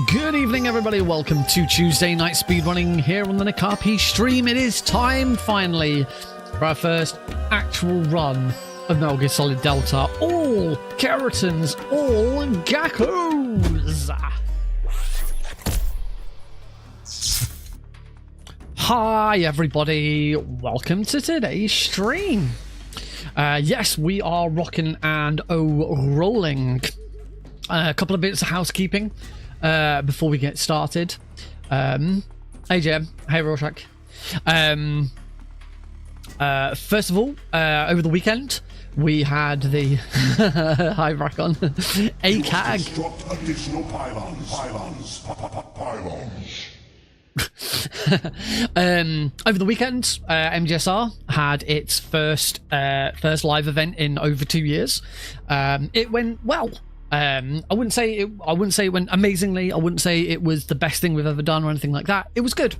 Good evening, everybody. Welcome to Tuesday Night Speedrunning here on the NickRP stream. It is time, finally, for our first actual run of Metal Gear Solid Delta. All Kerotans, all Gakos. Hi, everybody. Welcome to today's stream. Yes, we are rocking and rolling. A couple of bits of housekeeping before we get started. Hey Jim, hey Rorschach. First of all, over the weekend we had the hi Brackon AKAG. Over the weekend, MGSΔ had its first live event in over 2 years. It went well. I wouldn't say it went amazingly. I wouldn't say it was the best thing we've ever done or anything like that. It was good.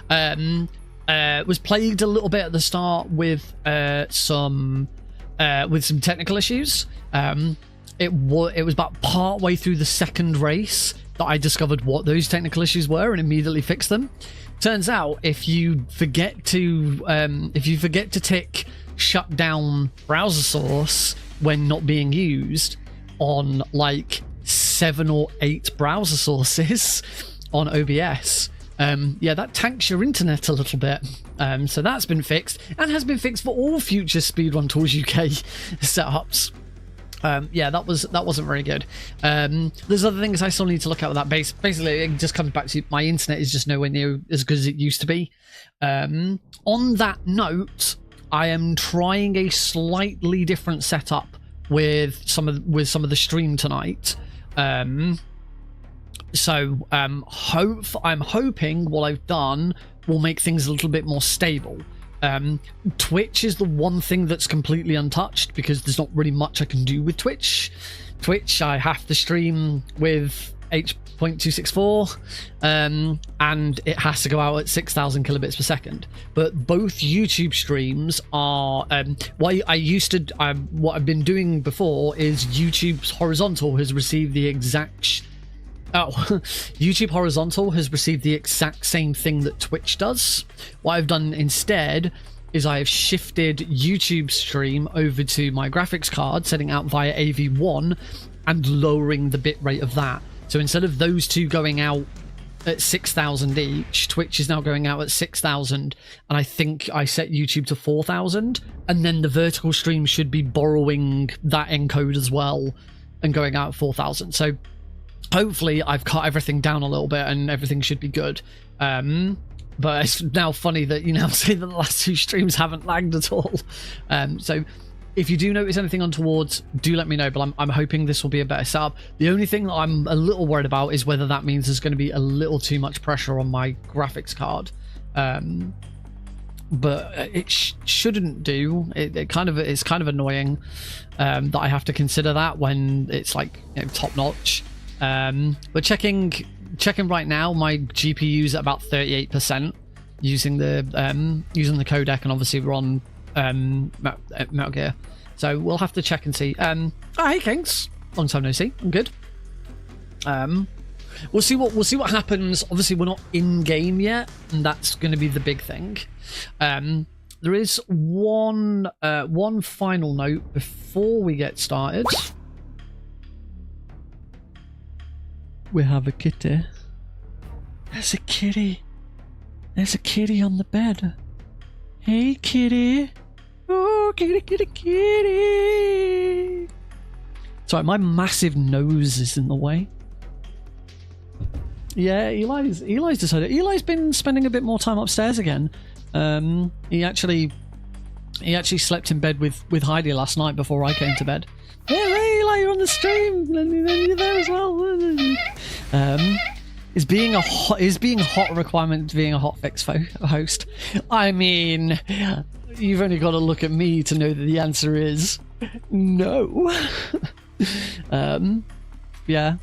Was plagued a little bit at the start with some technical issues. It was about part way through the second race that I discovered what those technical issues were and immediately fixed them. Turns out if you forget to tick shut down browser source when not being used on like 7 or 8 browser sources on OBS, yeah, that tanks your internet a little bit. So that's been fixed and has been fixed for all future Speedrun Tools UK setups. Yeah, that wasn't very good. There's other things I still need to look at with that. Basically, it just comes back to my internet is just nowhere near as good as it used to be. On that note, I am trying a slightly different setup with some of the stream tonight. So I'm hoping what I've done will make things a little bit more stable. Twitch is the one thing that's completely untouched because there's not really much I can do with Twitch. I have to stream with H.264 and it has to go out at 6,000 kilobits per second. But both YouTube streams are what I've been doing before is YouTube's horizontal has received the exact YouTube horizontal has received the exact same thing that Twitch does. What I've done instead is I have shifted YouTube stream over to my graphics card, setting out via AV1 and lowering the bitrate of that. So instead of those two going out at 6,000 each, Twitch is now going out at 6,000, and I think I set YouTube to 4,000, and then the vertical stream should be borrowing that encode as well and going out at 4,000. So hopefully I've cut everything down a little bit and everything should be good. But it's now funny that you now say that the last 2 streams haven't lagged at all. So if you do notice anything untowards, do let me know, but I'm hoping this will be a better setup. The only thing that I'm a little worried about is whether that means there's going to be a little too much pressure on my graphics card. But it shouldn't do. It's kind of annoying that I have to consider that when it's like, you know, top notch. But checking right now, my GPU's at about 38% using the codec, and obviously we're on Metal Gear, so we'll have to check and see. Oh, hey Kings, long time no see. I'm good. We'll see what happens. Obviously we're not in game yet, and that's going to be the big thing. There is one final note before we get started. We have a kitty. There's a kitty. There's a kitty on the bed. Hey, kitty. Oh, kitty, kitty, kitty. Sorry, my massive nose is in the way. Yeah, Eli's decided. Eli's been spending a bit more time upstairs again. He actually slept in bed with Heidi last night before I came to bed. Hey, Eli, you're on the stream. Then you're there as well. Is being hot a requirement to being a Hotfix host? I mean, you've only got to look at me to know that the answer is no. Yeah.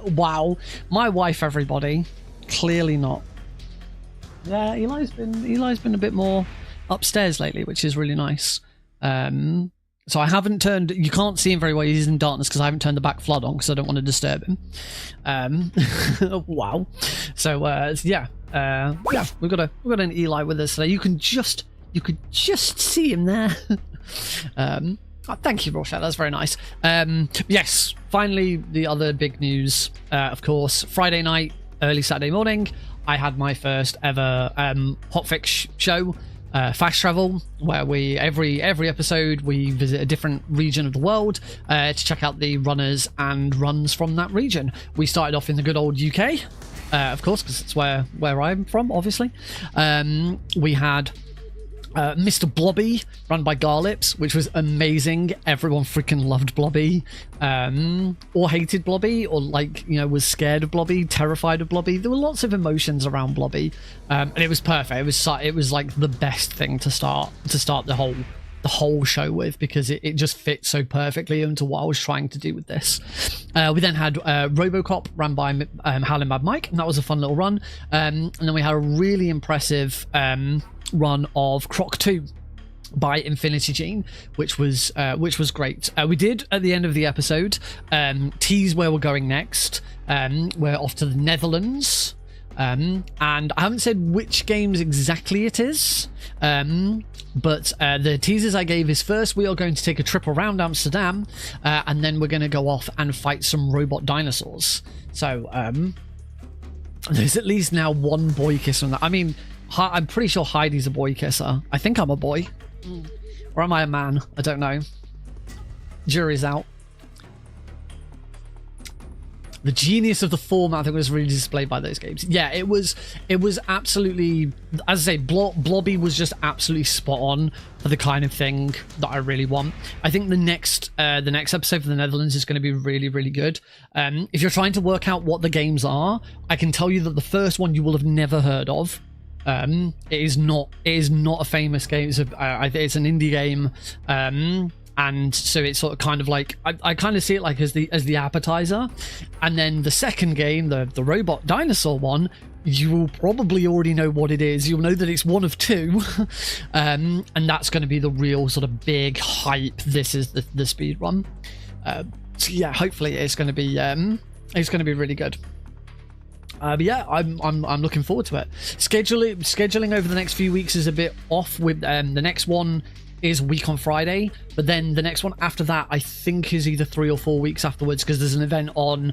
Wow. My wife, everybody. Clearly not. Yeah, Eli's been a bit more upstairs lately, which is really nice. So I haven't turned. You can't see him very well. He's in darkness because I haven't turned the back flood on because I don't want to disturb him. Wow. So yeah, we've got an Eli with us today. You could just see him there. Thank you, Rorschach. That's very nice. Yes, finally, the other big news, of course, Friday night, early Saturday morning, I had my first ever Hotfix show, Fast Travel, where we every episode we visit a different region of the world to check out the runners and runs from that region. We started off in the good old UK, of course, because it's where I'm from, obviously. We had Mr. Blobby, run by Garlips, which was amazing. Everyone freaking loved Blobby, or hated Blobby, or was scared of Blobby, terrified of Blobby. There were lots of emotions around Blobby, and it was perfect. It was like the best thing to start the whole show with, because it just fits so perfectly into what I was trying to do with this. We then had Robocop, run by Howlin' Mad Mike, and that was a fun little run. And then we had a really impressive run of Croc 2 by Infinity Gene, which was great. We did at the end of the episode tease where we're going next. We're off to the Netherlands, and I haven't said which games exactly it is, but the teasers I gave is, first we are going to take a trip around Amsterdam, and then we're going to go off and fight some robot dinosaurs. So there's at least now one boy kiss on that. I mean, I'm pretty sure Heidi's a boy kisser. I think I'm a boy. Or am I a man? I don't know. Jury's out. The genius of the format, I think, was really displayed by those games. Yeah, it was absolutely, as I say, Blobby was just absolutely spot on for the kind of thing that I really want. I think the next episode for the Netherlands is going to be really, really good. If you're trying to work out what the games are, I can tell you that the first one you will have never heard of. It is not a famous game. It's an indie game, and so it's sort of kind of like, I kind of see it like as the appetizer, and then the second game, the robot dinosaur one, you will probably already know what it is. You'll know that it's one of two, and that's going to be the real sort of big hype. This is the speed run. So yeah, hopefully it's going to be really good. But yeah, I'm looking forward to it. Scheduling over the next few weeks is a bit off. With the next one is a week on Friday, but then the next one after that I think is either 3 or 4 weeks afterwards, because there's an event on,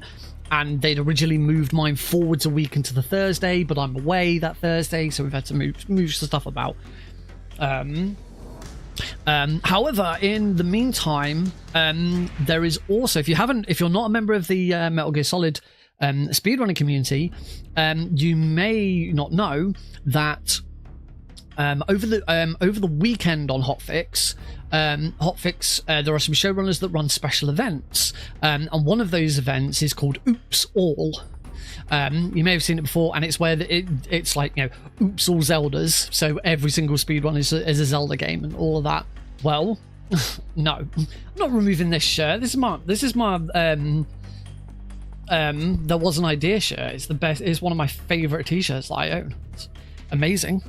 and they'd originally moved mine forwards a week into the Thursday, but I'm away that Thursday, so we've had to move some stuff about. However, in the meantime, there is also, if you're not a member of the Metal Gear Solid speedrunning community, you may not know that over the weekend on Hotfix, there are some showrunners that run special events, and one of those events is called Oops All. You may have seen it before, and it's where it's like, Oops All Zeldas, so every single speedrun is a Zelda game and all of that. Well, no, I'm not removing this shirt. This is my There Was an Idea shirt. It's the best. It's one of my favorite t-shirts that I own. It's amazing.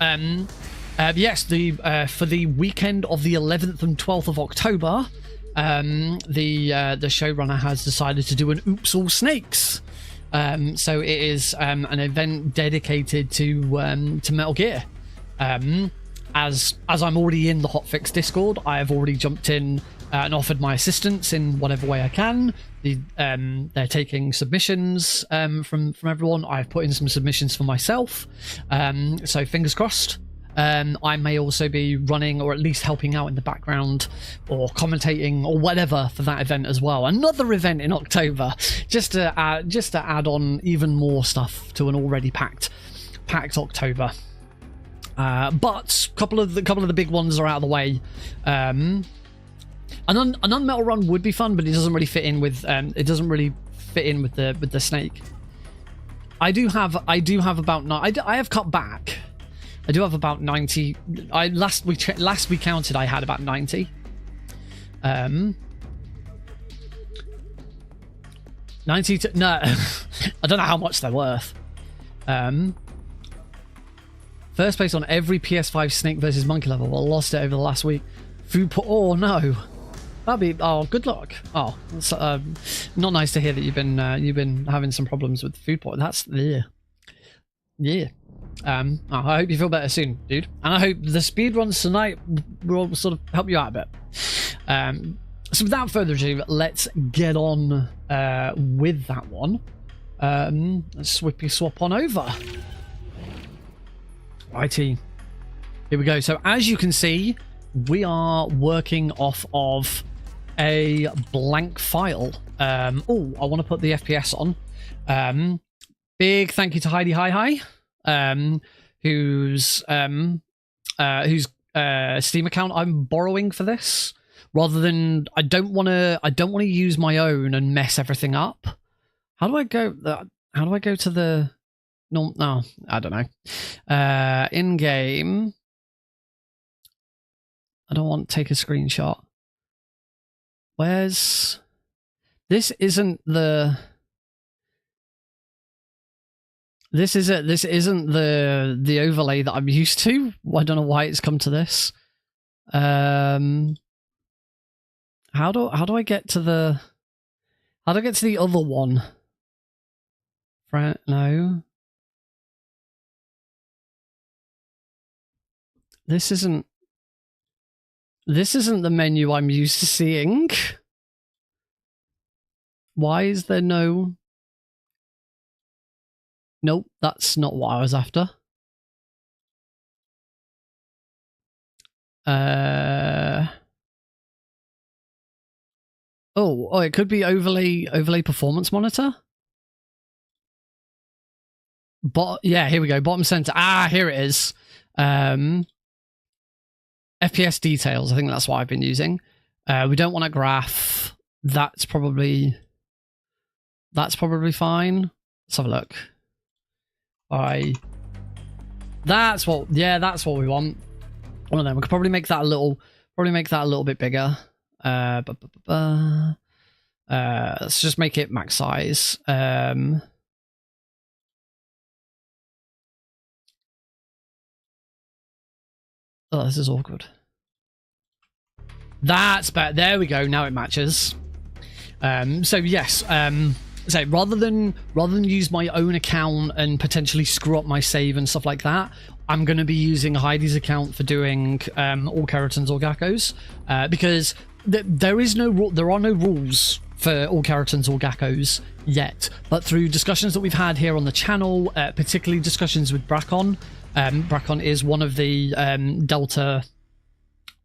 Yes, for the weekend of the 11th and 12th of October, the showrunner has decided to do an Oops All Snakes. So it is an event dedicated to Metal Gear. As I'm already in the Hotfix Discord, I have already jumped in and offered my assistance in whatever way I can. They're taking submissions from everyone. I've put in some submissions for myself, so fingers crossed. I may also be running, or at least helping out in the background, or commentating, or whatever for that event as well. Another event in October, just to add on even more stuff to an already packed October. But a couple of the big ones are out of the way. An unmetal run would be fun, but it doesn't really fit in with the snake. I have cut back. I do have about 90. Last we counted, I had about 90. 90 to, no, I don't know how much they're worth. First place on every PS5 Snake versus Monkey level. I lost it over the last week. Food po- oh no. That'd be, oh, good luck. Oh, it's not nice to hear that you've been having some problems with food poisoning. That's, yeah. I hope you feel better soon, dude. And I hope the speedruns tonight will sort of help you out a bit. So without further ado, let's get on with that one. Let's swap on over. Righty. Here we go. So as you can see, we are working off of a blank file. Oh, I want to put the FPS on. Big thank you to Heidi Hi, whose Steam account I'm borrowing for this, rather than I don't want to use my own and mess everything up. How do I go? How do I go to the? No, I don't know. In game, I don't want to take a screenshot. Where's this? Isn't the this isn't the overlay that I'm used to. I don't know why it's come to this. How do I get to the other one? No. This isn't the menu I'm used to seeing. Why is there no? Nope, that's not what I was after. Oh, it could be overlay performance monitor. Yeah, here we go. Bottom center. Ah, here it is. FPS details. I think that's what I've been using. We don't want a graph. That's probably fine. Let's have a look. That's what we want. One of them. We could probably make that a little bit bigger. Let's just make it max size. Oh, this is awkward. That's better. There we go. Now it matches. So yes. So rather than use my own account and potentially screw up my save and stuff like that, I'm going to be using Heidi's account for doing all Kerotans All Gakos, because there are no rules for all Kerotans All Gakos yet. But through discussions that we've had here on the channel, particularly discussions with Brakon, Brakon is one of the Delta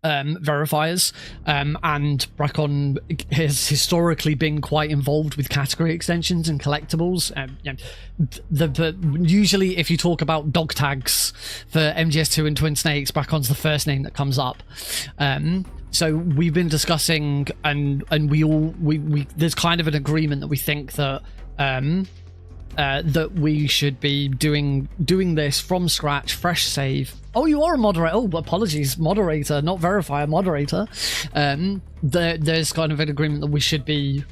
verifiers, and Brakon has historically been quite involved with category extensions and collectibles. Usually if you talk about dog tags for MGS2 and Twin Snakes, Brakon's the first name that comes up. So we've been discussing, and we there's kind of an agreement that we think that that we should be doing this from scratch, fresh save. Oh, you are a moderator. Oh, apologies, moderator, not verifier, moderator. There's kind of an agreement that we should be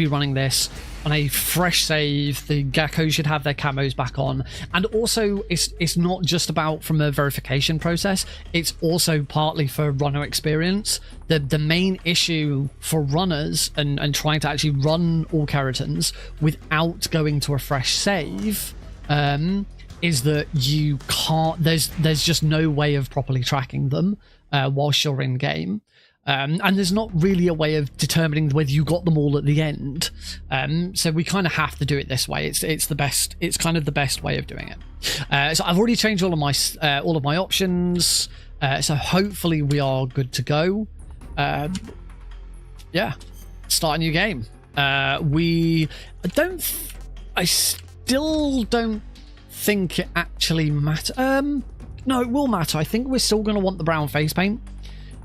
running this on a fresh save. The Gakos should have their camos back on, and also it's not just about from a verification process, it's also partly for runner experience. The main issue for runners and trying to actually run all Kerotans without going to a fresh save is that you can't, there's just no way of properly tracking them whilst you're in game. And there's not really a way of determining whether you got them all at the end. So we kind of have to do it this way. It's the best. It's kind of the best way of doing it. So I've already changed all of my options. So hopefully we are good to go. Yeah, start a new game. I still don't think it actually matters. No, it will matter. I think we're still going to want the brown face paint.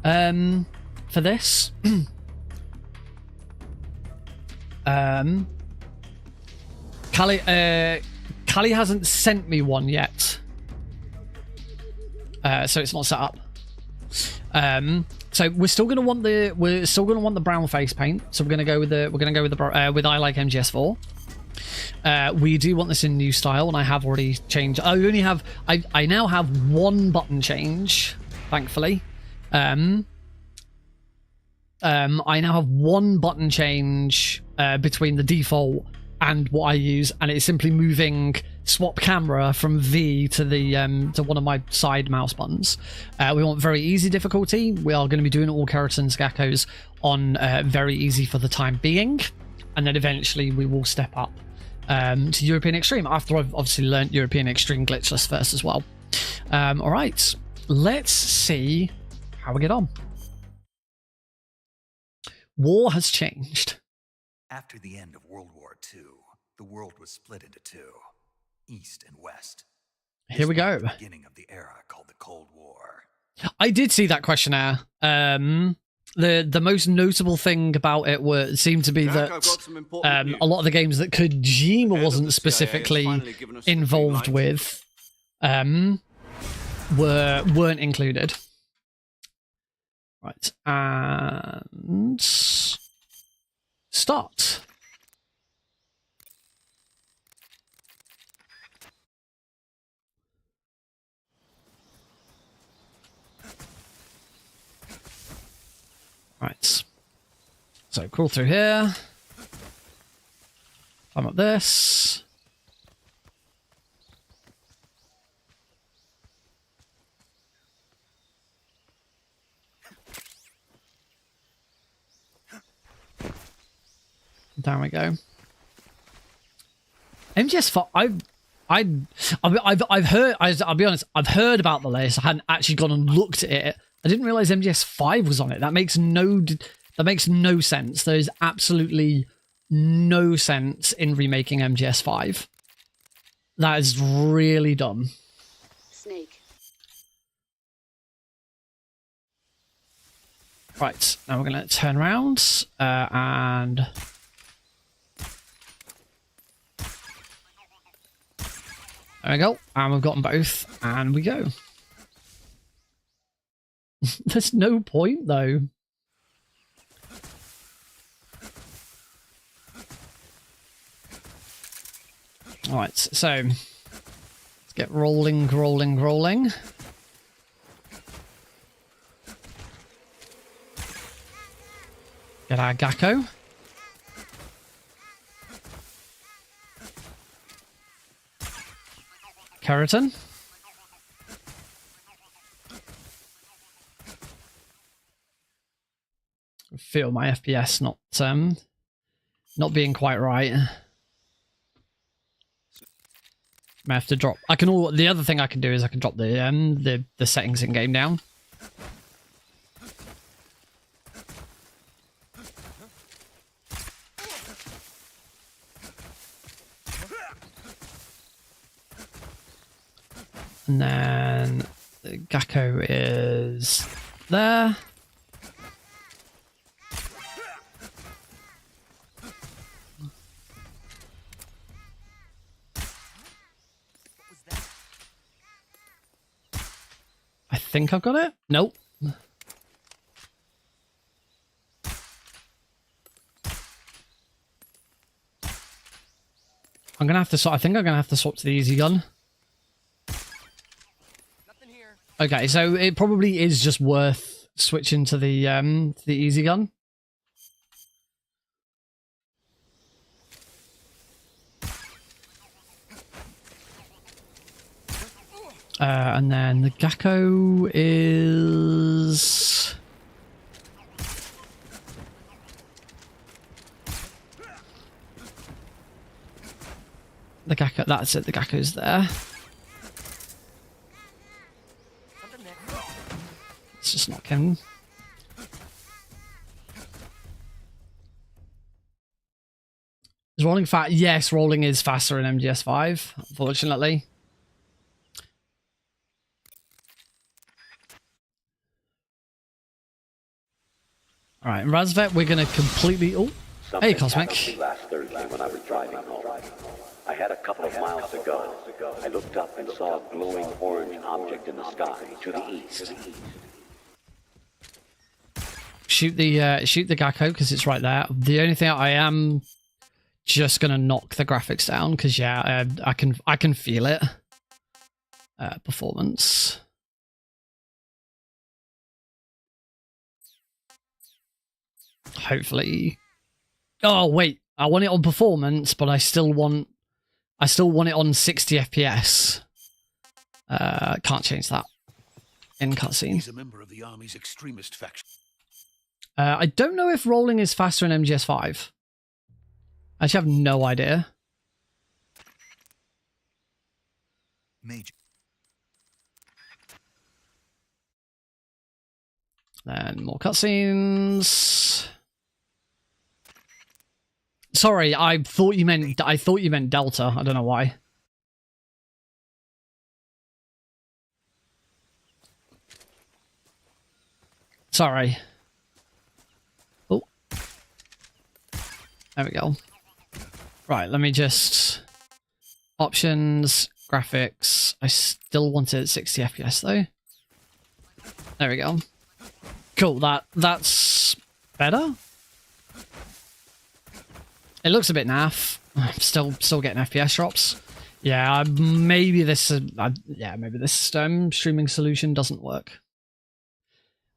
For this. Callie hasn't sent me one yet. So it's not set up. So we're still gonna want the brown face paint. So we're gonna go with with I Like MGS4. We do want this in new style, and I have already changed. I now have one button change, thankfully. I now have one button change between the default and what I use, and it's simply moving swap camera from V to the to one of my side mouse buttons. We want very easy difficulty. We are going to be doing all Kerotans Gakos on very easy for the time being, and then eventually we will step up to European Extreme after I've obviously learnt European Extreme glitchless first as well. All right, let's see how we get on. War has changed. After the end of World War II, the world was split into two, East and West. Here we go. The beginning of the era called the Cold War. I did see that questionnaire. The most notable thing about it seemed to be that a lot of the games that Kojima wasn't specifically involved with weren't included. Right, and start. Right, so crawl through here, climb up this. Down we go. MGS5. I've heard. I'll be honest. I've heard about the list. I hadn't actually gone and looked at it. I didn't realize MGS5 was on it. That makes no sense. There is absolutely no sense in remaking MGS5. That is really dumb. Snake. Right, now we're going to turn around and there we go. And we've got them both, and we go. There's no point, though. Alright, so let's get rolling. Get our Gakko. Kerotan. I feel my FPS not being quite right. I have to drop. The other thing I can do is I can drop the settings in game down. And then the Gakko is there. I think I've got it. Nope. I'm gonna have to swap. I think I'm gonna have to swap to the easy gun. Okay, so it probably is just worth switching to the easy gun. And then the Gakko is the Gakko. That's it. The Gakko's there. Let's just knock him. Is rolling fast? Yes, rolling is faster in MGS5, unfortunately. All right, in Razvet, we're going to completely... Oh, hey, Cosmic. Last Thursday when I was driving home. I had a couple of miles to go. I looked up and saw a glowing orange object in the sky to the east. Shoot the Gakko because it's right there. The only thing I am just gonna knock the graphics down because yeah, I can feel it. Performance. hopefully. Oh wait, I want it on performance, but I still want it on 60 FPS. Can't change that in cutscene. He's a member of the army's extremist faction. I don't know if rolling is faster in MGS5. I actually have no idea. Major. Then more cutscenes. Sorry, I thought you meant Delta. I don't know why. Sorry. Oh. There we go. Right, let me just... Options, graphics. I still want it at 60 FPS though. There we go. Cool, that's better. It looks a bit naff. I'm still getting FPS drops. Yeah, maybe this streaming solution doesn't work.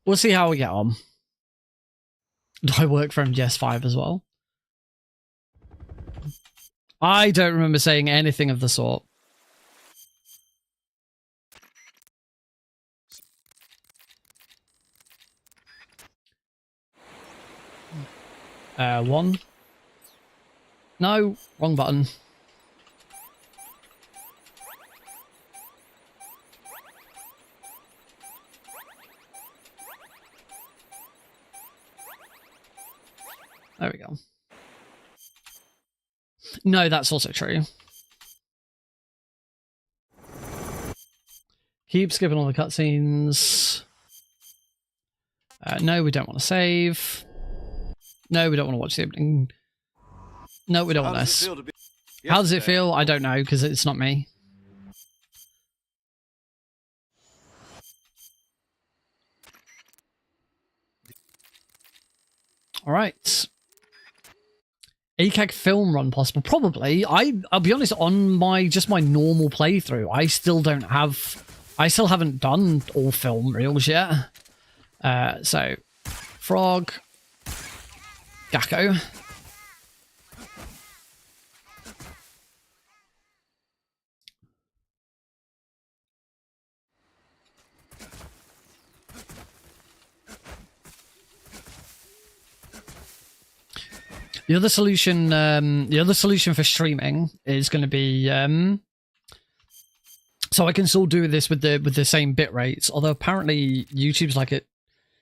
We'll see how we get on. Do I work for MGS5 as well? I don't remember saying anything of the sort. One. No, wrong button. There we go. No, that's also true. Keep skipping all the cutscenes. No, we don't want to save. No, we don't want to watch the opening. No, we don't want this. How does it feel? I don't know, because it's not me. Alright. AKAG film run possible? Probably. I'll be honest, on my normal playthrough, I still haven't done all film reels yet. So, Frog, Gakko. The other solution for streaming is going to be so I can still do this with the same bit rates. Although apparently YouTube's like it.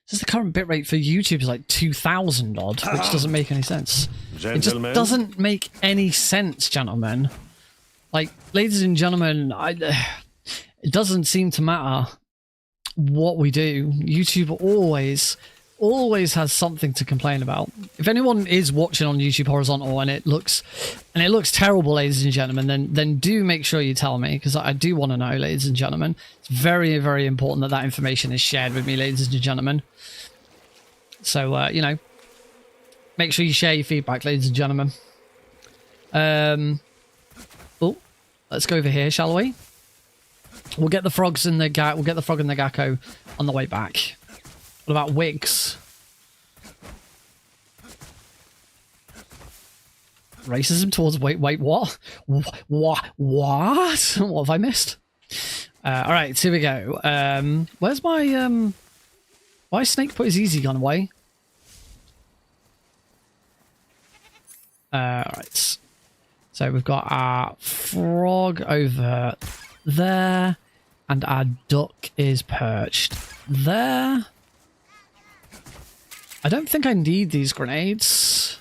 Says the current bit rate for YouTube is like 2,000 odd, which doesn't make any sense. Gentlemen. It just doesn't make any sense, gentlemen. Like, ladies and gentlemen, it doesn't seem to matter what we do. YouTube always has something to complain about. If anyone is watching on YouTube horizontal and it looks terrible, ladies and gentlemen, then do make sure you tell me, because I do want to know, ladies and gentlemen. It's very, very important that information is shared with me, ladies and gentlemen. So you know, make sure you share your feedback, ladies and gentlemen. Oh, let's go over here, shall we? We'll get the frogs and the frog and the Gakko on the way back. What about wigs? Racism towards wait, what? What? What have I missed? All right, here we go. Where's my why Snake put his easy gun away? All right. So we've got our frog over there, and our duck is perched there. I don't think I need these grenades.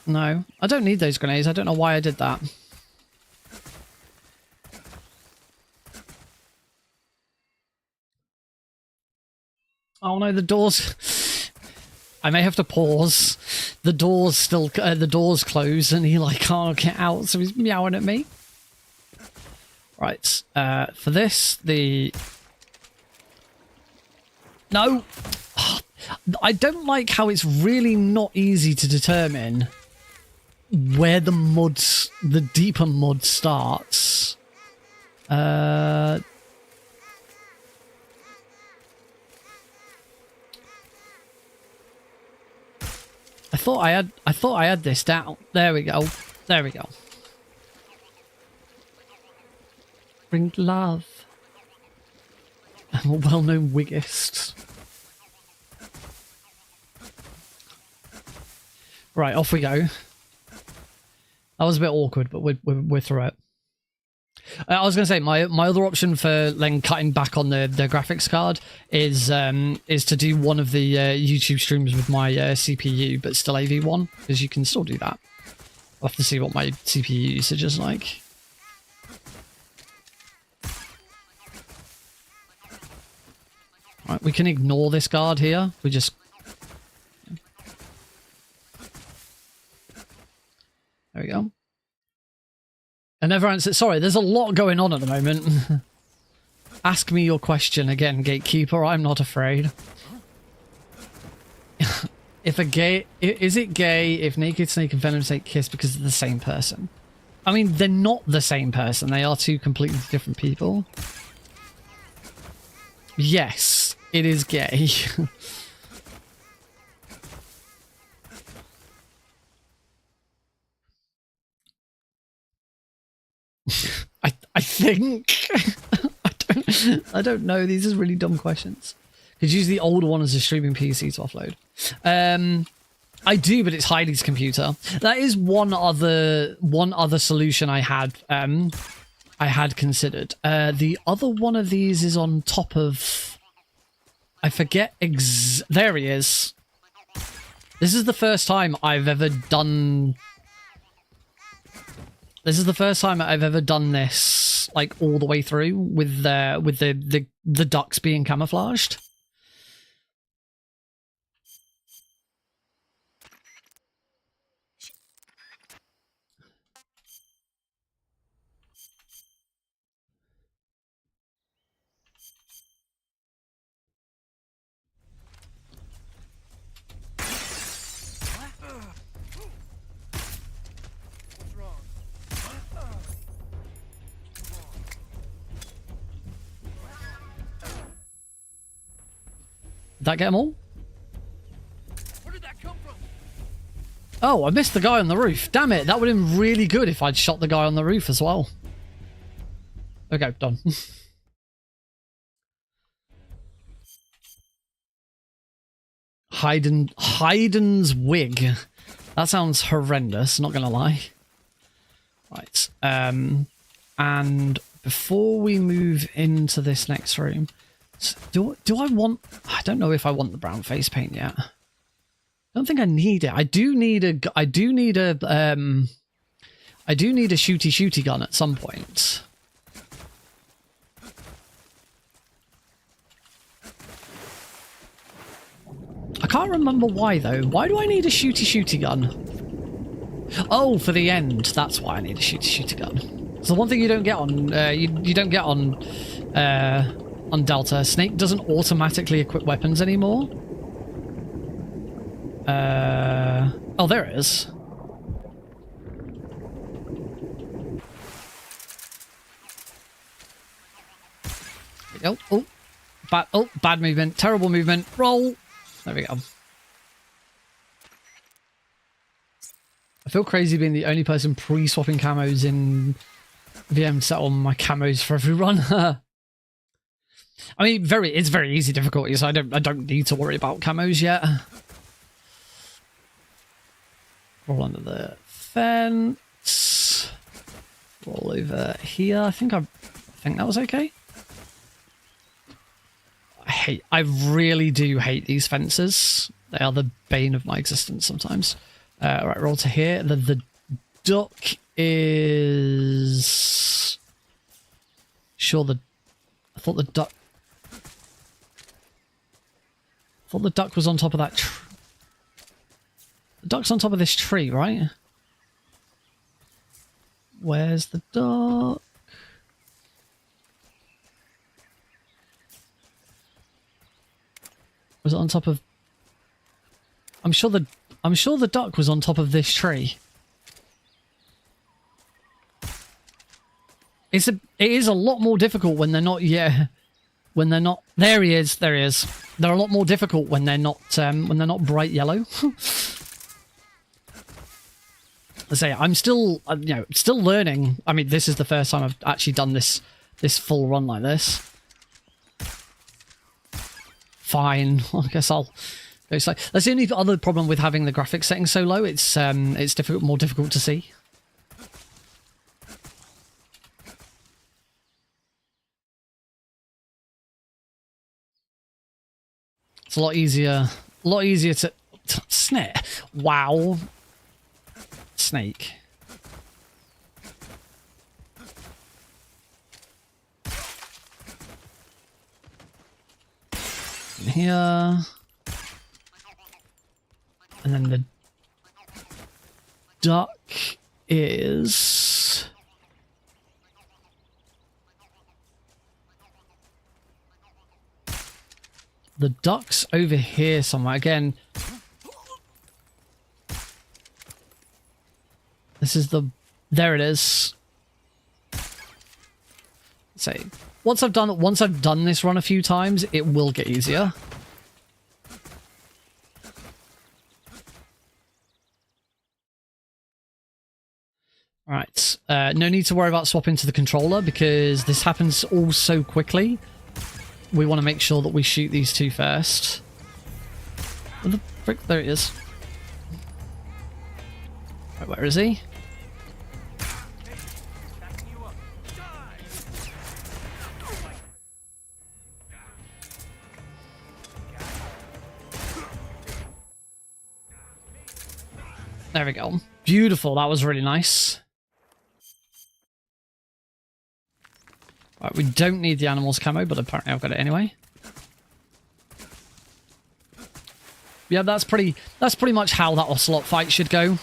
No, I don't need those grenades. I don't know why I did that. Oh no, the doors. I may have to pause. The door's closed and he like can't get out, so he's meowing at me. Right, for this, No! I don't like how it's really not easy to determine where the deeper mud starts. thought I had this down. There we go. There we go. Bring love. I'm a well-known wiggist. Right, off we go. That was a bit awkward, but we're through it. I was going to say, my other option for then cutting back on the graphics card is to do one of the YouTube streams with my CPU, but still AV1, because you can still do that. I'll have to see what my CPU usage is like. Right, we can ignore this guard here. We just... There we go. I never answered. Sorry, there's a lot going on at the moment. Ask me your question again, gatekeeper. I'm not afraid. If a gay... Is it gay if Naked Snake and Venom Snake kiss because they're the same person? I mean, they're not the same person. They are two completely different people. Yes, it is gay. I think I don't know. These are really dumb questions. Could use the old one as a streaming PC to offload. I do, but it's Heidi's computer. That is one other solution I had considered. The other one of these is on top of... I forget there he is. This is the first time I've ever done... This is the first time I've ever done this, like, all the way through with the ducks being camouflaged. Did that get them all? Where did that come from? Oh, I missed the guy on the roof. Damn it, that would have been really good if I'd shot the guy on the roof as well. Okay, done. Haydn's wig. That sounds horrendous, not gonna lie. Right. And before we move into this next room, do I want... I don't know if I want the brown face paint yet. I don't think I need it. I do need a shooty gun at some point. I can't remember why though. Why do I need a shooty gun? Oh, for the end. That's why I need a shooty gun. So the one thing you don't get on you don't get on Delta, Snake doesn't automatically equip weapons anymore. Oh, there it is. There we go. Oh, bad movement. Terrible movement. Roll. There we go. I feel crazy being the only person pre-swapping camos in VM to set on my camos for every run. I mean, it's very easy difficulty, so I don't need to worry about camos yet. Roll under the fence. Roll over here. I think that was okay. I really do hate these fences. They are the bane of my existence sometimes. Right, roll to here. The duck is... Sure, I thought the duck was on top of that tree. The duck's on top of this tree, right? Where's the duck? Was it on top of... I'm sure the duck was on top of this tree. It is a lot more difficult when they're not... Yeah, when they're not... There he is. There he is. They're a lot more difficult when they're not bright yellow. I say I'm still, still learning. I mean, this is the first time I've actually done this full run like this. Fine, I guess I'll go slow. That's the only other problem with having the graphics setting so low. It's more difficult to see. It's a lot easier to snare. Wow. Snake. In here. And then the duck is... The duck's over here somewhere. Again, this is the... There it is. So, once I've done this run a few times, it will get easier. Right. No need to worry about swapping to the controller because this happens all so quickly. We want to make sure that we shoot these two first. Where the frick? There it is. Right, where is he? There we go. Beautiful. That was really nice. Right, we don't need the animals camo, but apparently I've got it anyway. Yeah, that's pretty much how that Ocelot fight should go.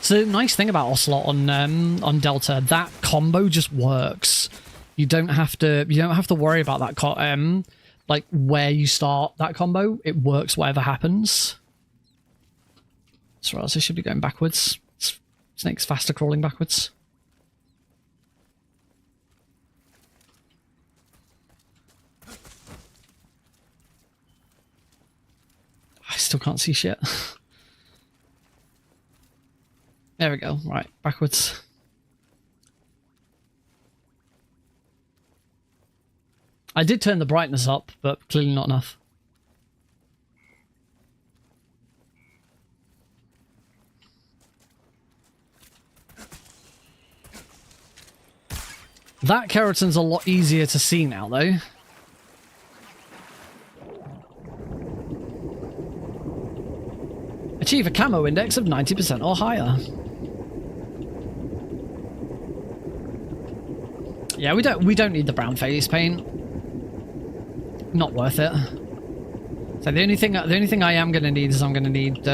So the nice thing about Ocelot on Delta, that combo just works. You don't have to worry about that like where you start that combo. It works whatever happens. So else I should be going backwards. Snake's faster crawling backwards. I still can't see shit. There we go. Right, backwards. I did turn the brightness up, but clearly not enough. That Kerotan's a lot easier to see now, though. Achieve a camo index of 90% or higher. Yeah, we don't need the brown face paint. Not worth it. So the only thing I am gonna need is I'm gonna need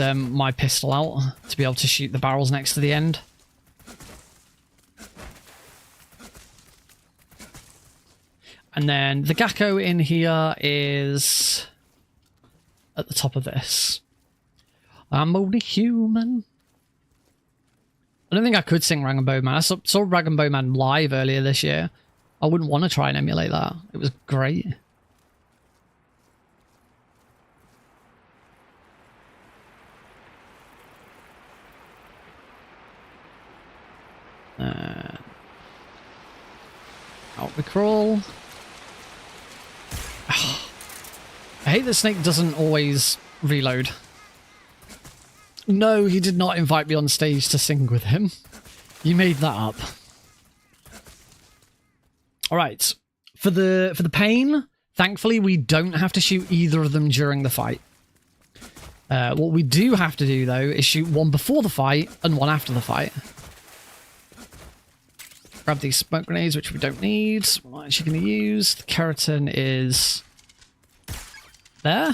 my pistol out to be able to shoot the barrels next to the end. And then the Gakko in here is at the top of this. I'm only human. I don't think I could sing Rag and Bone Man. I saw Rag and Bone Man live earlier this year. I wouldn't want to try and emulate that. It was great. Out we crawl. I hate that Snake doesn't always reload. No, he did not invite me on stage to sing with him. You made that up. Alright. For the pain, thankfully we don't have to shoot either of them during the fight. What we do have to do, though, is shoot one before the fight and one after the fight. Grab these smoke grenades, which we don't need. We're not actually going to use. The Kerotan is there.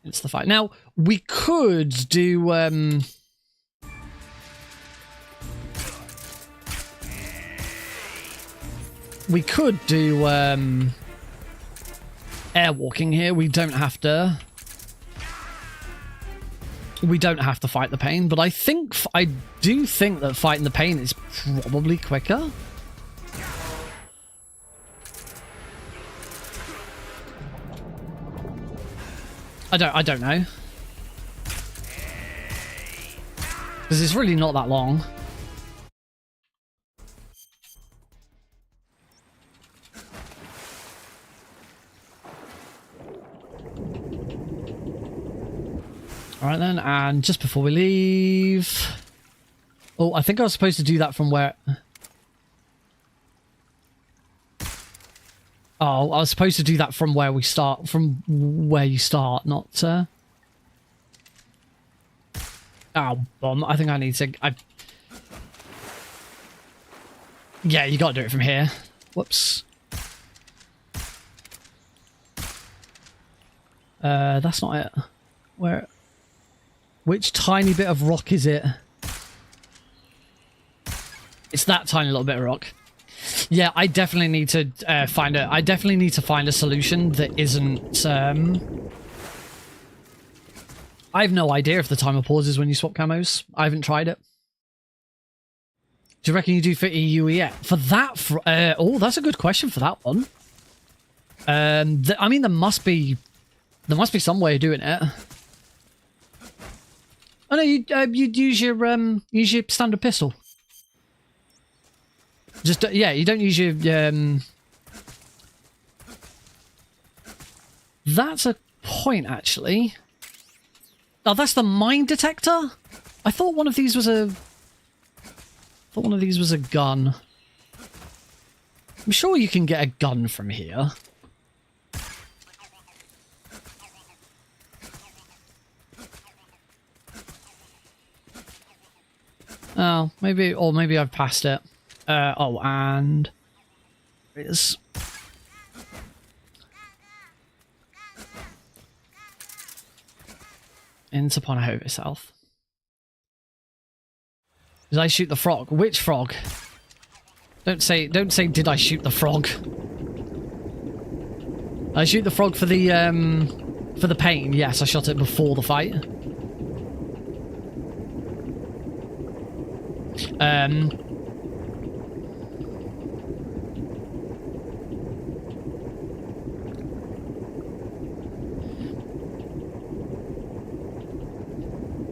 It's the fight. Now, we could do... we could do airwalking here. We don't have to... We don't have to fight the pain, but I do think that fighting the pain is probably quicker. I don't know. Because it's really not that long. Alright then, and just before we leave... Oh, I think I was supposed to do that from where... Oh, I was supposed to do that from where we start, from where you start, not... Oh, bomb. I think I need to... Yeah, you gotta do it from here. Whoops. That's not it. Where... Which tiny bit of rock is it? It's that tiny little bit of rock. Yeah, I definitely need to find a... I definitely need to find a solution that isn't... I have no idea if the timer pauses when you swap camos. I haven't tried it. Do you reckon you do for EUEF? For that... oh, that's a good question for that one. I mean, there must be some way of doing it. Oh no, you'd use your standard pistol. Just yeah, you don't use your That's a point actually. Oh, that's the mine detector? I thought one of these was a gun. I'm sure you can get a gun from here. Oh, maybe, or maybe I've passed it. Oh, and... There it is. Into Ponahova South. Did I shoot the frog? Which frog? Don't say, did I shoot the frog? I shoot the frog for the pain. Yes, I shot it before the fight.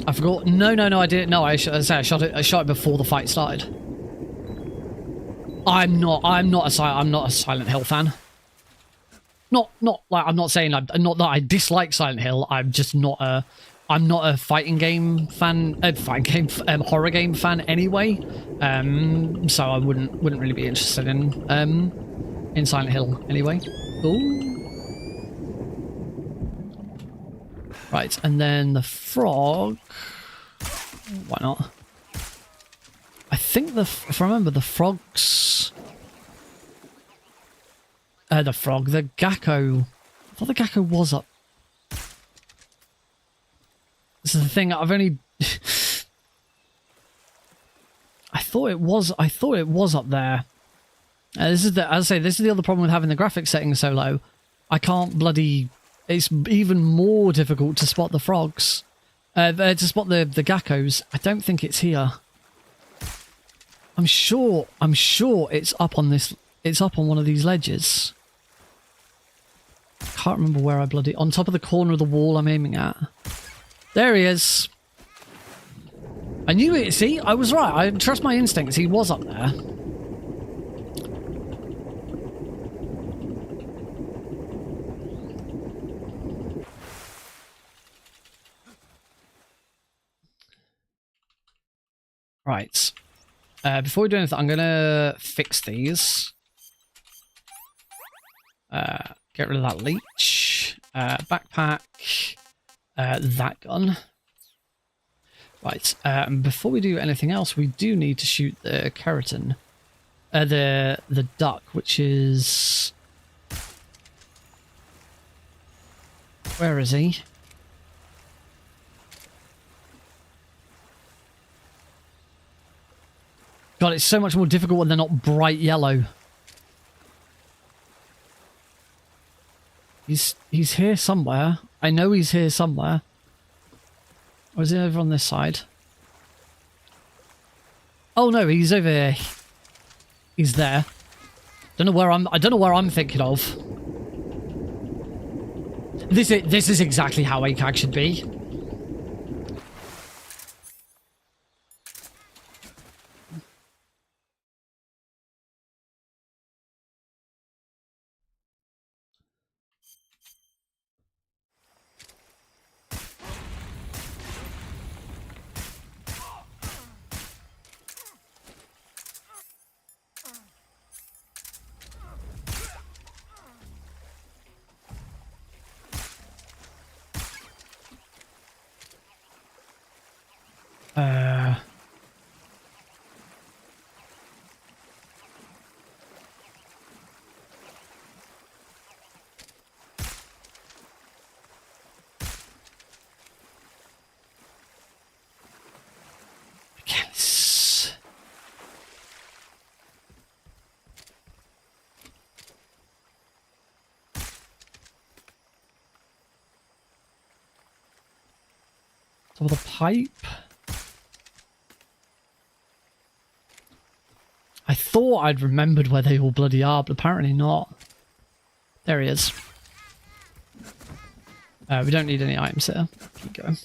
I forgot. No, I didn't. No, I shot it before the fight started. I'm not a Silent Hill fan. Not like I'm not saying not that I dislike Silent Hill. I'm just not a. I'm not a fighting game fan. Horror game fan anyway. So I wouldn't really be interested in Silent Hill anyway. Ooh. Right, and then the frog. Why not? I think if I remember, the frogs. The Gakko. I thought the Gakko was up. This is the thing. I've only. I thought it was up there. This is the. As I say, this is the other problem with having the graphics settings so low. I can't bloody. It's even more difficult to spot the frogs. To spot the Gakkos. I don't think it's here. I'm sure it's up on this. It's up on one of these ledges. Can't remember where I bloody. On top of the corner of the wall I'm aiming at. There he is. I knew it. See, I was right. I trust my instincts. He was up there. Right. Before we do anything, I'm going to fix these. Get rid of that leech. Backpack. That gun. Right. Before we do anything else, we do need to shoot the Kerotan. The duck, which is... Where is he? God, it's so much more difficult when they're not bright yellow. He's here somewhere. I know he's here somewhere. Or is he over on this side? Oh no, he's over here. He's there. I don't know where I'm thinking of. This is exactly how AKAG should be. Top of the pipe. I thought I'd remembered where they all bloody are, but apparently not. There he is. We don't need any items here. Keep going.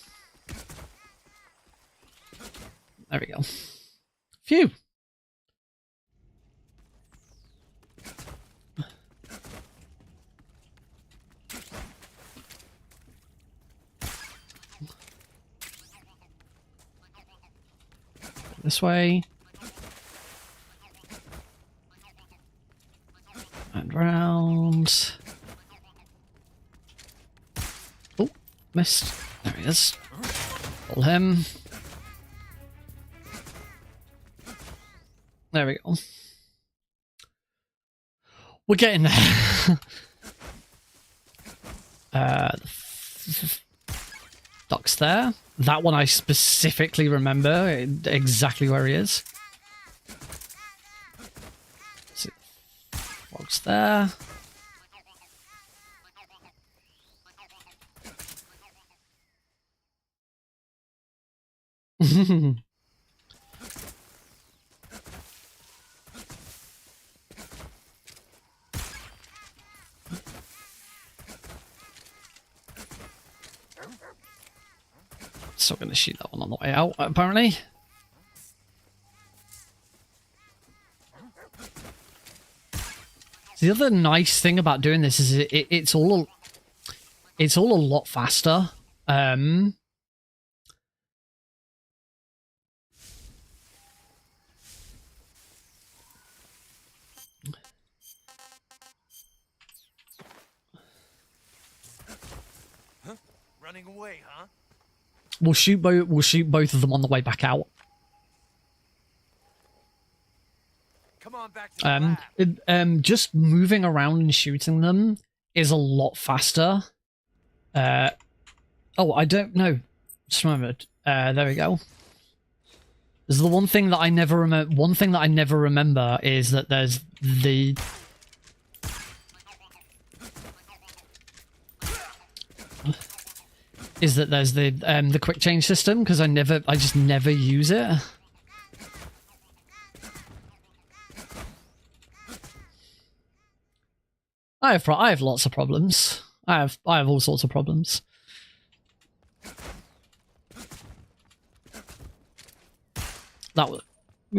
There we go. Phew! This way. And round. Oh, missed. There he is. Pull him. There we go. We're getting there. Duck's there. That one I specifically remember exactly where he is. Fog's there. Still going to shoot that one on the way out, apparently. The other nice thing about doing this is it's all a lot faster. Running away, huh? We'll shoot both of them on the way back out. Come on back to the lab. Just moving around and shooting them is a lot faster. Oh, I don't know. Just remembered. There we go. There's the one thing that I never remember. One thing that I never remember is that there's the. Is that there's the quick change system, because I just never use it. I have lots of problems. I have all sorts of problems. That would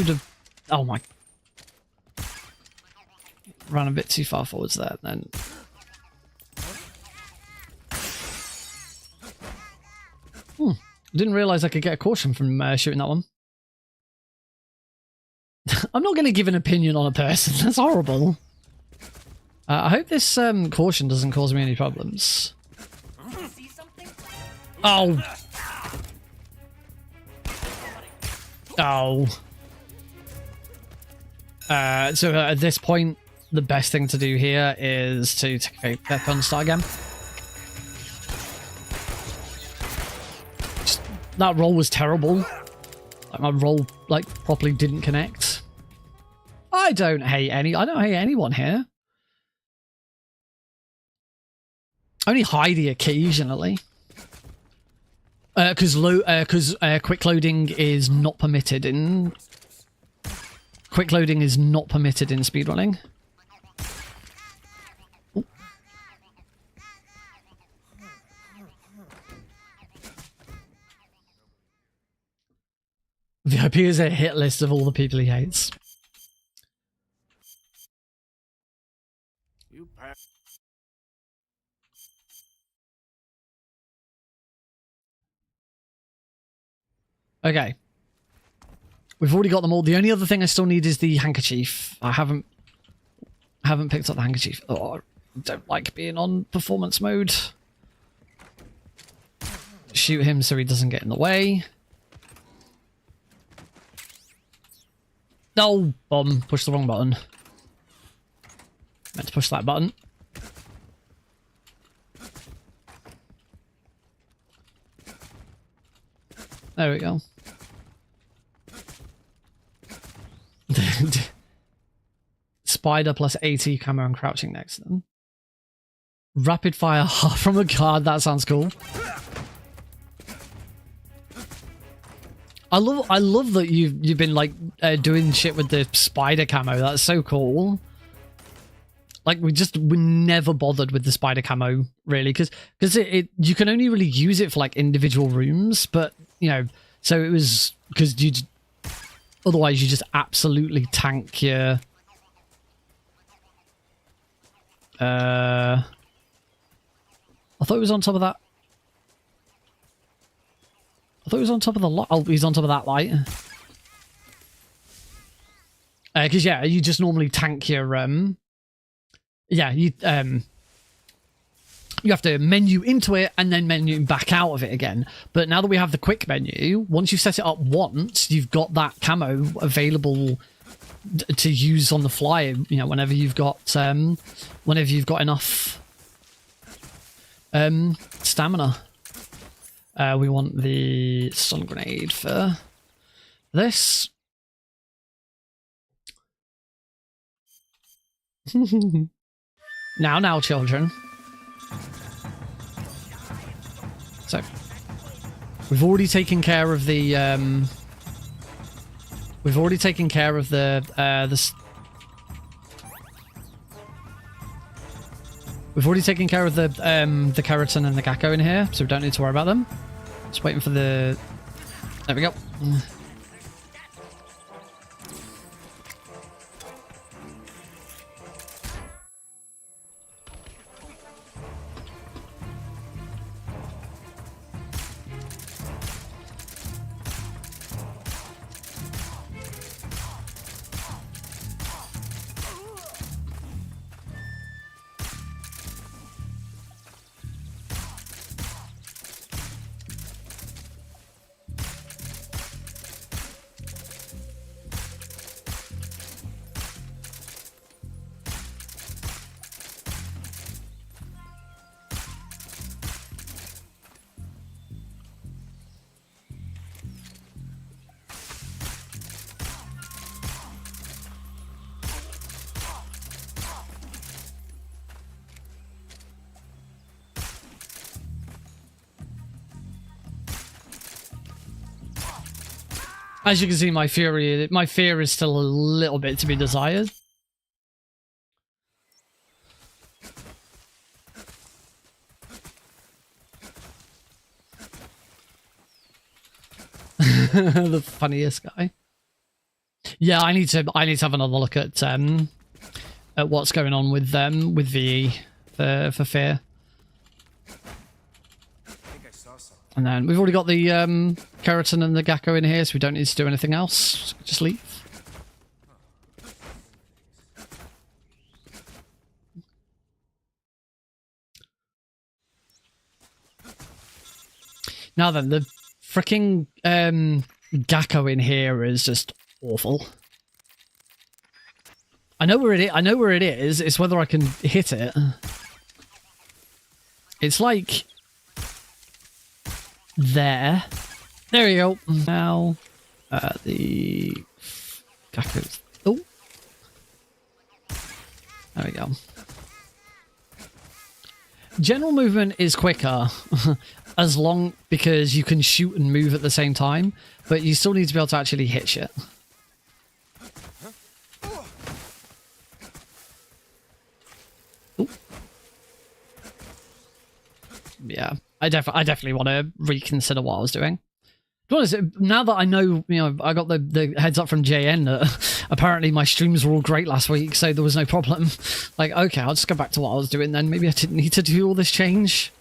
have. Oh my! Ran a bit too far forwards there. Then. Didn't realize I could get a caution from shooting that one. I'm not going to give an opinion on a person. That's horrible. I hope this caution doesn't cause me any problems. See something? Oh. Oh. So at this point, the best thing to do here is to take a pep and start again. That roll was terrible. Like, my roll, like, properly didn't connect. I don't hate anyone here. Only Heidi occasionally. Because quick loading is not permitted in... Quick loading is not permitted in speedrunning. VIP is a hit list of all the people he hates. Okay. We've already got them all. The only other thing I still need is the handkerchief. I haven't picked up the handkerchief. Oh, I don't like being on performance mode. Shoot him so he doesn't get in the way. No, bomb. Push the wrong button. Meant to push that button. There we go. Spider plus 80 camo and crouching next to them. Rapid fire from a card. That sounds cool. I love that you've been like doing shit with the spider camo. That's so cool. Like we never bothered with the spider camo really, because it you can only really use it for like individual rooms, but you know, so it was because otherwise you just absolutely tank your. I thought it was on top of that. I thought he was on top of the light. Oh, he's on top of that light. Because yeah, you just normally tank your yeah, you have to menu into it and then menu back out of it again. But now that we have the quick menu, once you set it up once, you've got that camo available to use on the fly. You know, whenever you've got enough stamina. We want the stun grenade for this. Now, children. So, we've already taken care of the. We've already taken care of the. We've already taken care of the Kerotan and the Gakko in here, so we don't need to worry about them. Just waiting for the. There we go. As you can see, my fear is still a little bit to be desired. The funniest guy. Yeah, I need to have another look at what's going on with VE for fear. And then we've already got the Kerotan and the Gakko in here, so we don't need to do anything else. Just leave. Now then, the freaking Gakko in here is just awful. I know where it is. It's whether I can hit it. It's like there you go. Now the Gakko's. Oh, there we go. General movement is quicker as long because you can shoot and move at the same time, but you still need to be able to actually hit shit. Ooh. Yeah, I definitely want to reconsider what I was doing. To be honest, now that I know, I got the heads up from JN that apparently my streams were all great last week, so there was no problem. Like, okay, I'll just go back to what I was doing then. Maybe I didn't need to do all this change.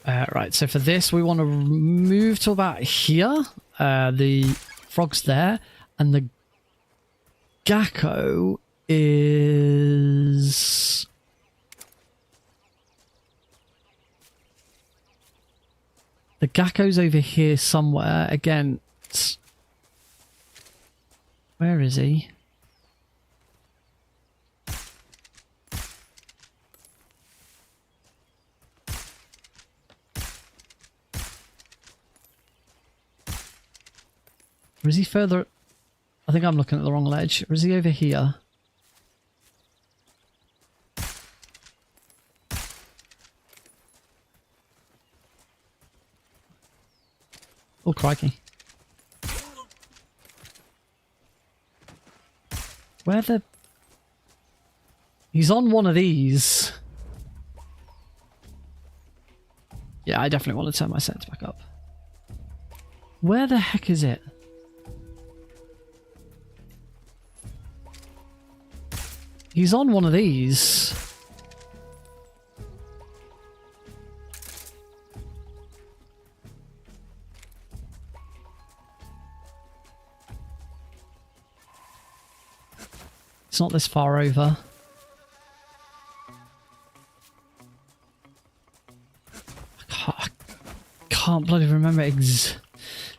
Right, so for this, we want to move to about here. The frog's there, and the Gakko is... The Gakko's over here somewhere. Again, where is he? Or is he further? I think I'm looking at the wrong ledge. Or is he over here? Oh, crikey. Where the... He's on one of these. Yeah, I definitely want to turn my settings back up. Where the heck is it? He's on one of these. It's not this far over. I can't bloody remember It's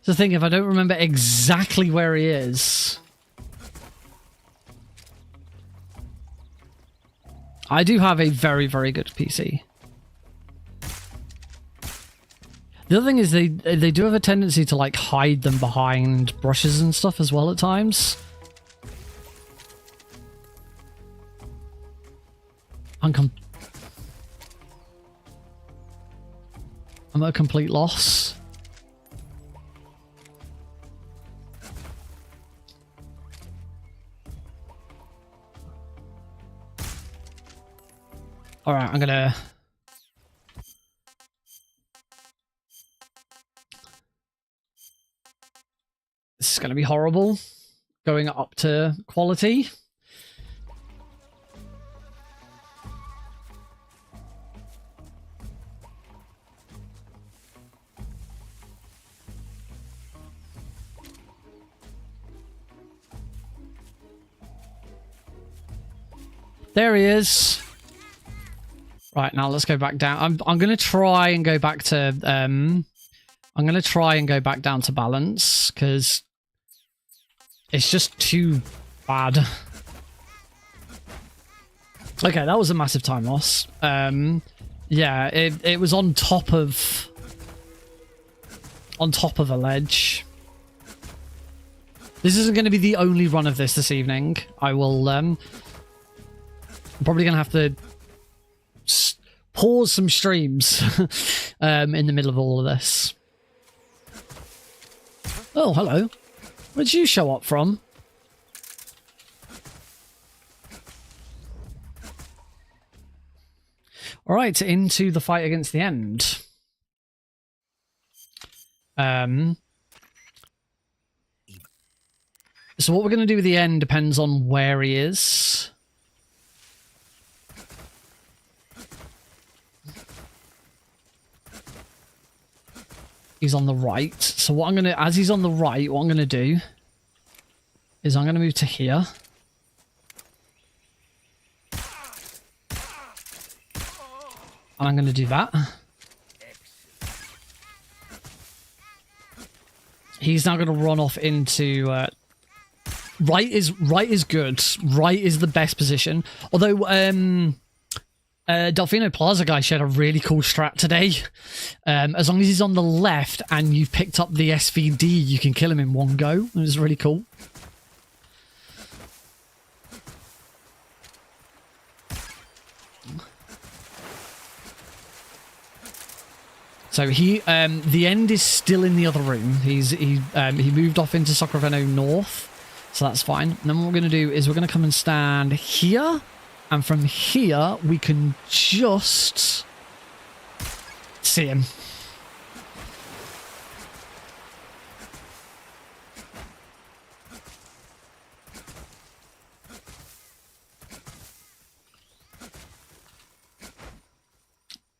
the thing, if I don't remember exactly where he is... I do have a very, very good PC. The other thing is they do have a tendency to like hide them behind brushes and stuff as well at times. I'm at a complete loss. Alright, I'm gonna... This is gonna be horrible. Going up to quality. There he is. Right, now let's go back down. I'm going to try and go back to... I'm going to try and go back down to balance, because it's just too bad. Okay, that was a massive time loss. Yeah, it was on top of a ledge. This isn't going to be the only run of this evening. I will... I'm probably going to have to... pause some streams in the middle of all of this. Oh, hello. Where did you show up from? Alright, into the fight against the end. So what we're going to do with the end depends on where he is. He's on the right. So what I'm going to... As he's on the right, what I'm going to do is I'm going to move to here. And I'm going to do that. He's now going to run off into... right is good. Right is the best position. Although... Delfino Plaza guy shared a really cool strat today. As long as he's on the left and you've picked up the SVD, you can kill him in one go. It was really cool. So he, the end is still in the other room. He moved off into Sacramento North, so that's fine. And then what we're going to do is we're going to come and stand here. And from here, we can just see him.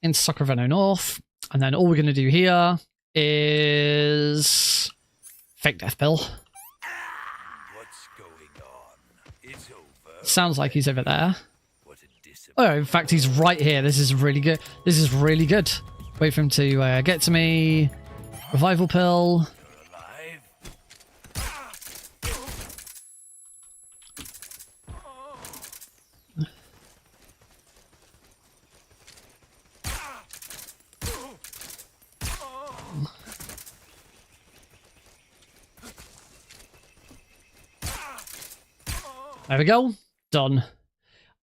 Into Sacramento North. And then all we're going to do here is fake death pill. What's going on? It's over. Sounds like he's over there. Oh, in fact, he's right here. This is really good. This is really good. Wait for him to get to me. Revival pill. There we go. Done.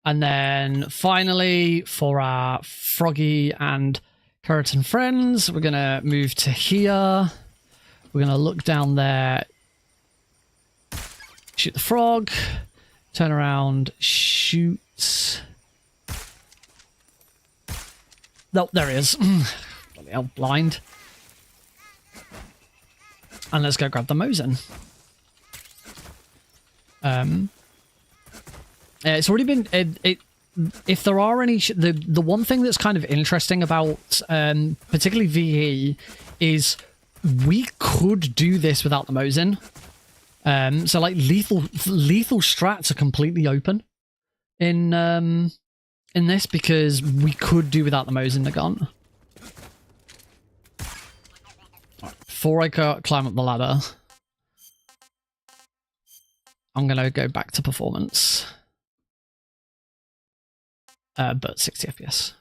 And then finally, for our Froggy and Kerotan friends, we're going to move to here. We're going to look down there, shoot the frog, Turn around, shoot. No, there he is. Bloody hell, blind. And let's go grab the Mosin. It's already been... if there are any... The one thing that's kind of interesting about particularly VE is we could do this without the Mosin. So like lethal strats are completely open in this because we could do without the Mosin the gun. Before I climb up the ladder, I'm gonna go back to performance, but 60 FPS.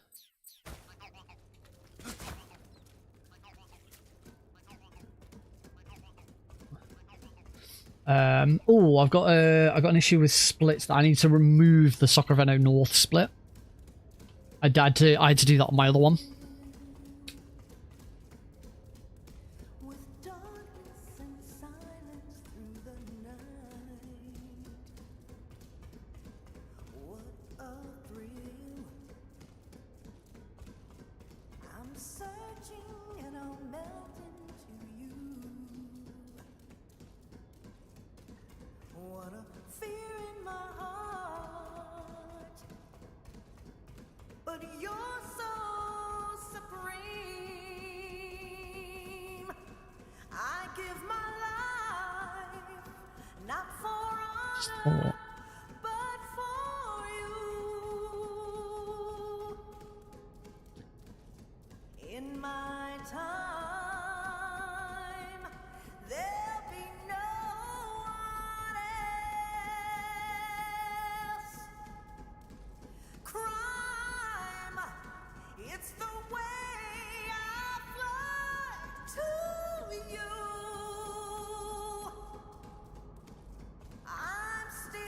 Oh, I got an issue with splits that I need to remove the Sacramento North split. I had to do that on my other one. Oh. In my time, there'll be no one else. Crime, it's the way I fly to you. I'm still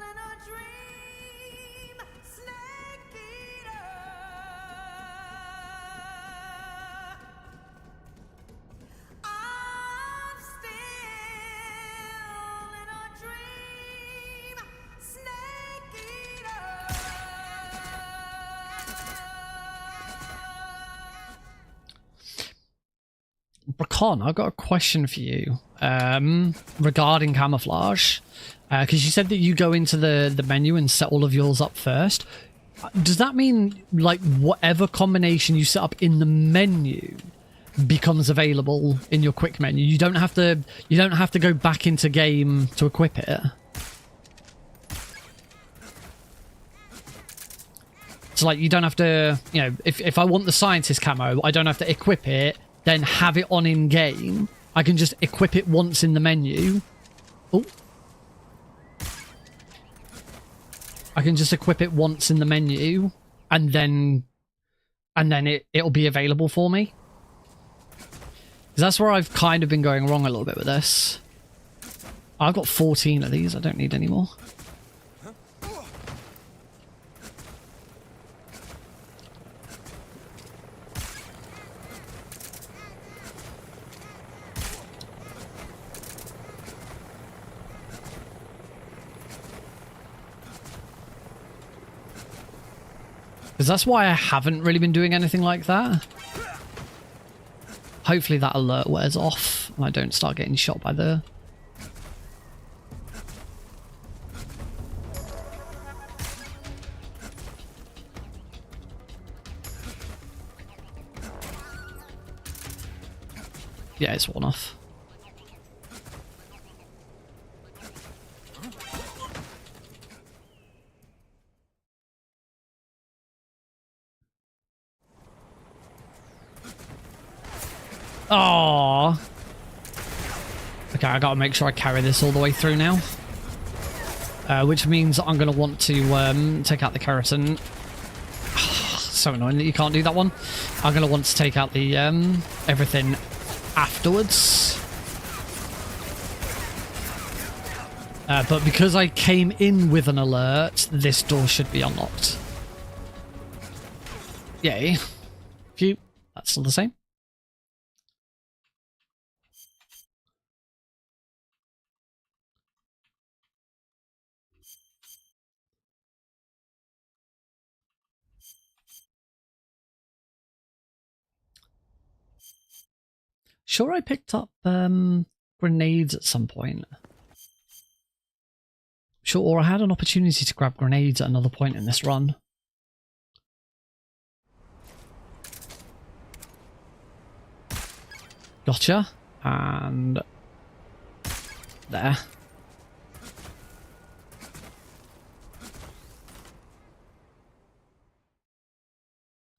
in a dream, snake eater. I'm still in a dream, snake eater. Bracon, I've got a question for you regarding camouflage, because you said that you go into the menu and set all of yours up first. Does that mean like whatever combination you set up in the menu becomes available in your quick menu? You don't have to go back into game to equip it. So like you don't have to, you know, if I want the scientist camo, I don't have to equip it, then have it on in game. I can just equip it once in the menu. Oh. I can just equip it once in the menu and then it'll be available for me. 'Cause that's where I've kind of been going wrong a little bit with this. I've got 14 of these, I don't need any more. Because that's why I haven't really been doing anything like that. Hopefully that alert wears off and I don't start getting shot by the... Yeah, it's worn off. Oh. Okay, I gotta make sure I carry this all the way through now. Which means I'm gonna want to take out the Kerotan. So annoying that you can't do that one. I'm gonna want to take out the everything afterwards. But because I came in with an alert, this door should be unlocked. Yay. Phew. That's still the same. Sure, I picked up grenades at some point. Sure, or I had an opportunity to grab grenades at another point in this run. Gotcha. And there.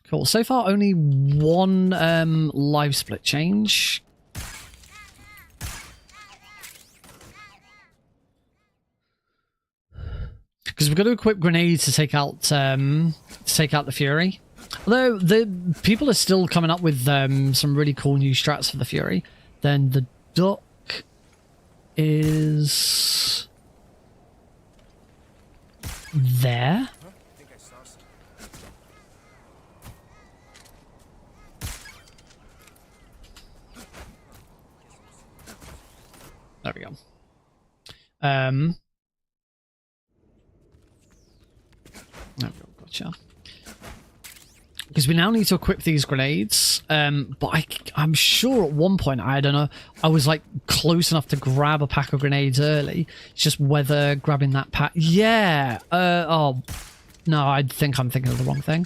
Cool. So far, only one live split change. Because we've got to equip grenades to take out the Fury. Although the people are still coming up with some really cool new strats for the Fury. Then the duck is there. There we go. There we go. Gotcha. Because we now need to equip these grenades, but I'm sure at one point, I don't know, I was like close enough to grab a pack of grenades early. It's just whether grabbing that pack... Yeah! Oh, no, I think I'm thinking of the wrong thing.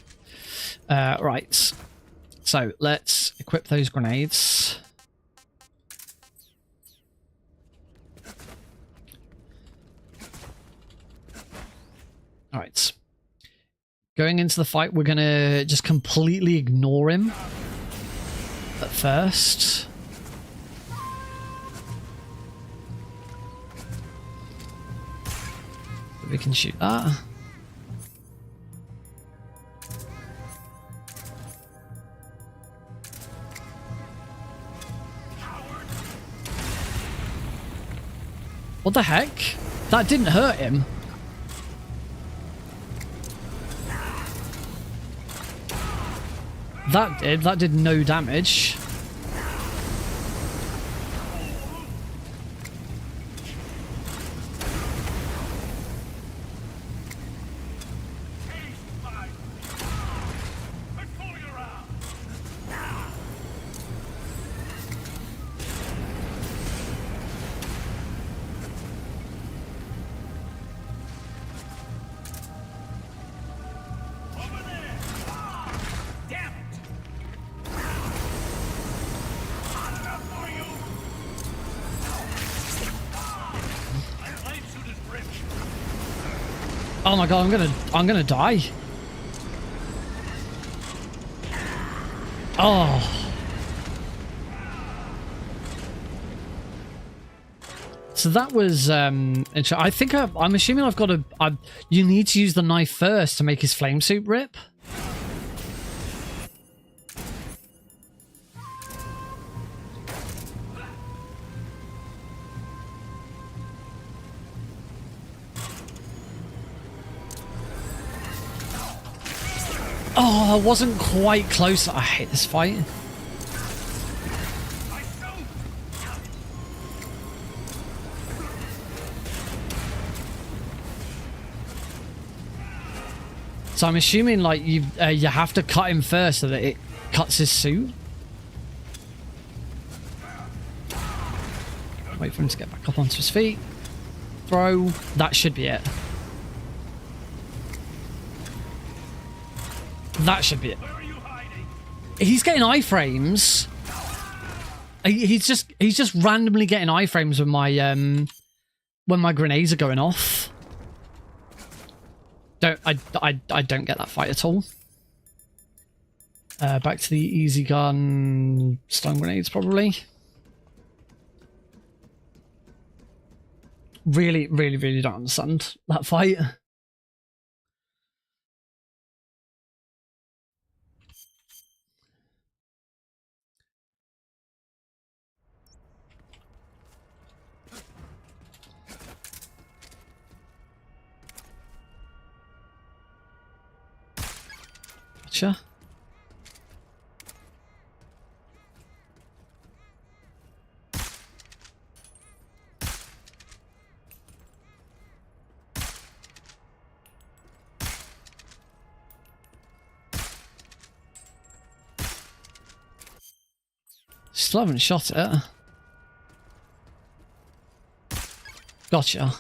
Right. So, let's equip those grenades. Alright. Going into the fight, we're going to just completely ignore him at first. We can shoot that. What the heck? That didn't hurt him. That did no damage. Oh my god, I'm gonna die. Oh. So that was interesting. I think I'm assuming I've got to... you need to use the knife first to make his flame suit rip. Oh, I wasn't quite close. I hate this fight. So I'm assuming like you have to cut him first so that it cuts his suit. Wait for him to get back up onto his feet. Throw. That should be it. That should be it. He's getting iframes. He's just randomly getting iframes when my grenades are going off. I don't get that fight at all. Back to the easy gun stun grenades probably. Really don't understand that fight. Gotcha. still haven't shot it. Gotcha.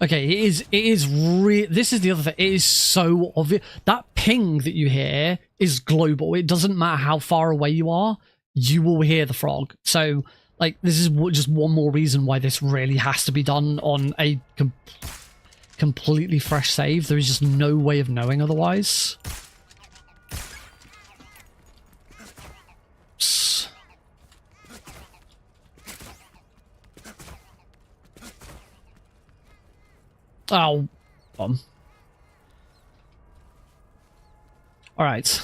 Okay, this is the other thing. It is so obvious. That ping that you hear is global. It doesn't matter how far away you are, you will hear the frog. So, like, this is just one more reason why this really has to be done on a completely fresh save. There is just no way of knowing otherwise. Oh, bomb. All right.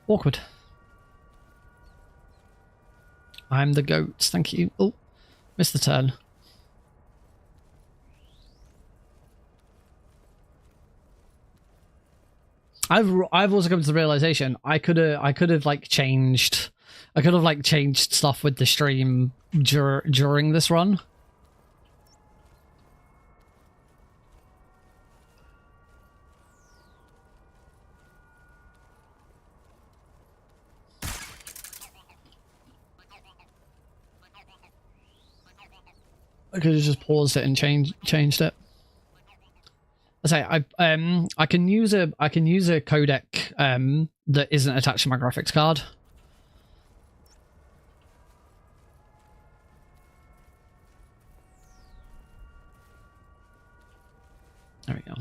Awkward. I'm the goat. Thank you. Oh, missed the turn. I've also come to the realization I could have like changed stuff with the stream during this run. I could have just paused it and changed it. I say I can use a codec that isn't attached to my graphics card. There we go.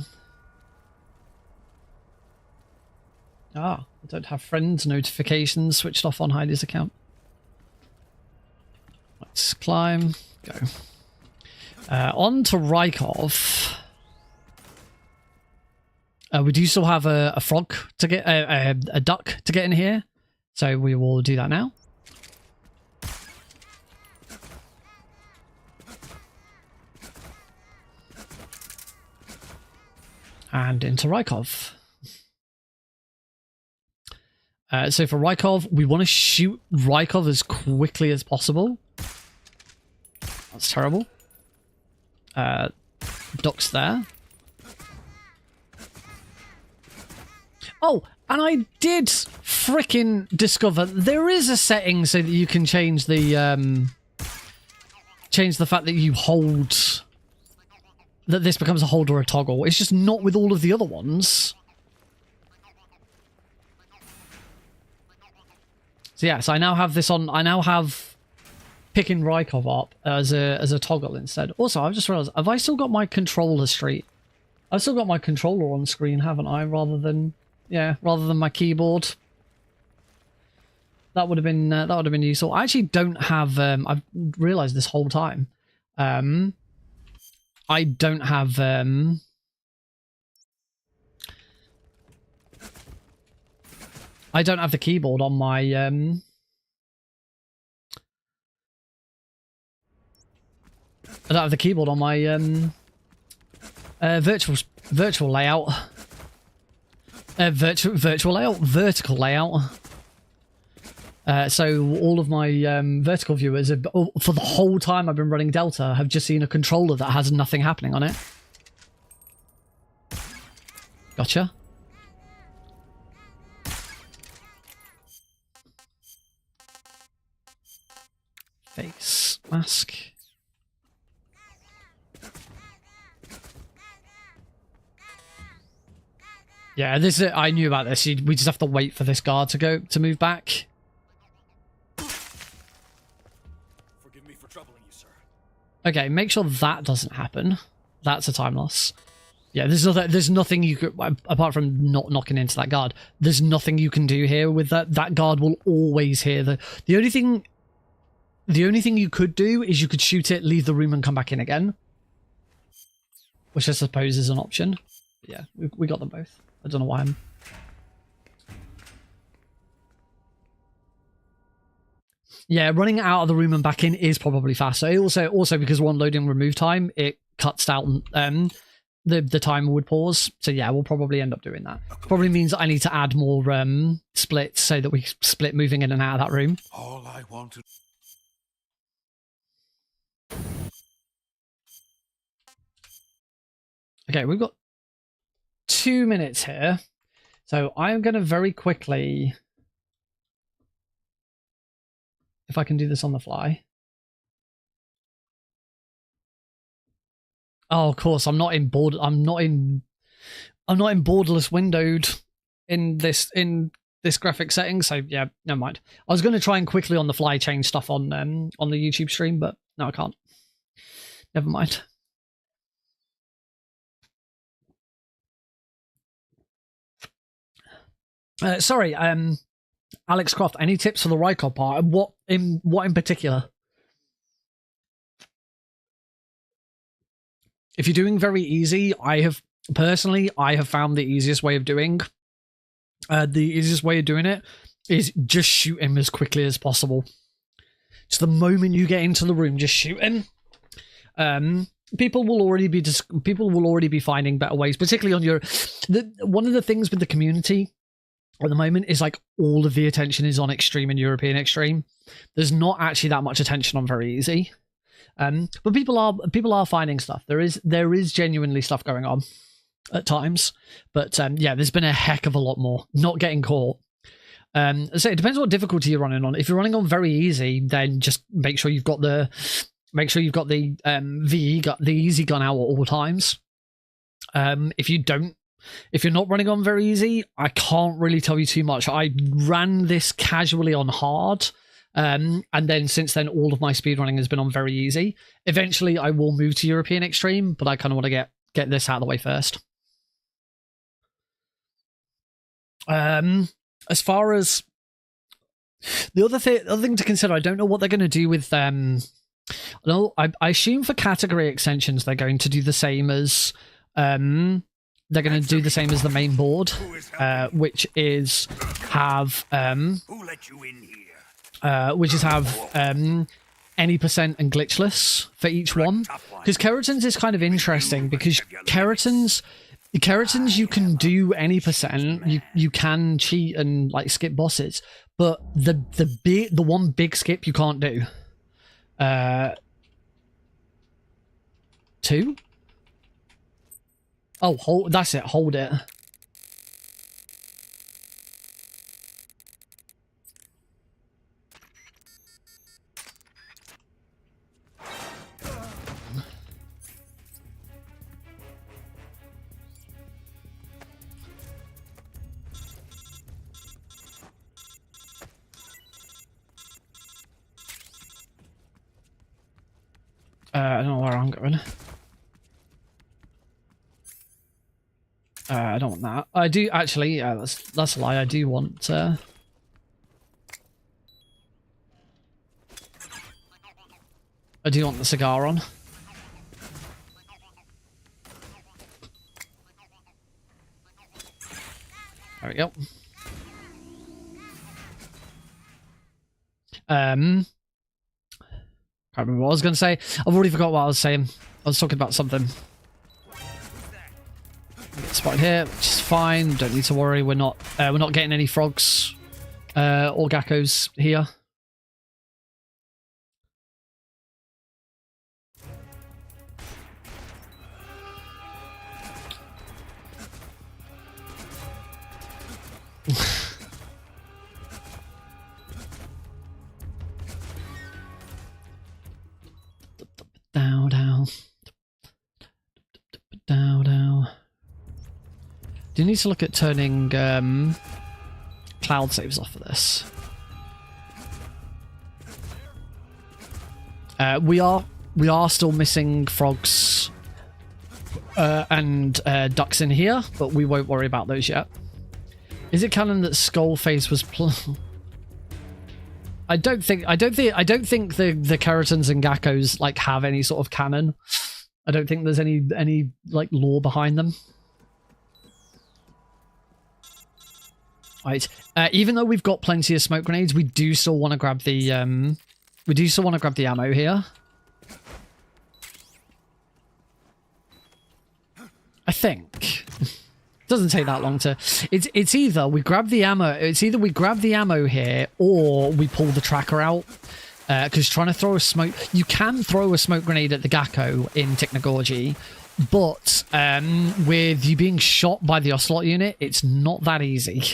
Ah, I don't have friends notifications switched off on Heidi's account. Let's climb. Go. On to Rykov. We do still have a frog to get, a duck to get in here, so we will do that now. And into Rykov. So for Rykov, we want to shoot Rykov as quickly as possible. That's terrible. Duck's there. Oh, and I did frickin' discover there is a setting so that you can change the fact that you hold, that this becomes a hold or a toggle. It's just not with all of the other ones. So yeah, so I now have this on. I now have picking Rykov up as a toggle instead. Also, I've just realized, have I still got my controller street? I've still got my controller on screen, haven't I? Rather than my keyboard. That would have been useful. I actually don't have. I've realized this whole time. I don't have. I don't have the keyboard on my. I don't have the keyboard on my virtual layout. Vertical layout. So all of my vertical viewers have, for the whole time I've been running Delta, have just seen a controller that has nothing happening on it. Gotcha. Face mask. Yeah, this is, I knew about this. We just have to wait for this guard to move back. Forgive me for troubling you, sir. Okay, make sure that doesn't happen. That's a time loss. Yeah, there's nothing you could, apart from not knocking into that guard, there's nothing you can do here with that. That guard will always hear the only thing you could do is you could shoot it, leave the room and come back in again. Which I suppose is an option. But yeah, we got them both. I don't know why I'm... Yeah, running out of the room and back in is probably faster. It also because we're on loading remove time, it cuts down the timer would pause. So yeah, we'll probably end up doing that. Probably means I need to add more splits so that we split moving in and out of that room. All I want to... Okay, we've got 2 minutes here. So I'm going to very quickly if I can do this on the fly. Oh, of course, I'm not in borderless windowed in this graphic setting, so yeah, never mind. I was going to try and quickly on the fly change stuff on the YouTube stream, but no, I can't. Never mind. Sorry, Alex Croft. Any tips for the Rykov part? What in particular? If you're doing very easy, I have found the easiest way of doing it is just shoot him as quickly as possible. Just the moment you get into the room, just shoot him. People will already be finding better ways, particularly on one of the things with the community at the moment is like all of the attention is on extreme and European extreme. There's not actually that much attention on very easy. But people are finding stuff. There is genuinely stuff going on at times. But yeah, there's been a heck of a lot more not getting caught. So it depends what difficulty you're running on. If you're running on very easy, then just make sure you've got the the easy gun out at all times. If you're not running on very easy, I can't really tell you too much. I ran this casually on hard, and then since then all of my speedrunning has been on very easy. Eventually I will move to European extreme, but I kind of want to get this out of the way first. As far as the other thing to consider, I don't know what they're going to do with I assume for category extensions they're going to do the same as they're going to do the same as the main board, which is have any percent and glitchless for each one. Because Kerotans is kind of interesting because Kerotans you can do any percent, you can cheat and like skip bosses, but the one big skip you can't do. 2? Oh, that's it. Hold it. I don't know where I'm going. I don't want that. I do actually. Yeah, that's a lie. I do want. I do want the cigar on. There we go. Can't remember what I was going to say. I've already forgot what I was saying. I was talking about something. Spot here, which is fine. Don't need to worry. We're not getting any frogs or geckos here. Down. Do you need to look at turning cloud saves off for this? We are still missing frogs and ducks in here, but we won't worry about those yet. Is it canon that Skullface was? I don't think the Kerotans and Gakos like have any sort of canon. I don't think there's any like lore behind them. Right. Even though we've got plenty of smoke grenades, we do still want to grab the ammo here. I think. Doesn't take that long to. It's either we grab the ammo. It's either we grab the ammo here or we pull the tracker out. Because trying to throw a smoke, you can throw a smoke grenade at the Gakko in Technogorgy, but with you being shot by the Ocelot unit, it's not that easy.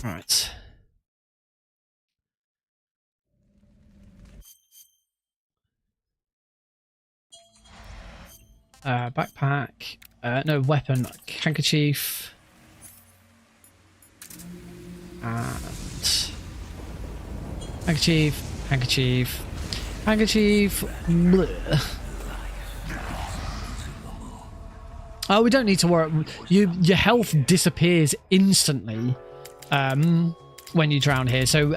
Right. Backpack. No, weapon. Handkerchief. And... Handkerchief. Handkerchief. Handkerchief. Blech. Oh, we don't need to worry. Your health disappears instantly when you drown here, so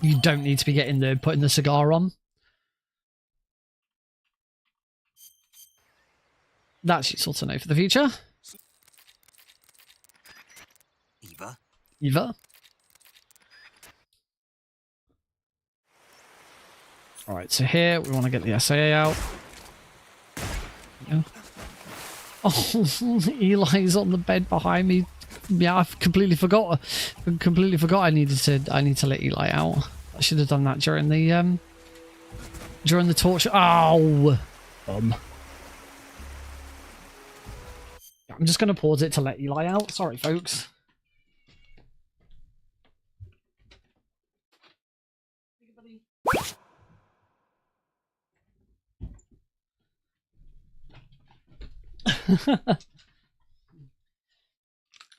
you don't need to be putting the cigar on. That's useful to know for the future. Eva. All right, so here we want to get the SAA out. Yeah. Oh, Eli's on the bed behind me. Yeah, I've completely forgot. I need to let Eli out. I should have done that during the torture. Oh, I'm just gonna pause it to let Eli out. Sorry, folks.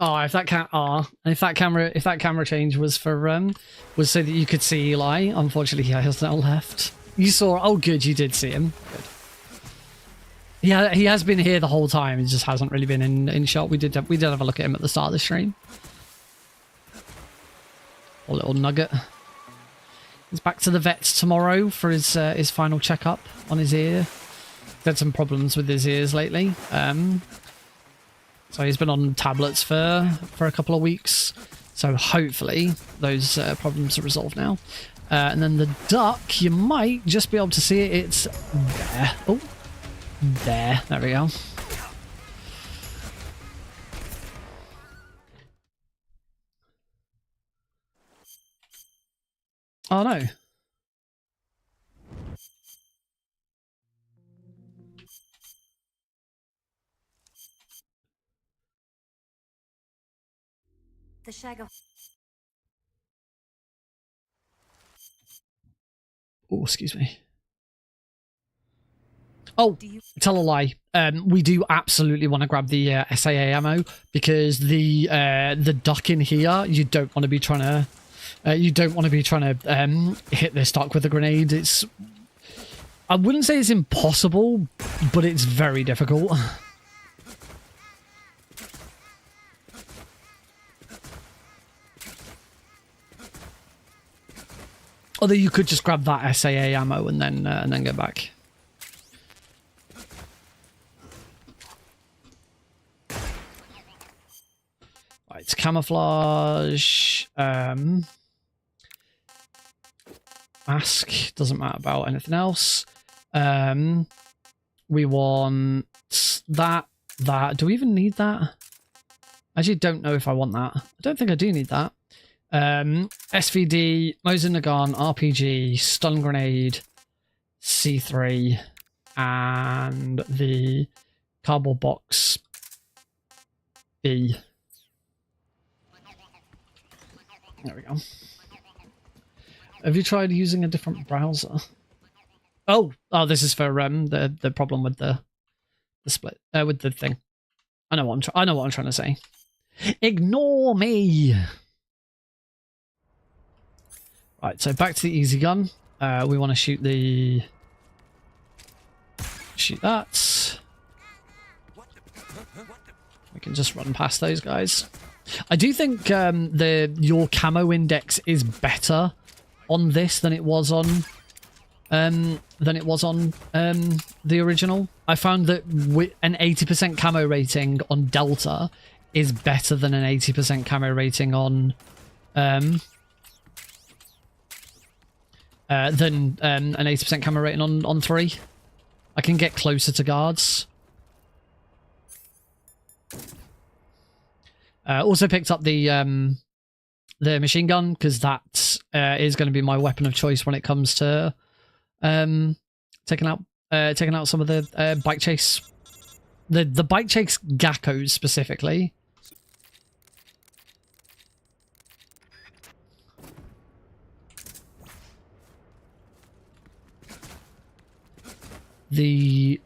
Oh, if that camera change was for was so that you could see Eli. Unfortunately, he has now left. You saw. Oh, good, you did see him. Good. Yeah, he has been here the whole time. He just hasn't really been in shot. We did have a look at him at the start of the stream. A little nugget. He's back to the vets tomorrow for his final checkup on his ear. He's had some problems with his ears lately. So he's been on tablets for a couple of weeks. So hopefully those problems are resolved now. And then the duck, you might just be able to see it. It's there. Oh, there. There we go. Oh no. The Shagohod. Oh, excuse me. Oh, tell a lie. We do absolutely want to grab the SAA ammo because the duck in here. You don't want to be trying to. Hit this duck with a grenade. It's. I wouldn't say it's impossible, but it's very difficult. Although you could just grab that SAA ammo and then go back. Right, it's camouflage. Mask doesn't matter about anything else. We want that. Do we even need that? I actually don't know if I want that. I don't think I do need that. SVD, Mosin Nagant, RPG, stun grenade, C3, and the cardboard box B. There we go. Have you tried using a different browser? Oh, this is for the problem with the split with the thing. I know what I'm trying to say. Ignore me. Right, so back to the easy gun. We want to shoot that. We can just run past those guys. I do think your camo index is better on this than it was on the original. I found that an 80% camo rating on Delta is better than an 80% camo rating on than an 80% camo rating on 3. I can get closer to guards. Also picked up the machine gun because that is going to be my weapon of choice when it comes to taking out some of the bike chase, the bike chase Gakos specifically. the...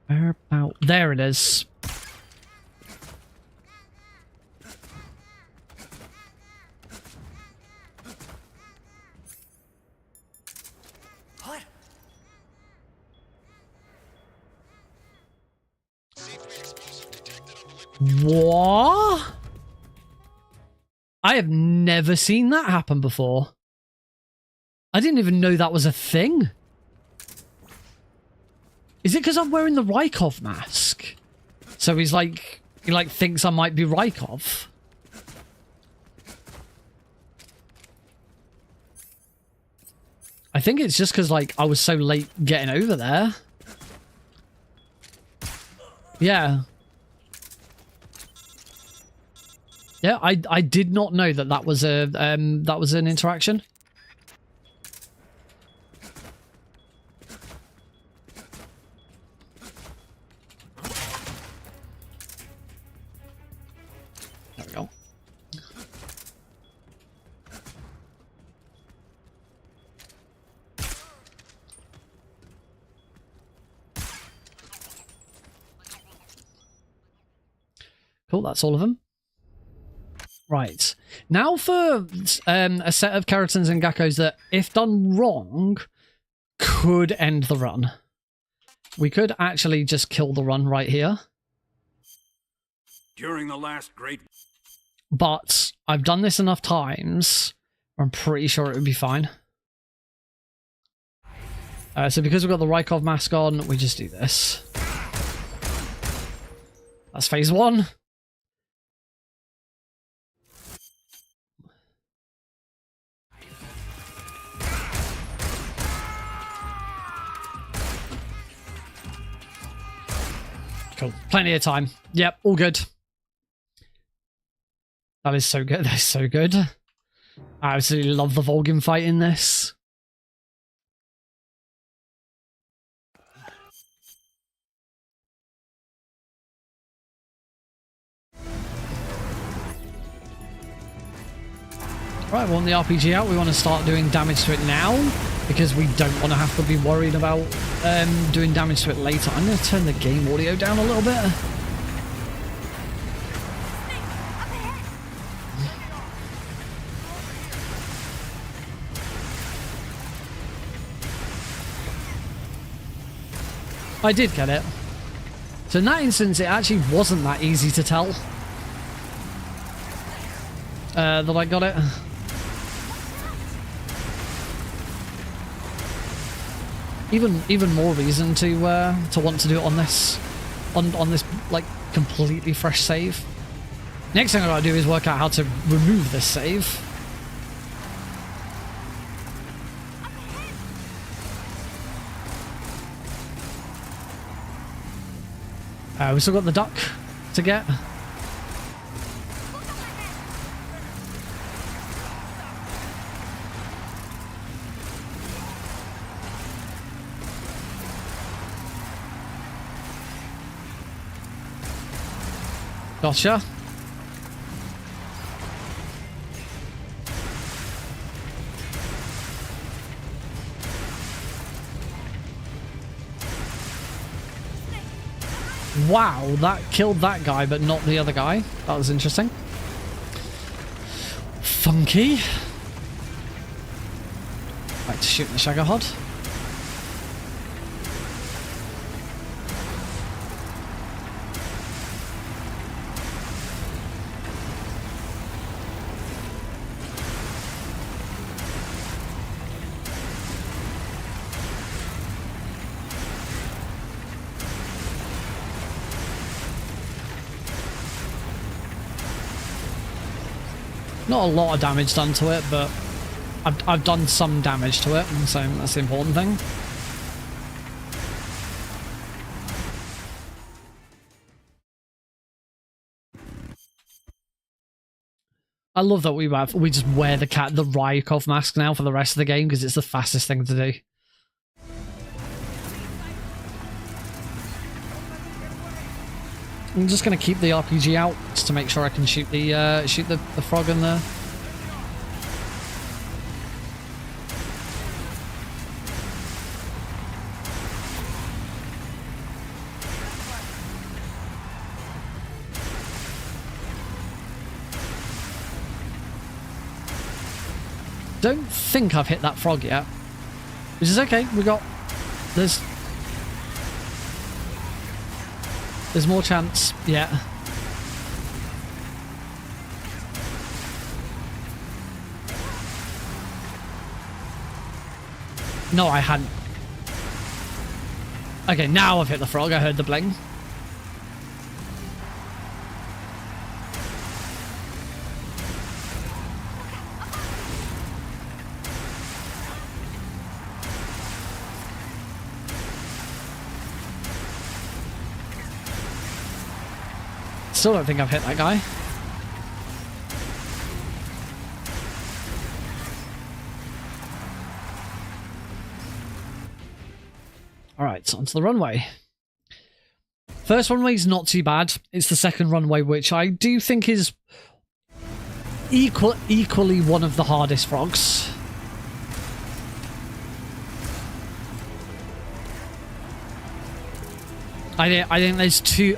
Where about... There it is. What? What? I have never seen that happen before. I didn't even know that was a thing. Is it because I'm wearing the Rykov mask? So he's like, he like thinks I might be Rykov. I think it's just because like I was so late getting over there. Yeah. Yeah, I did not know that that was a that was an interaction. There we go. Cool, that's all of them. Right. Now for a set of Kerotans and Gakos that, if done wrong, could end the run. We could actually just kill the run right here. During the last great... But I've done this enough times, I'm pretty sure it would be fine. So because we've got the Rykov mask on, we just do this. That's phase one. Cool. Plenty of time. Yep, all good. That is so good. That is so good. I absolutely love the Volgin fight in this. Right, we want the RPG out. We want to start doing damage to it now, because we don't want to have to be worried about doing damage to it later. I'm going to turn the game audio down a little bit. I did get it. So in that instance, it actually wasn't that easy to tell that I got it. Even more reason to want to do it on this like completely fresh save. Next thing I gotta do is work out how to remove this save. We still got the duck to get. Gotcha. Wow, that killed that guy, but not the other guy. That was interesting. Funky. Right, to shoot the Shagohod. Not a lot of damage done to it, but I've done some damage to it, so that's the important thing. I love that we just wear the Rykov mask now for the rest of the game because it's the fastest thing to do. I'm just going to keep the RPG out just to make sure I can shoot the frog in there. Don't think I've hit that frog yet, which is okay. There's more chance. Yeah. No, I hadn't. Okay, now I've hit the frog. I heard the bling. Still don't think I've hit that guy. Alright, so onto the runway. First runway is not too bad. It's the second runway, which I do think is equally one of the hardest frogs. I think there's two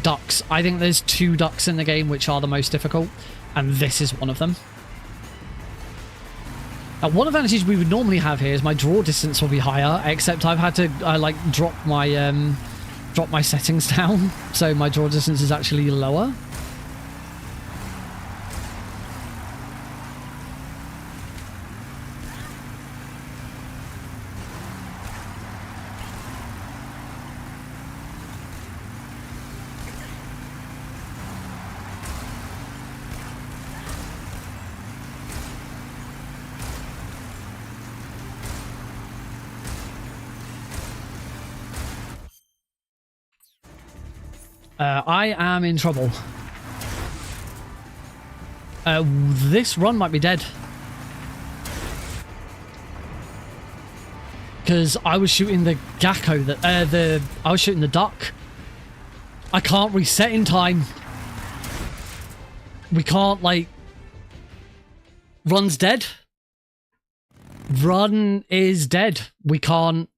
ducks. I think there's two ducks in the game which are the most difficult, and this is one of them. Now, one advantage we would normally have here is my draw distance will be higher, except I've had to like drop my settings down, so my draw distance is actually lower. I am in trouble. This run might be dead. Because I was shooting the Gakko, I was shooting the duck. I can't reset in time. We can't, like... Run's dead. Run is dead. We can't...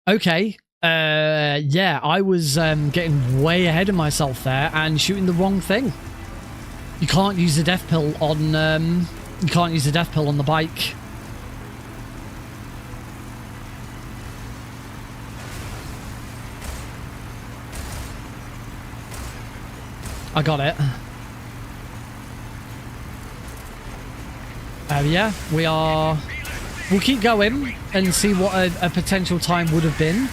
Okay. Yeah, I was getting way ahead of myself there and shooting the wrong thing. You can't use the death pill on the bike. I got it. Yeah, we'll keep going and see what a potential time would have been.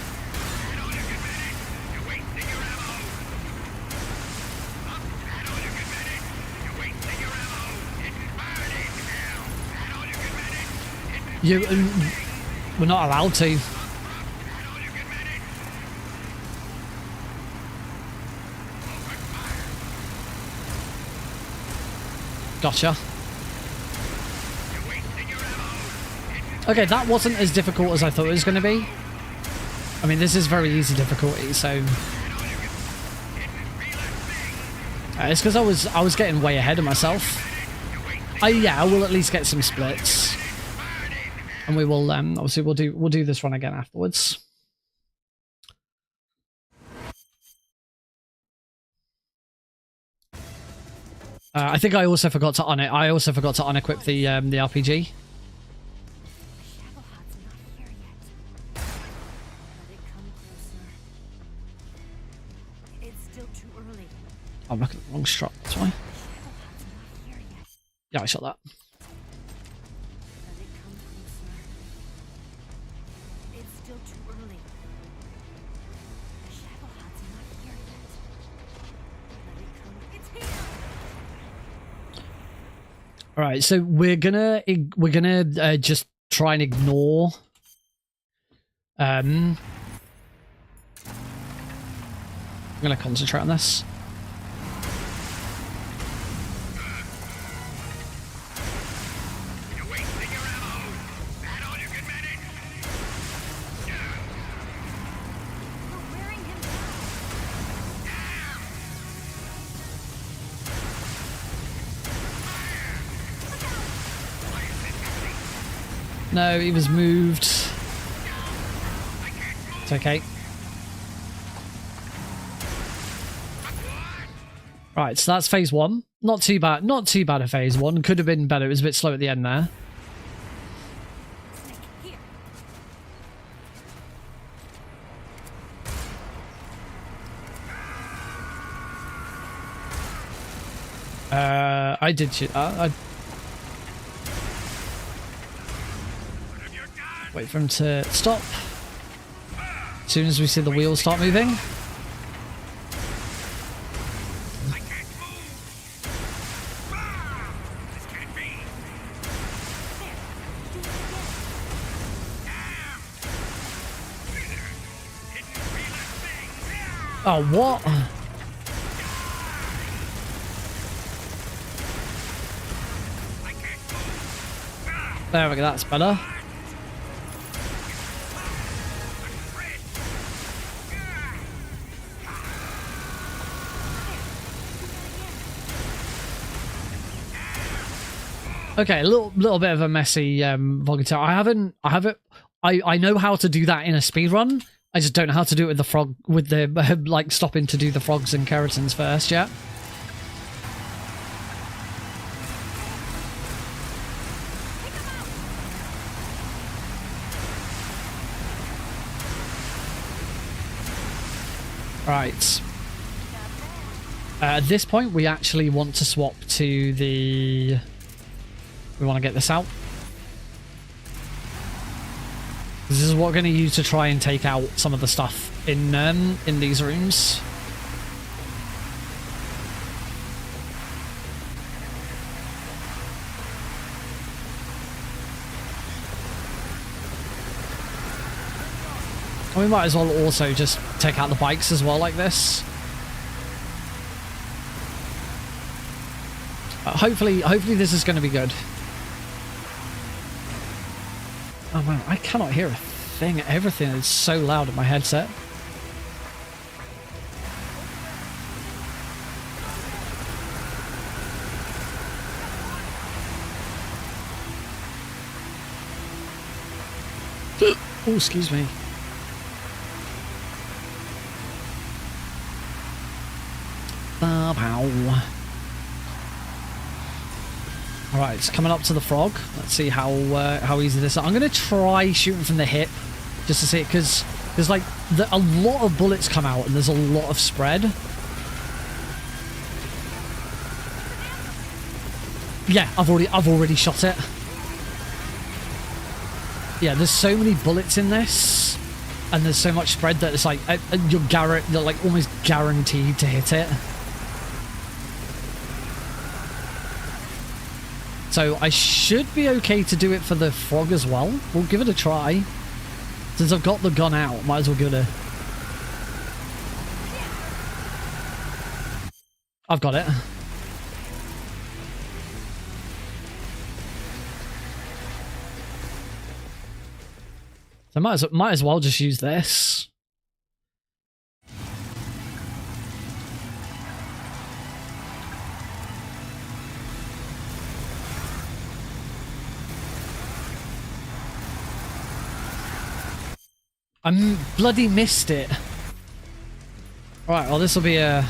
We're not allowed to. Gotcha. Okay, that wasn't as difficult as I thought it was going to be. I mean, this is very easy difficulty, so... it's because I was getting way ahead of myself. Yeah, I will at least get some splits. And we will, obviously, we'll do this run again afterwards. I think I also forgot to unequip the RPG. I'm looking at the wrong shot. That's why. Yeah, I shot that. All right, so we're gonna just try and ignore. I'm gonna concentrate on this. No, he was moved. It's okay. Right, so that's phase 1. Not too bad. Not too bad at phase 1. Could have been better. It was a bit slow at the end there. I did shoot. Wait for him to stop. As soon as we see the wheels start moving. Oh, what? There we go, that's better. Okay, a little bit of a messy Volgin. I know how to do that in a speedrun. I just don't know how to do it with the frog, with the like stopping to do the frogs and kerotans first. Yeah. Right. At this point, we actually want to swap to the... We want to get this out. This is what we're going to use to try and take out some of the stuff in these rooms. And we might as well also just take out the bikes as well like this. Hopefully this is going to be good. Oh man, I cannot hear a thing. Everything is so loud in my headset. Oh, excuse me. Bow. Alright, it's coming up to the frog. Let's see how easy this is. I'm going to try shooting from the hip just to see it, because there's like a lot of bullets come out and there's a lot of spread. Yeah, I've already shot it. Yeah, there's so many bullets in this and there's so much spread that it's like you're like almost guaranteed to hit it. So I should be okay to do it for the frog as well. We'll give it a try. Since I've got the gun out, might as well give it a... I've got it. So might as well just use this. I bloody missed it. Right, well this will be a...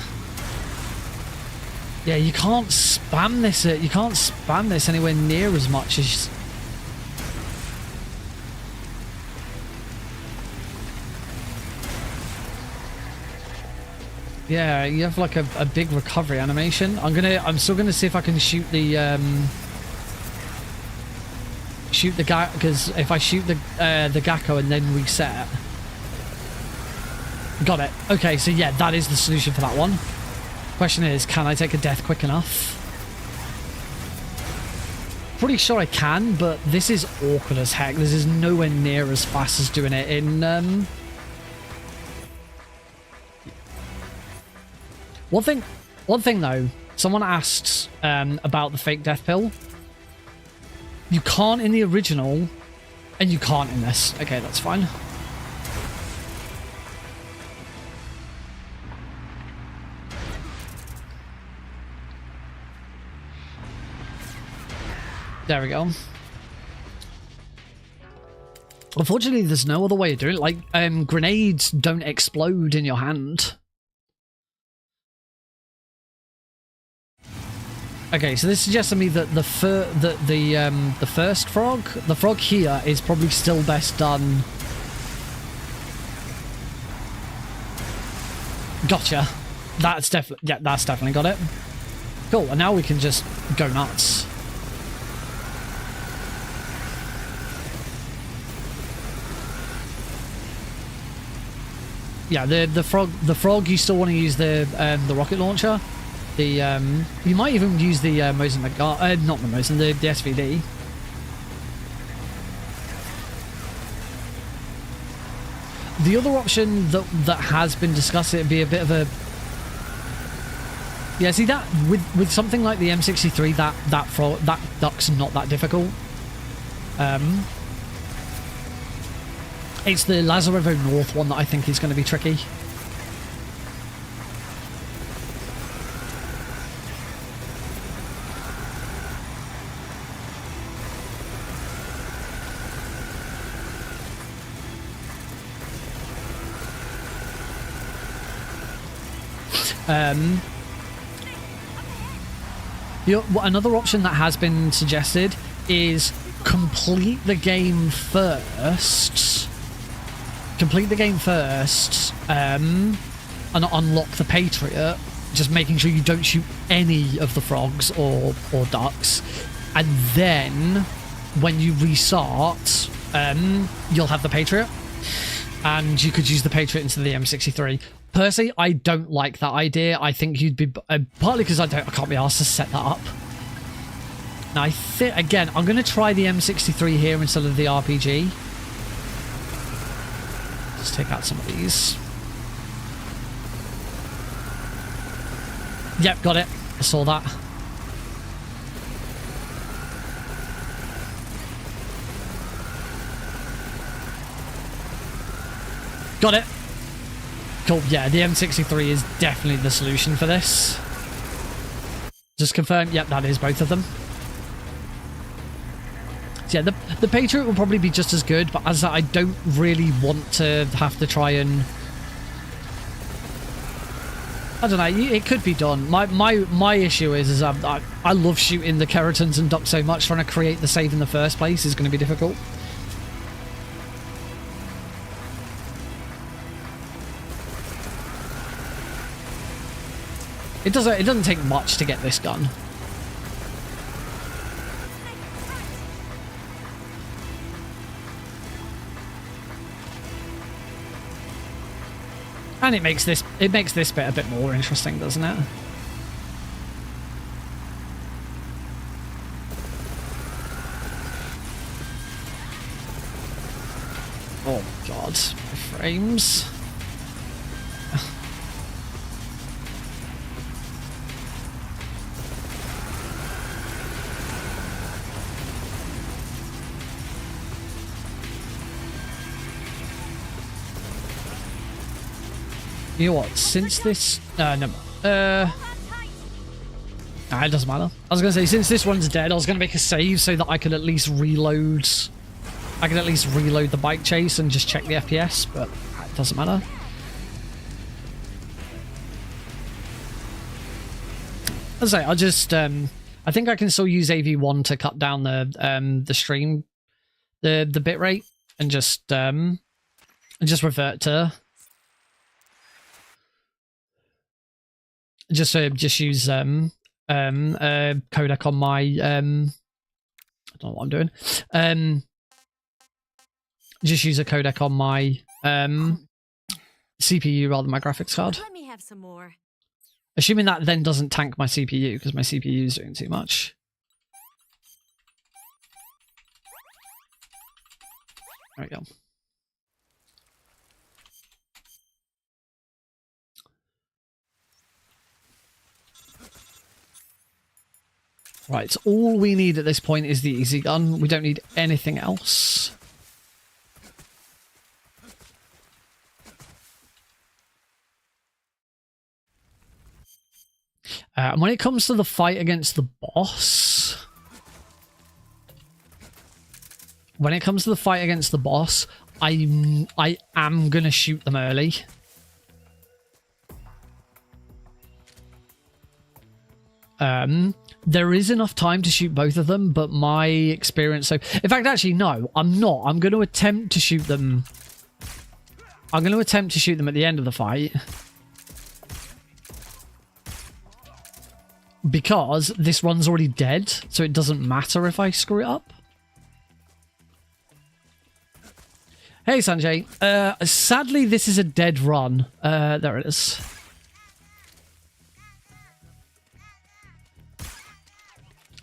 Yeah, you can't spam this. You can't spam this anywhere near as much as... Yeah, you have like a big recovery animation. I'm still gonna see if I can shoot the guy, because if I shoot the Gakko and then reset. Got it. Okay, so yeah, that is the solution for that one. Question is, can I take a death quick enough? Pretty sure I can, but this is awkward as heck. This is nowhere near as fast as doing it in One thing though, someone asked about the fake death pill. You can't in the original, and you can't in this. Okay, that's fine. There we go. Unfortunately, there's no other way of doing it. Like, grenades don't explode in your hand. Okay, so this suggests to me that the first frog, the frog here, is probably still best done. Gotcha. That's definitely, yeah, that's definitely got it. Cool, and now we can just go nuts. Yeah, the frog. You still want to use the rocket launcher. You might even use the Mosin not the Mosin, the SVD. The other option that has been discussed, it'd be a bit of a, yeah. See that with something like the M63, that duck's not that difficult. It's the Lazarevo North one that I think is going to be tricky. Another option that has been suggested is complete the game first. And unlock the Patriot, just making sure you don't shoot any of the frogs or ducks, and then when you restart, you'll have the Patriot, and you could use the Patriot into the M63. Personally, I don't like that idea. I think you'd be partly because I can't be asked to set that up. Now I think again, I'm going to try the M63 here instead of the RPG. Let's take out some of these. Yep, got it. I saw that. Got it. Cool. Yeah, the M63 is definitely the solution for this. Just confirm. Yep, that is both of them. So yeah, the Patriot will probably be just as good, but as I don't really want to have to try and, I don't know, it could be done. My issue is I love shooting the Kerotans and ducks so much, trying to create the save in the first place is going to be difficult. It doesn't take much to get this gun. And it makes this bit a bit more interesting, doesn't it? Oh god, my frames. You know what, since this no, it doesn't matter. I was gonna say, since this one's dead, I was gonna make a save so that I could at least reload the bike chase and just check the FPS, but it doesn't matter. As I say, I'll just I think I can still use AV1 to cut down the stream, the bitrate, and just revert to just use codec on my I don't know what I'm doing. Just use a codec on my CPU rather than my graphics card. Let me have some more. Assuming that then doesn't tank my CPU because my CPU is doing too much. There we go. Right, so all we need at this point is the easy gun. We don't need anything else. And when it comes to the fight against the boss, when it comes to the fight against the boss, I am going to shoot them early. There is enough time to shoot both of them, but my experience... So, in fact, actually, no, I'm not. I'm going to attempt to shoot them... I'm going to attempt to shoot them at the end of the fight. Because this run's already dead, so it doesn't matter if I screw it up. Hey, Sanjay. Sadly, this is a dead run. There it is.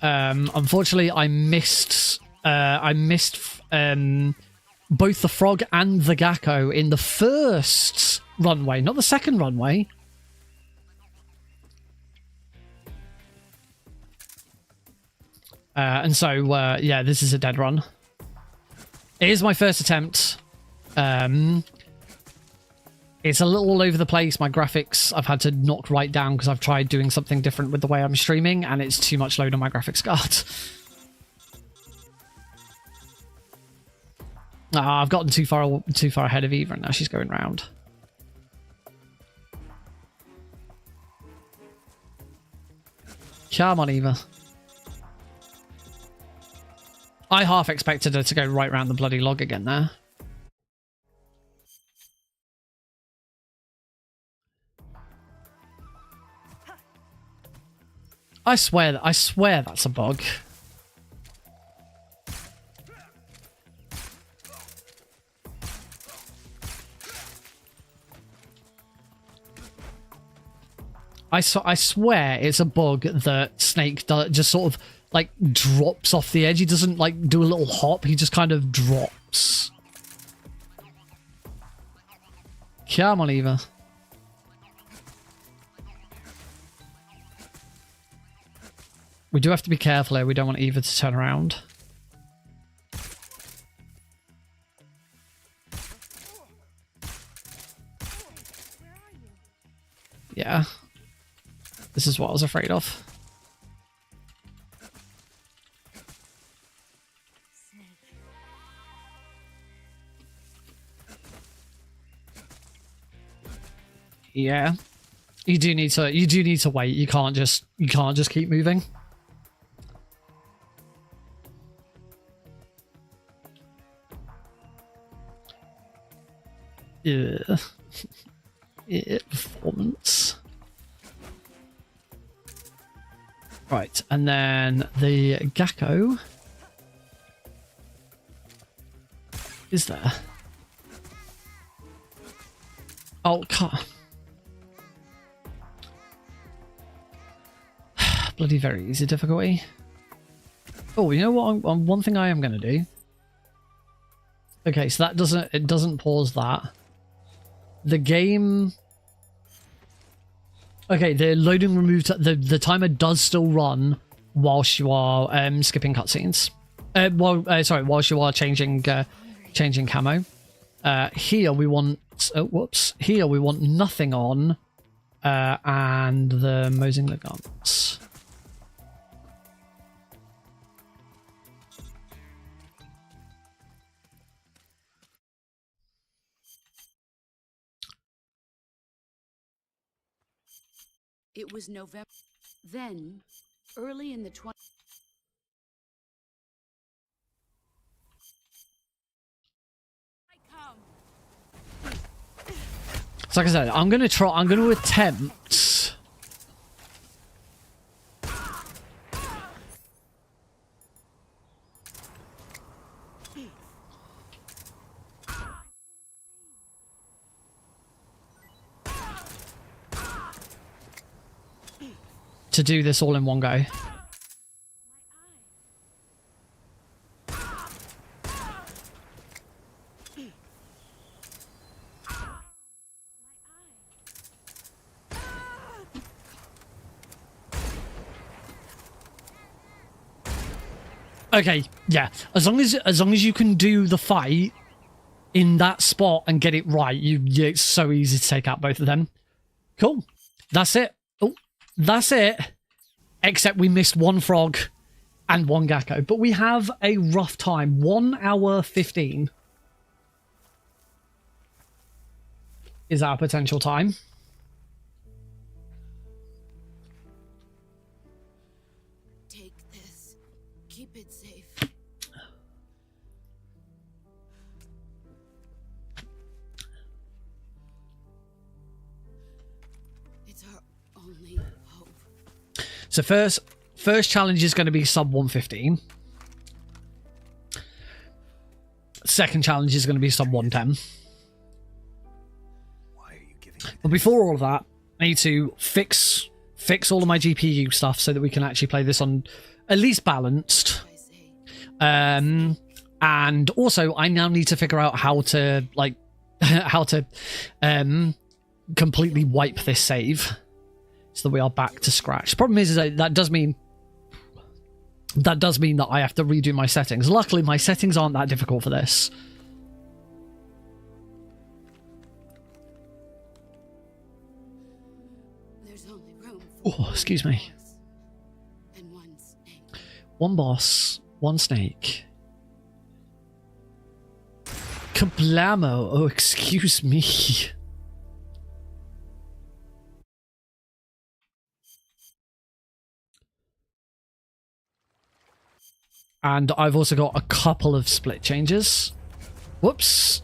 Unfortunately, I missed both the frog and the gecko in the first runway, not the second runway. And so, yeah, this is a dead run. It is my first attempt. It's a little all over the place. My graphics I've had to knock right down because I've tried doing something different with the way I'm streaming, and it's too much load on my graphics card. I've gotten too far ahead of Eva, and now she's going round. Come on, Eva. I half expected her to go right round the bloody log again there. I swear that's a bug. I swear it's a bug that Snake just sort of like drops off the edge. He doesn't like do a little hop. He just kind of drops. Come on, Eva. We do have to be careful here. We don't want Eva to turn around. Yeah. This is what I was afraid of. Yeah. You do need to wait. You can't just keep moving. Yeah. Performance. Right, and then the gecko is there. Oh, bloody very easy difficulty. Oh, you know what? One thing I am going to do. Okay, so that doesn't pause that. The game. Okay, the loading removed. The timer does still run whilst you are skipping cutscenes. Whilst you are changing camo. Here we want. Oh, whoops. Here we want nothing on, and the mosing the guns. It was November. Then, early in the 20s. So like I said, I'm going to attempt. To do this all in one go. Okay, yeah. As long as you can do the fight in that spot and get it right, it's so easy to take out both of them. Cool. That's it. Oh, that's it. Except we missed one frog and 1 Gakko. But we have a rough time. 1 hour 15 is our potential time. Take this. Keep it safe. It's our only hope. So first challenge is going to be sub 115. Second challenge is going to be sub 110. Why are you giving me But before all of that, I need to fix all of my GPU stuff so that we can actually play this on at least balanced. I say. And also I now need to figure out how to like how to completely wipe this save so that we are back to scratch. Problem is that does mean that I have to redo my settings. Luckily my settings aren't that difficult for this. There's only room for Oh, excuse me. and one snake. 1 boss, 1 snake. Kablamo. Oh, excuse me. And I've also got a couple of split changes. Whoops.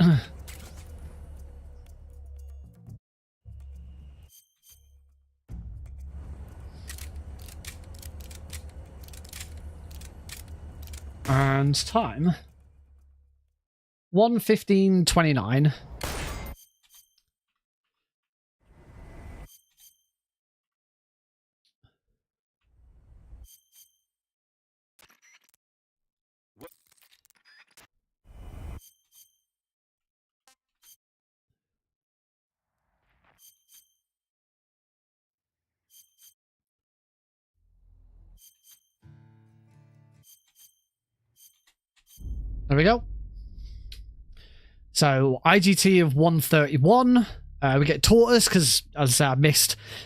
And time 1:15:29. There we go. So IGT of 131. We get tortoise because, as I said, I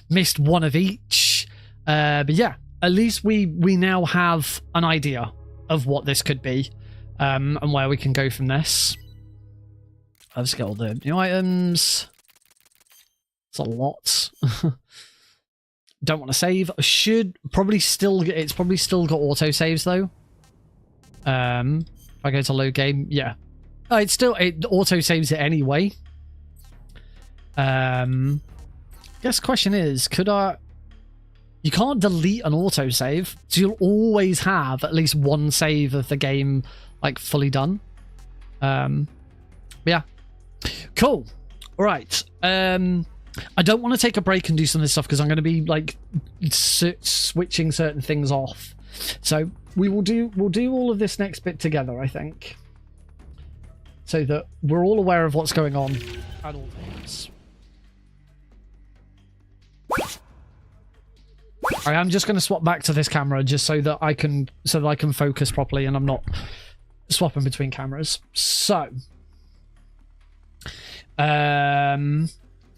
missed one of each. But yeah, at least we now have an idea of what this could be, and where we can go from this. Let's get all the new items. It's a lot. Don't want to save. Should probably still. It's probably still got auto saves though. If I go to load game, yeah. It auto saves it anyway. Guess question is, could I? You can't delete an auto save, so you'll always have at least 1 save of the game like fully done. Yeah. Cool. All right. I don't want to take a break and do some of this stuff because I'm going to be like switching certain things off. So we'll do all of this next bit together, I think, so that we're all aware of what's going on at all times. I am just going to swap back to this camera just so that I can focus properly and I'm not swapping between cameras. So,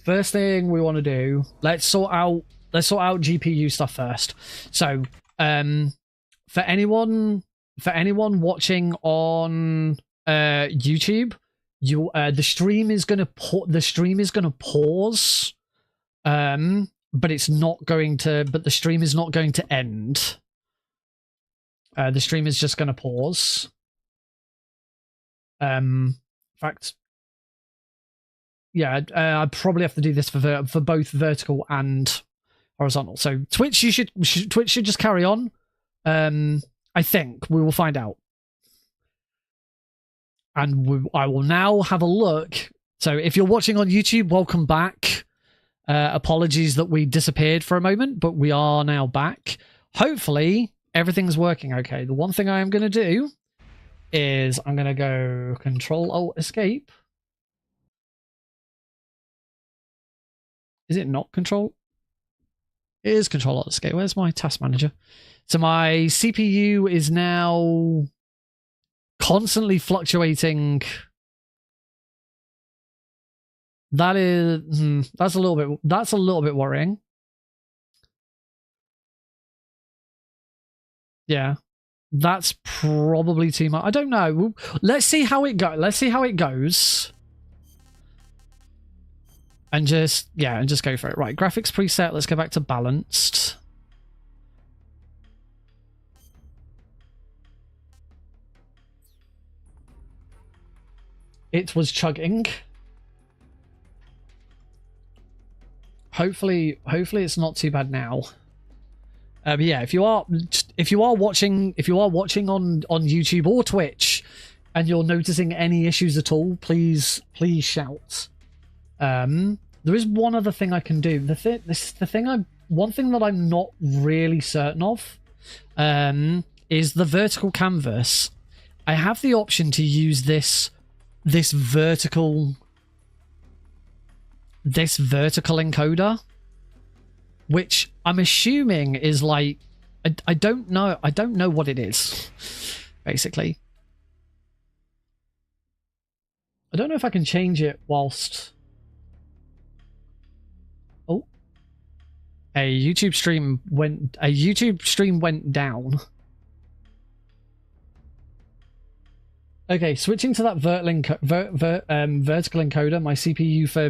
first thing we want to do, let's sort out GPU stuff first. So, for anyone watching on YouTube, the stream is gonna pause, but it's not going to. But the stream is not going to end. The stream is just going to pause. In fact, yeah, I probably have to do this for both vertical and horizontal. So Twitch should just carry on. I think we will find out, and I will now have a look. So if you're watching on YouTube, welcome back. Apologies that we disappeared for a moment, but we are now back. Hopefully everything's working okay. The one thing I am going to do is I'm going to go Control-Alt-Escape. Is it not Control? It is Control-Alt-Escape. Where's my task manager? So my CPU is now constantly fluctuating. That is that's a little bit worrying. Yeah. That's probably too much. I don't know. Let's see how it goes. Let's see how it goes. And just go for it. Right, graphics preset. Let's go back to balanced. It was chugging. Hopefully it's not too bad now. But yeah, if you are watching on YouTube or Twitch, and you're noticing any issues at all, please shout. There is one other thing I can do. One thing that I'm not really certain of, is the vertical canvas. I have the option to use this vertical encoder, which I'm assuming is like, I don't know what it is, basically. I don't know if I can change it whilst... Oh. A YouTube stream went down. Okay, switching to that vertical encoder, my CPU for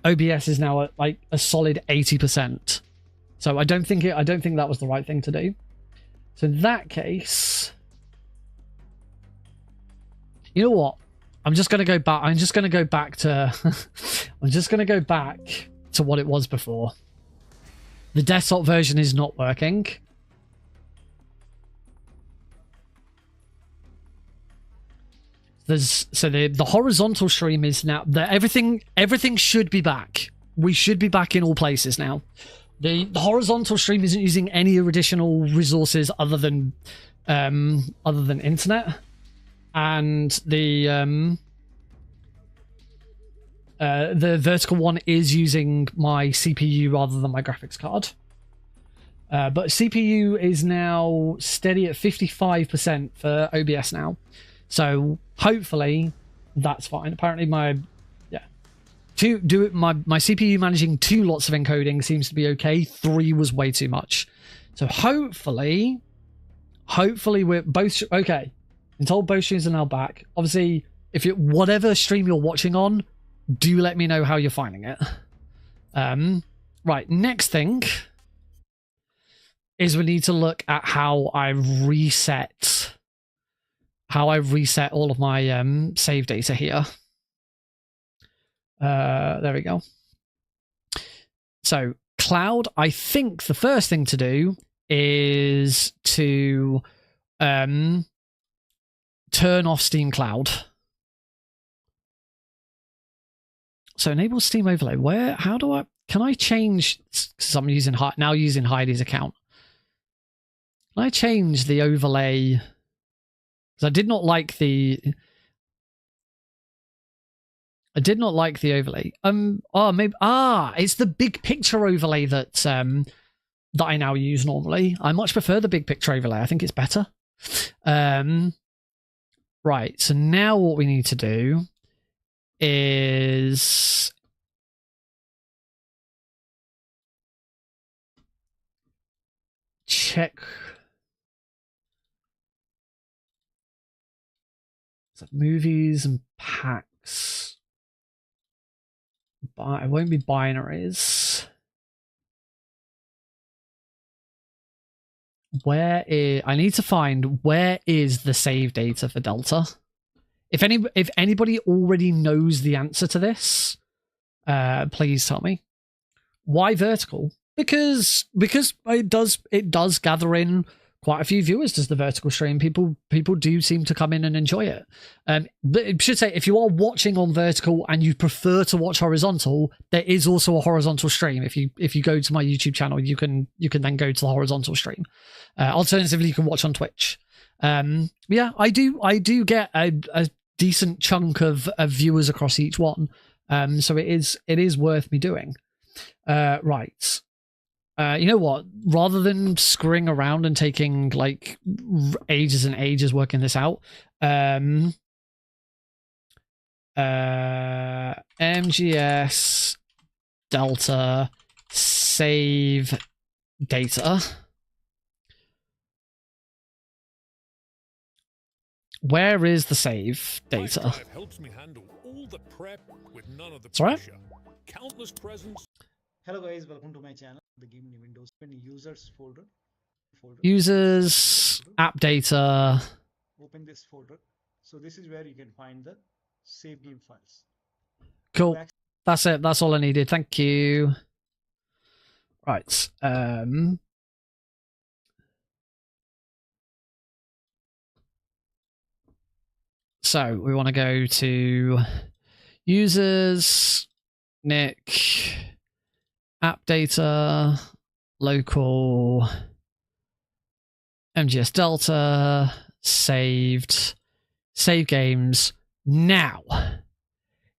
OBS is now at like a solid 80%. So I don't think that was the right thing to do. So in that case, you know what? I'm just gonna go back. I'm just gonna go back to what it was before. The desktop version is not working. The horizontal stream is now everything should be back. We should be back in all places now. The horizontal stream isn't using any additional resources other than internet, and the vertical one is using my CPU rather than my graphics card. But CPU is now steady at 55% for OBS now. So hopefully that's fine. Apparently my CPU managing 2 lots of encoding seems to be okay. 3 was way too much. So hopefully we're both okay. I'm told both streams are now back. Obviously, whatever stream you're watching on, do let me know how you're finding it. Right, next thing is we need to look at how I reset all of my save data here. There we go. So cloud, I think the first thing to do is to turn off Steam Cloud. So enable Steam overlay. Can I change, because I'm using Heidi's account. Can I change the overlay? Because I did not like the overlay. It's the big picture overlay that I now use normally. I much prefer the big picture overlay. I think it's better. Right, so now what we need to do is check movies and packs. But it won't be binaries. I need to find where is the save data for Delta. If anybody already knows the answer to this, please tell me. Why vertical? Because it does gather in quite a few viewers. Does the vertical stream? People do seem to come in and enjoy it. But I should say, if you are watching on vertical and you prefer to watch horizontal, there is also a horizontal stream. If you go to my YouTube channel, you can then go to the horizontal stream. Alternatively, you can watch on Twitch. Yeah, I do get a decent chunk of viewers across each one. So it is worth me doing. Right. You know what? Rather than screwing around and taking like ages and ages working this out, MGS Delta save data. Where is the save data? Helps me handle all the prep with none of the It's all right. pressure. Countless presents. Hello guys, welcome to my channel. The game in Windows open users folder. Users, app data. Open this folder. So this is where you can find the save game files. Cool. That's it. That's all I needed. Thank you. Right. So we want to go to users, Nick, app data, local, MGSΔ, saved, save games. Now,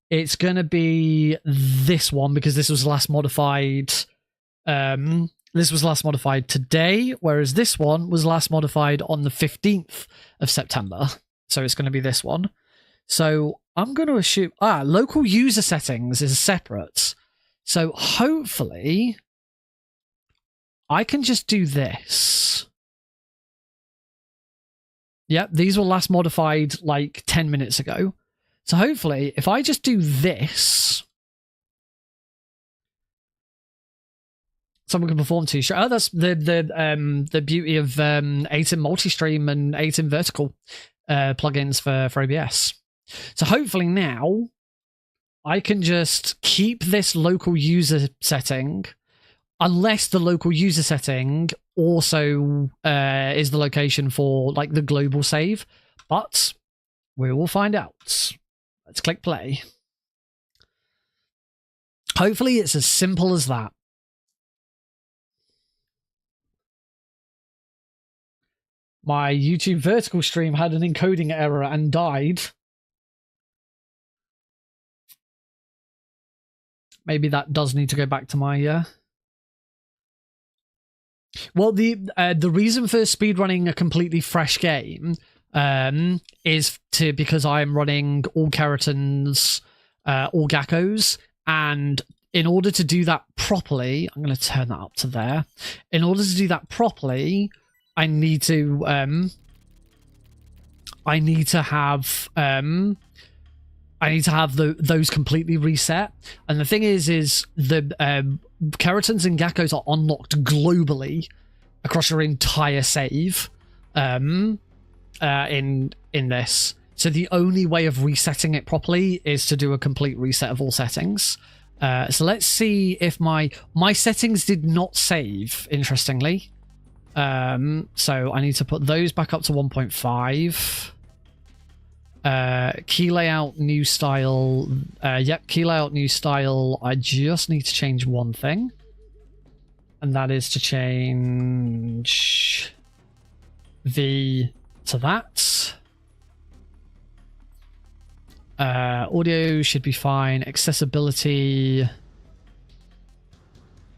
it's going to be this one because this was last modified. This was last modified today, whereas this one was last modified on the 15th of September. So it's going to be this one. So I'm going to assume... local user settings is separate. So hopefully I can just do this. Yep, these were last modified like 10 minutes ago. So hopefully if I just do this... someone can perform two. Oh, that's the beauty of 8-in multi-stream and 8-in vertical plugins for OBS. So hopefully now I can just keep this local user setting, unless the local user setting also is the location for like the global save. But we will find out. Let's click play. Hopefully it's as simple as that. My YouTube vertical stream had an encoding error and died. Maybe that does need to go back to my... Well, the reason for speedrunning a completely fresh game is because I'm running all Kerotans, all Gakos, and in order to do that properly, I'm going to turn that up to there. In order to do that properly, I need to have those completely reset. And the thing is the Kerotans and Gakos are unlocked globally across your entire save in this. So the only way of resetting it properly is to do a complete reset of all settings. So let's see if my settings did not save, interestingly. So I need to put those back up to 1.5. Key layout, new style. Yep, key layout, new style. I just need to change one thing. And that is to change V to that. Audio should be fine. Accessibility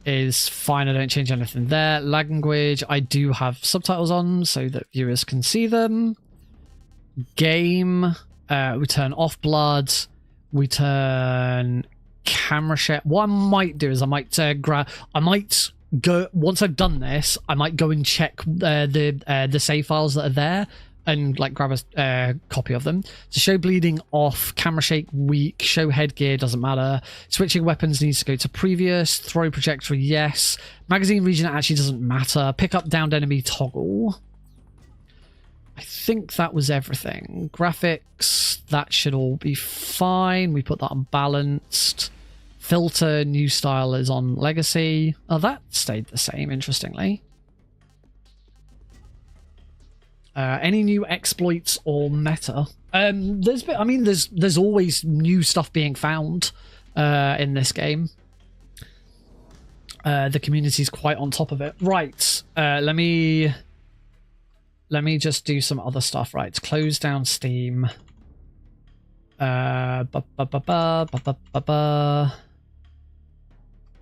is fine. I don't change anything there. Language, I do have subtitles on so that viewers can see them. Game, we turn off blood. We turn camera share. What I might do is I might go, once I've done this, I might go and check the save files that are there and like grab a copy of them. So show bleeding off, camera shake weak, show headgear doesn't matter. Switching weapons needs to go to previous. Throw projector, yes. Magazine region actually doesn't matter. Pick up downed enemy toggle. I think that was everything. Graphics, that should all be fine. We put that on balanced. Filter, new style is on legacy. Oh, that stayed the same, interestingly. Any new exploits or meta? There's always new stuff being found in this game. The community's quite on top of it. Right. Let me just do some other stuff. Right. Close down Steam.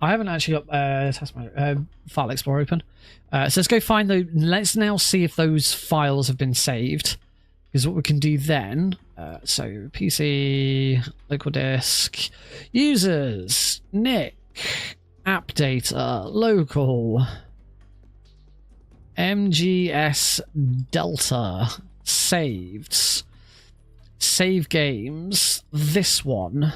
I haven't actually got test manager, file explorer open. So let's go find those. Let's now see if those files have been saved. Because what we can do then, so PC, local disk, users, Nick, app data, local, MGSΔ, saved. save games, this one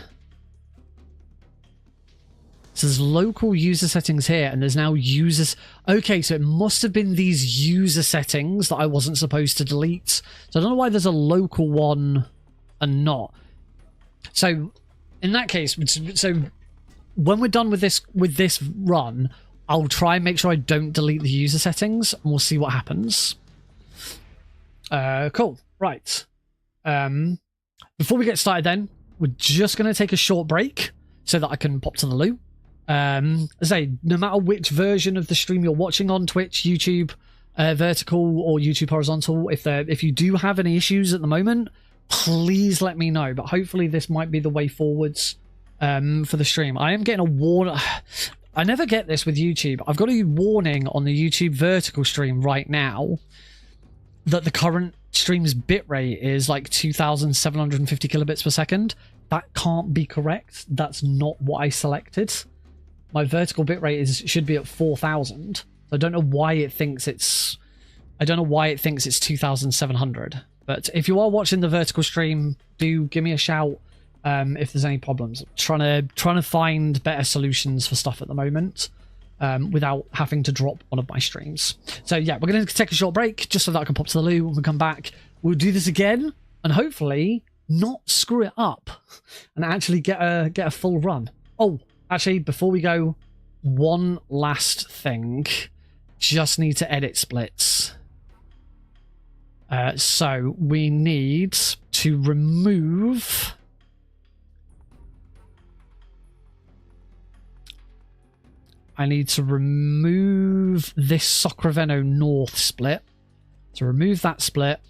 says local user settings here, and there's now users. Okay, so it must have been these user settings that I wasn't supposed to delete. So I don't know why there's a local one and not. So in that case, so when we're done with this run, I'll try and make sure I don't delete the user settings, and we'll see what happens. Cool. Right. Before we get started then, we're just going to take a short break so that I can pop to the loo. As I say, no matter which version of the stream you're watching on, Twitch, YouTube, vertical or YouTube horizontal, if you do have any issues at the moment, please let me know. But hopefully this might be the way forwards for the stream. I am getting a warning. I never get this with YouTube. I've got a warning on the YouTube vertical stream right now that the current stream's bitrate is like 2,750 kilobits per second. That can't be correct. That's not what I selected. My vertical bitrate should be at 4,000. So I don't know why it thinks it's 2,700. But if you are watching the vertical stream, do give me a shout if there's any problems. I'm trying to find better solutions for stuff at the moment without having to drop one of my streams. So yeah, we're going to take a short break just so that I can pop to the loo. When we come back, we'll do this again and hopefully not screw it up and actually get a full run. Oh, actually, before we go, one last thing. Just need to edit splits. So we need to remove I need to remove this Sacramento North split. So remove that split.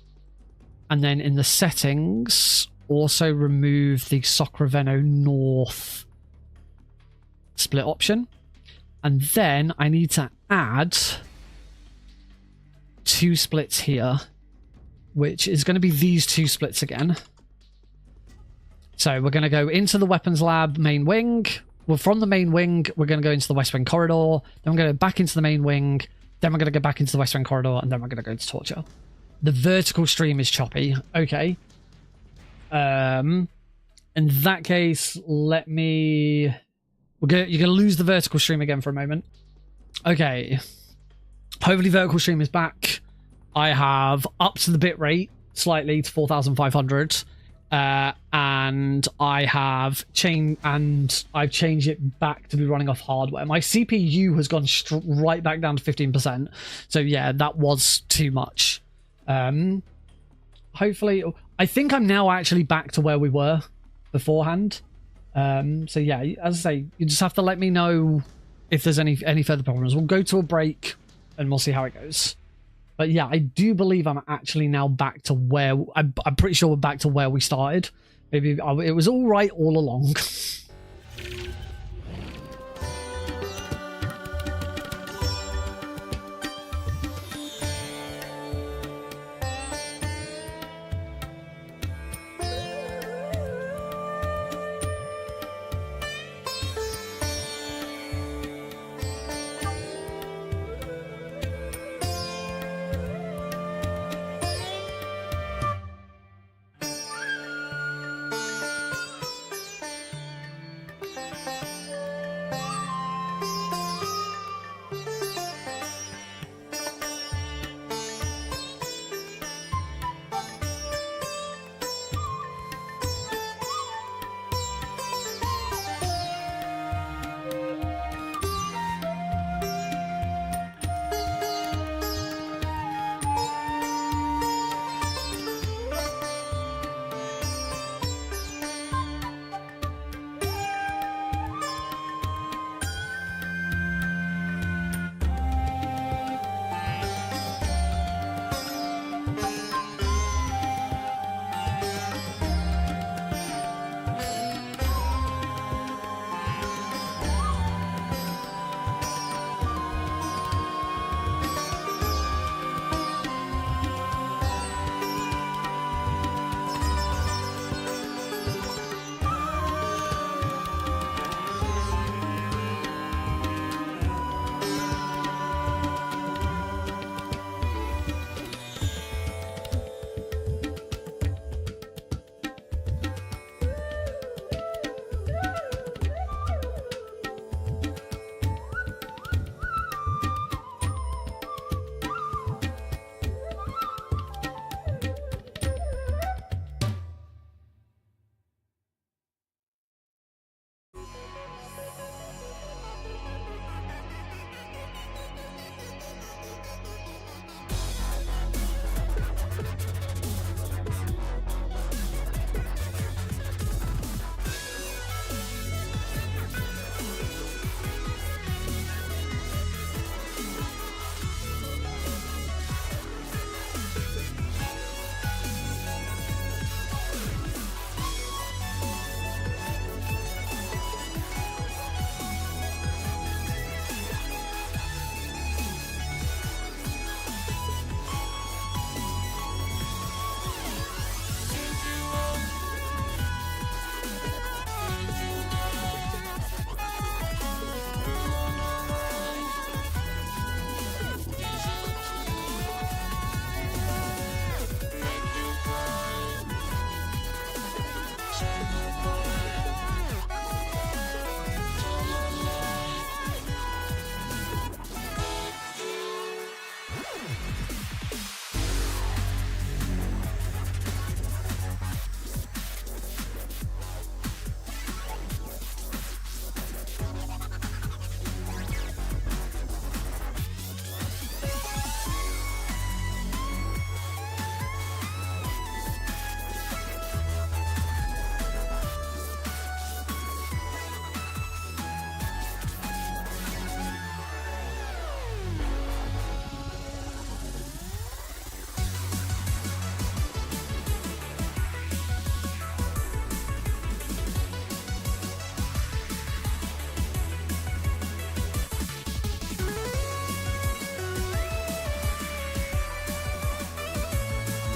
And then in the settings, also remove the Sacramento North split option. And then I need to add 2 splits here, which is going to be these 2 splits again. So we're going to go into the weapons lab main wing. Well, from the main wing, we're going to go into the west wing corridor. Then we're going to go back into the main wing. Then we're going to go back into the west wing corridor. And then we're going to go into torture. The vertical stream is choppy. Okay. In that case, let me... You're going to lose the vertical stream again for a moment. Okay. Hopefully vertical stream is back. I have upped the bitrate slightly to 4,500. And I've changed it back to be running off hardware. My CPU has gone right back down to 15%. So yeah, that was too much. Hopefully, I think I'm now actually back to where we were beforehand. So yeah, as I say, you just have to let me know if there's any further problems. We'll go to a break and we'll see how it goes. But yeah, I do believe I'm actually now back to where... I'm pretty sure we're back to where we started. Maybe it was all right all along.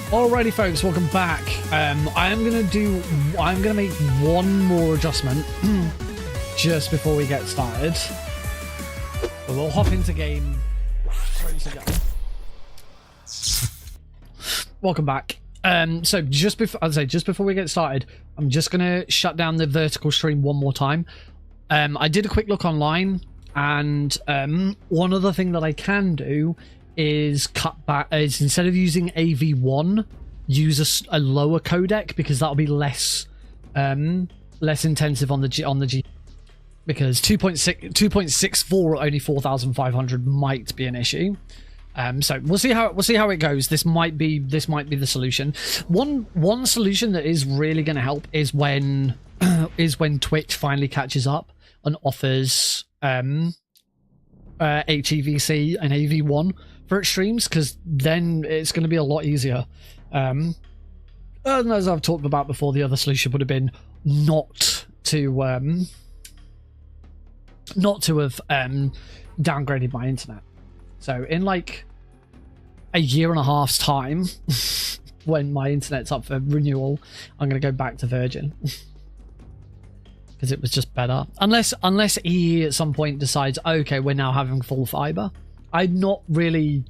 Alrighty, folks, welcome back. I'm gonna make one more adjustment just before we get started. But we'll hop into game. Ready to go. Welcome back. So just before we get started, I'm just gonna shut down the vertical stream one more time. I did a quick look online, and one other thing that I can do is cut back. Is instead of using AV1, use a lower codec, because that'll be less intensive on the G. Because 2.64 at only 4,500 might be an issue. So we'll see how it goes. This might be the solution. One solution that is really going to help is when Twitch finally catches up and offers HEVC and AV1 for its streams, because then it's going to be a lot easier. And as I've talked about before, the other solution would have been not to have downgraded my internet. So in like a year and a half's time, when my internet's up for renewal, I'm going to go back to Virgin. Because it was just better. Unless EE at some point decides, okay, we're now having full fiber. I'd not really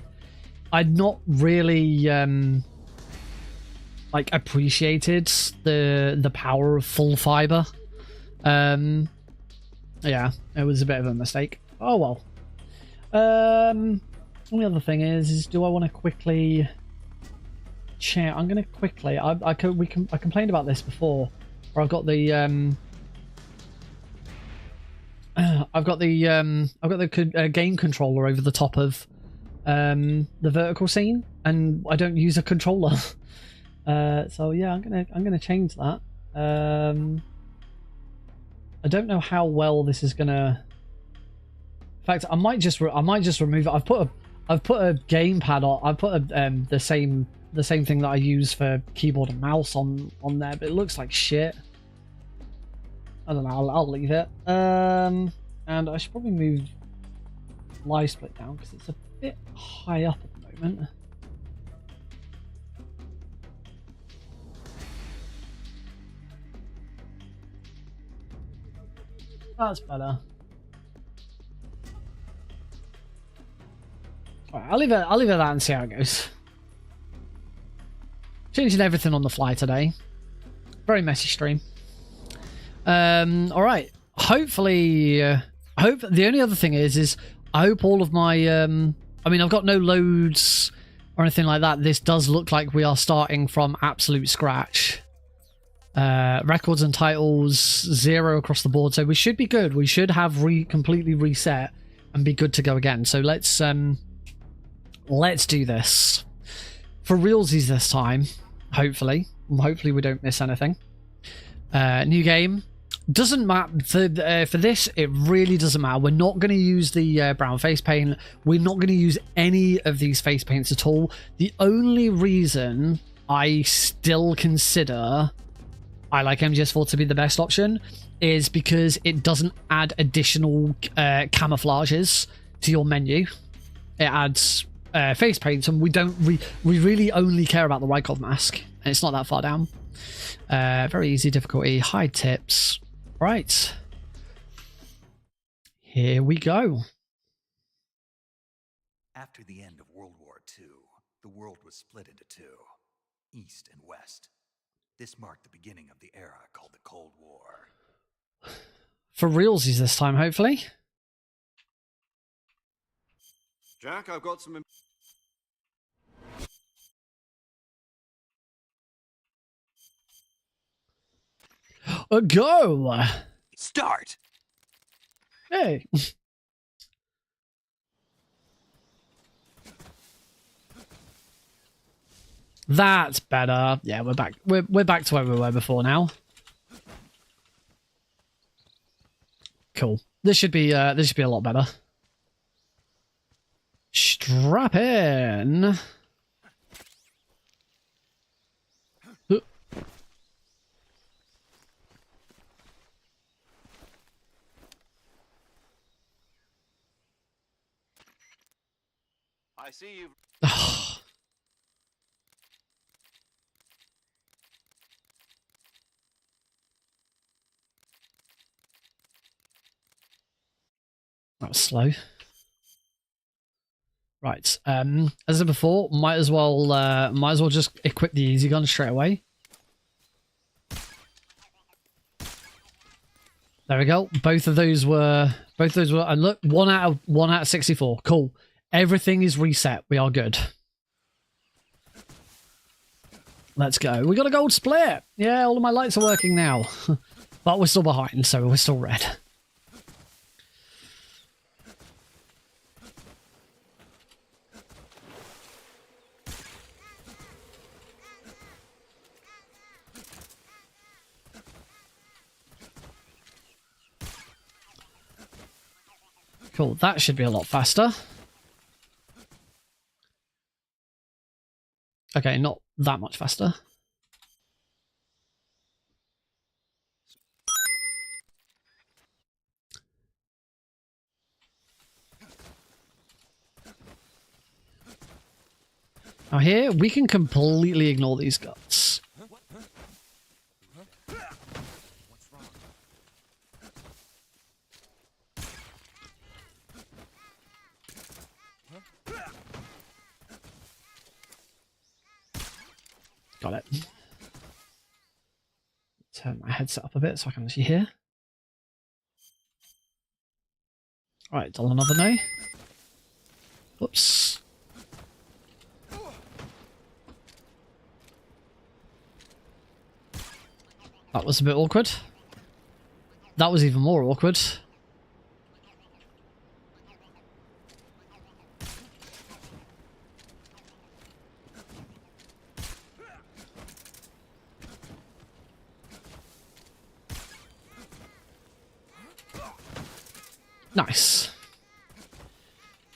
like appreciated the power of full fiber. Yeah, it was a bit of a mistake. Oh well. Only other thing is do I want to quickly check? I'm gonna quickly. I complained about this before, where I've got the game controller over the top of the vertical scene, and I don't use a controller. So yeah, I'm gonna change that. I don't know how well this is gonna. In fact, I might just remove it. I've put a gamepad on. I've put the same thing that I use for keyboard and mouse on there, but it looks like shit. I don't know. I'll leave it. And I should probably move live split down, because it's a bit high up at the moment. That's better. Alright, I'll leave it at that and see how it goes. Changing everything on the fly today. Very messy stream. Alright. Hopefully, the only other thing is I hope all of my, I mean, I've got no loads or anything like that. This does look like we are starting from absolute scratch. Records and titles, 0 across the board. So we should be good. We should have completely reset and be good to go again. So let's do this. For realsies this time, hopefully. Hopefully we don't miss anything. New game. Doesn't matter for this. It really doesn't matter. We're not going to use the brown face paint. We're not going to use any of these face paints at all. The only reason I still consider I like MGS4 to be the best option is because it doesn't add additional camouflages to your menu. It adds face paints, and we really only care about the Rykov mask, and it's not that far down. Very easy difficulty, high tips. Right, here we go. After the end of World War II, the world was split into two, East and West. This marked the beginning of the era called the Cold War. For realsies this time, hopefully. Jack, I've got some... Go! Start! Hey! That's better. Yeah, we're back. We're back to where we were before now. Cool. This should be a lot better. Strap in. I see you. slow. Right. As I said before, might as well just equip the easy gun straight away. There we go. Both of those were, and look, 1 out of 64. Cool. Everything is reset. We are good. Let's go. We got a gold split. Yeah, all of my lights are working now. But we're still behind, so we're still red. Cool, that should be a lot faster. Okay, not that much faster. Now here, we can completely ignore these guts. Got it. Turn my headset up a bit so I can actually hear. Right, dial another no. Whoops. That was a bit awkward. That was even more awkward. Nice.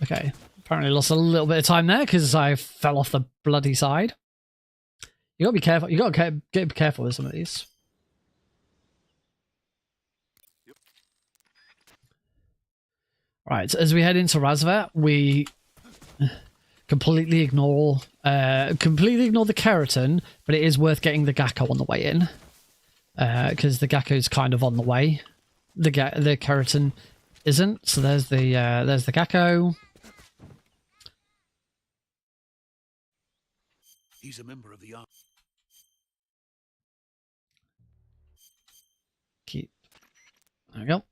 Okay. Apparently lost a little bit of time there because I fell off the bloody side. You gotta be careful. You gotta get careful with some of these. Right, as we head into Razvat, we completely ignore the Kerotan, but it is worth getting the Gakko on the way in, because the Gakko's kind of on the way. The Kerotan isn't. So there's the Gakko. He's a member of the army. Keep. There we go.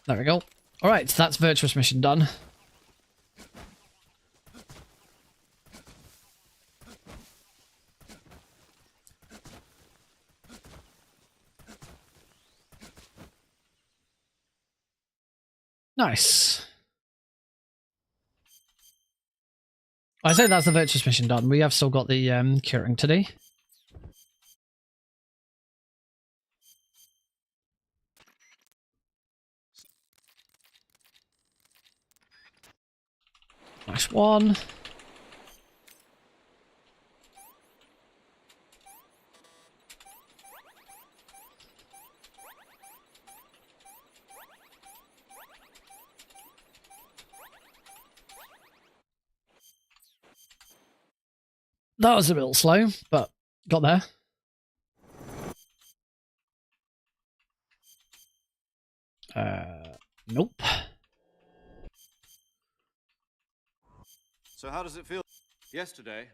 There we go. Alright, that's Virtuous mission done. Nice. I say that's the Virtuous mission done. We have still got the curing to do. Nice one. That was a little slow, but got there. Nope. So how does it feel? Yesterday.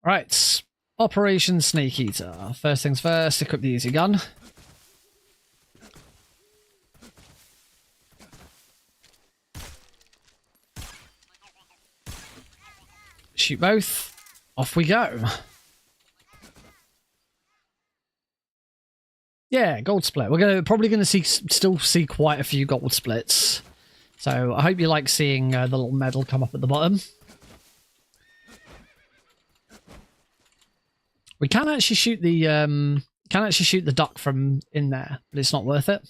Right. Operation Snake Eater. First things first, equip the easy gun. Shoot both. Off we go. Yeah, gold split. We're probably gonna still see quite a few gold splits. So I hope you like seeing the little medal come up at the bottom. We can actually shoot the duck from in there, but it's not worth it.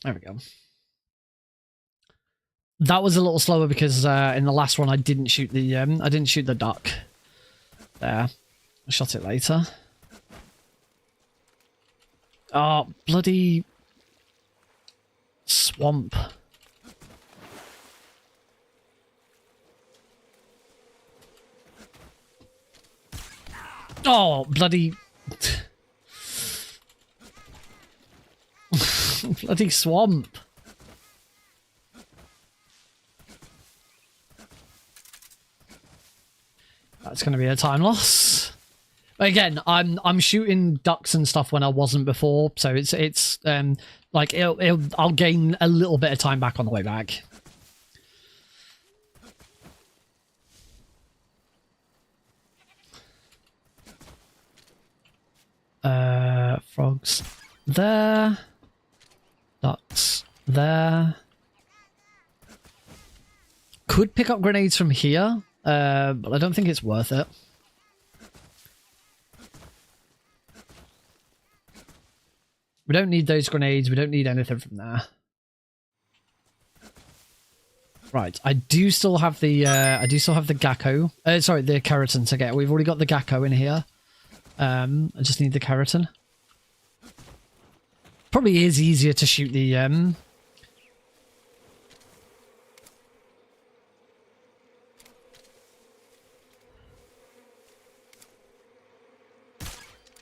There we go. That was a little slower because in the last one I didn't shoot the duck. There. I shot it later. Oh, bloody swamp. Oh, bloody... bloody swamp. That's going to be a time loss. Again, I'm shooting ducks and stuff when I wasn't before, so it's like I'll gain a little bit of time back on the way back. Frogs there. Ducks there. Could pick up grenades from here, but I don't think it's worth it. We don't need those grenades. We don't need anything from there. Right, I do still have the Gakko. Sorry, the Kerotan to get. We've already got the Gakko in here. I just need the Kerotan. Probably is easier to shoot the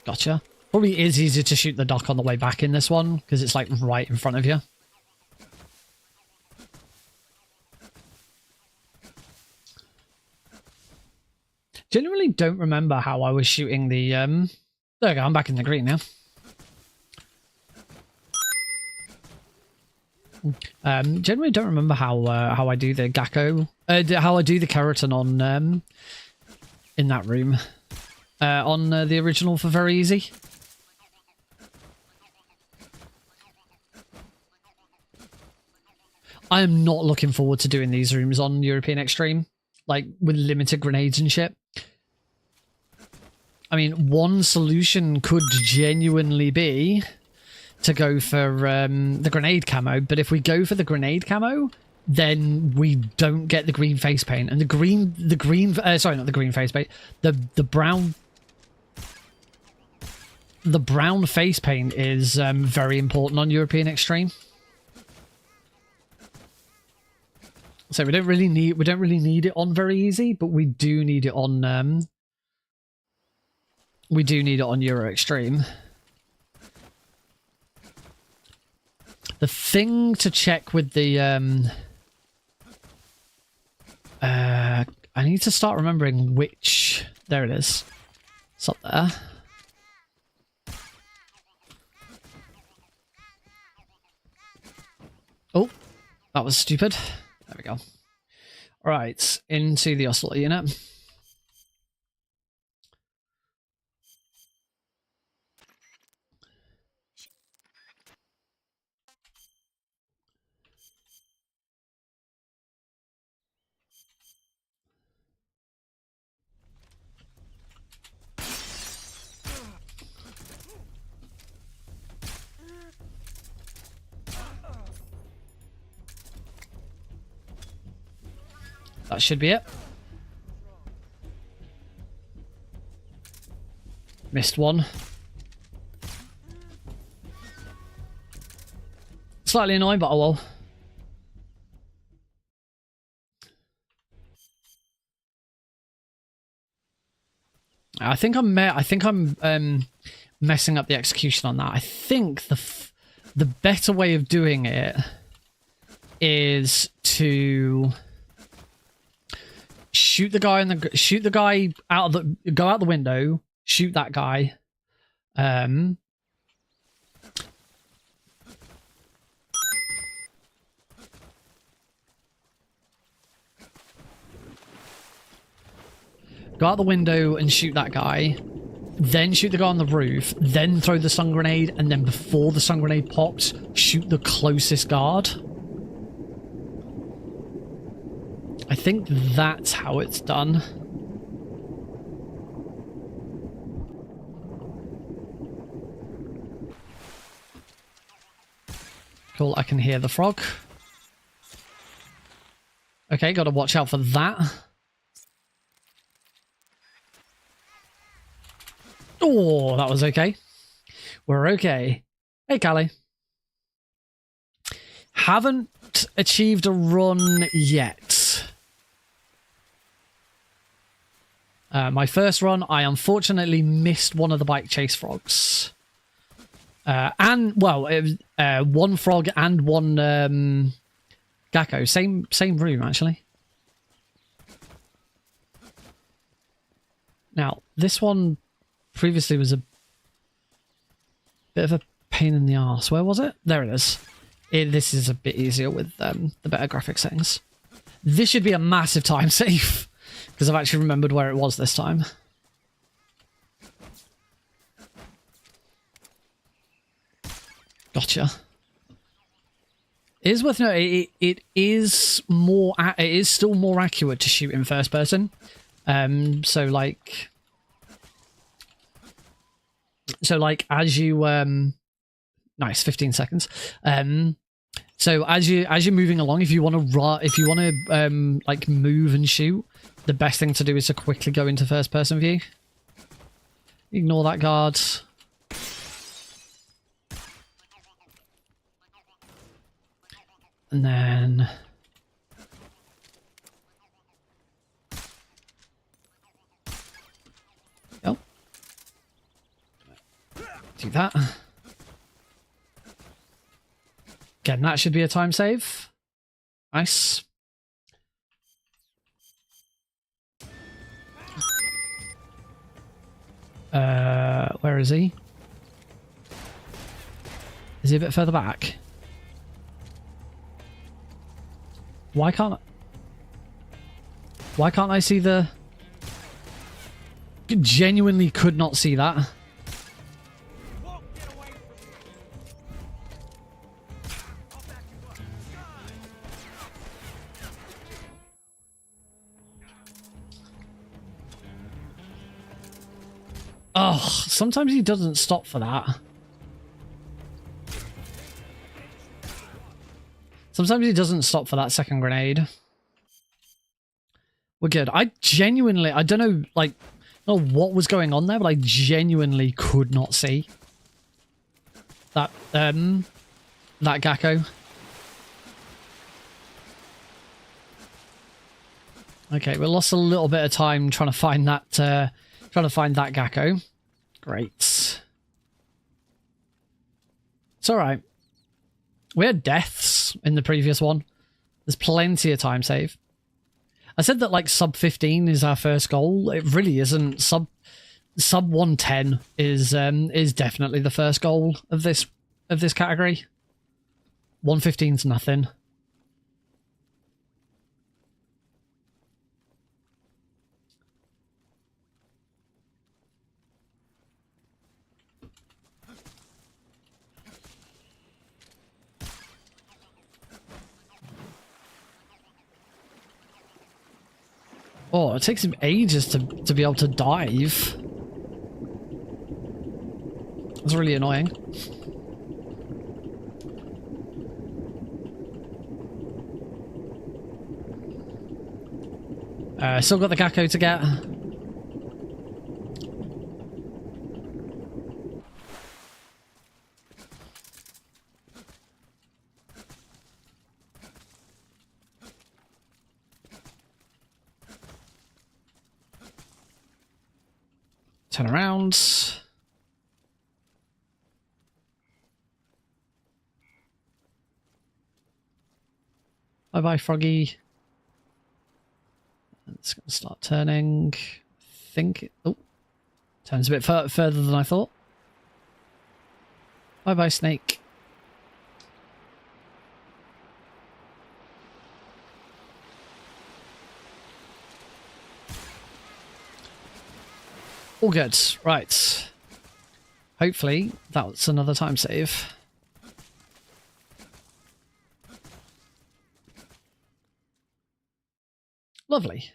Gotcha. Probably is easier to shoot the duck on the way back in this one, because it's like right in front of you. Genuinely don't remember how I was shooting the there we go, I'm back in the green now. Generally don't remember how I do the Gakko, how I do the Kerotan on in that room on the original for very easy. I am not looking forward to doing these rooms on European Extreme, like with limited grenades and shit. I mean, one solution could genuinely be to go for the grenade camo, but if we go for the grenade camo, then we don't get the green face paint, and sorry, not the green face paint, the brown face paint is very important on European Extreme. So we don't really need it on very easy, but we do need it on Euro Extreme. The thing to check with the I need to start remembering which, there it is. It's up there. Oh, that was stupid. There we go. Right, into the oscillator unit. That should be it. Missed one. Slightly annoying, but oh well. I think I'm messing up the execution on that. I think the better way of doing it is to shoot the guy out of the go out the window, shoot that guy. Go out the window and shoot that guy, then shoot the guy on the roof, then throw the stun grenade, and then before the stun grenade pops, shoot the closest guard. I think that's how it's done. Cool, I can hear the frog. Okay, gotta watch out for that. Oh, that was okay. We're okay. Hey, Callie. Haven't achieved a run yet. My first run, I unfortunately missed one of the bike chase frogs. And, well, it was, one frog and one Gakko. Same room, actually. Now, this one previously was a bit of a pain in the arse. Where was it? There it is. This is a bit easier with the better graphic settings. This should be a massive time save, because I've actually remembered where it was this time. Gotcha. It is worth noting, it is still more accurate to shoot in first person. So like as you nice 15 seconds. So as you're moving along, if you want to like move and shoot, the best thing to do is to quickly go into first person view. Ignore that guard. And then oh, do that. Again, that should be a time save. Nice. Where is he? Is he a bit further back? Why can't I see the... Genuinely could not see that. Oh, sometimes he doesn't stop for that. Sometimes he doesn't stop for that second grenade. We're good. I don't know, like, not what was going on there, but I genuinely could not see that, that Gakko. Okay, we lost a little bit of time trying to find that, Gakko. Great. It's alright. We had deaths in the previous one. There's plenty of time save. I said that like sub 15 is our first goal. It really isn't. Sub 110 is definitely the first goal of this category. 115's nothing. Oh, it takes him ages to be able to dive. That's really annoying. Still got the Gakko to get. Turn around. Bye-bye, Froggy. It's going to start turning. Oh, turns a bit further than I thought. Bye-bye, Snake. All good. Right. Hopefully, that's another time save. Lovely.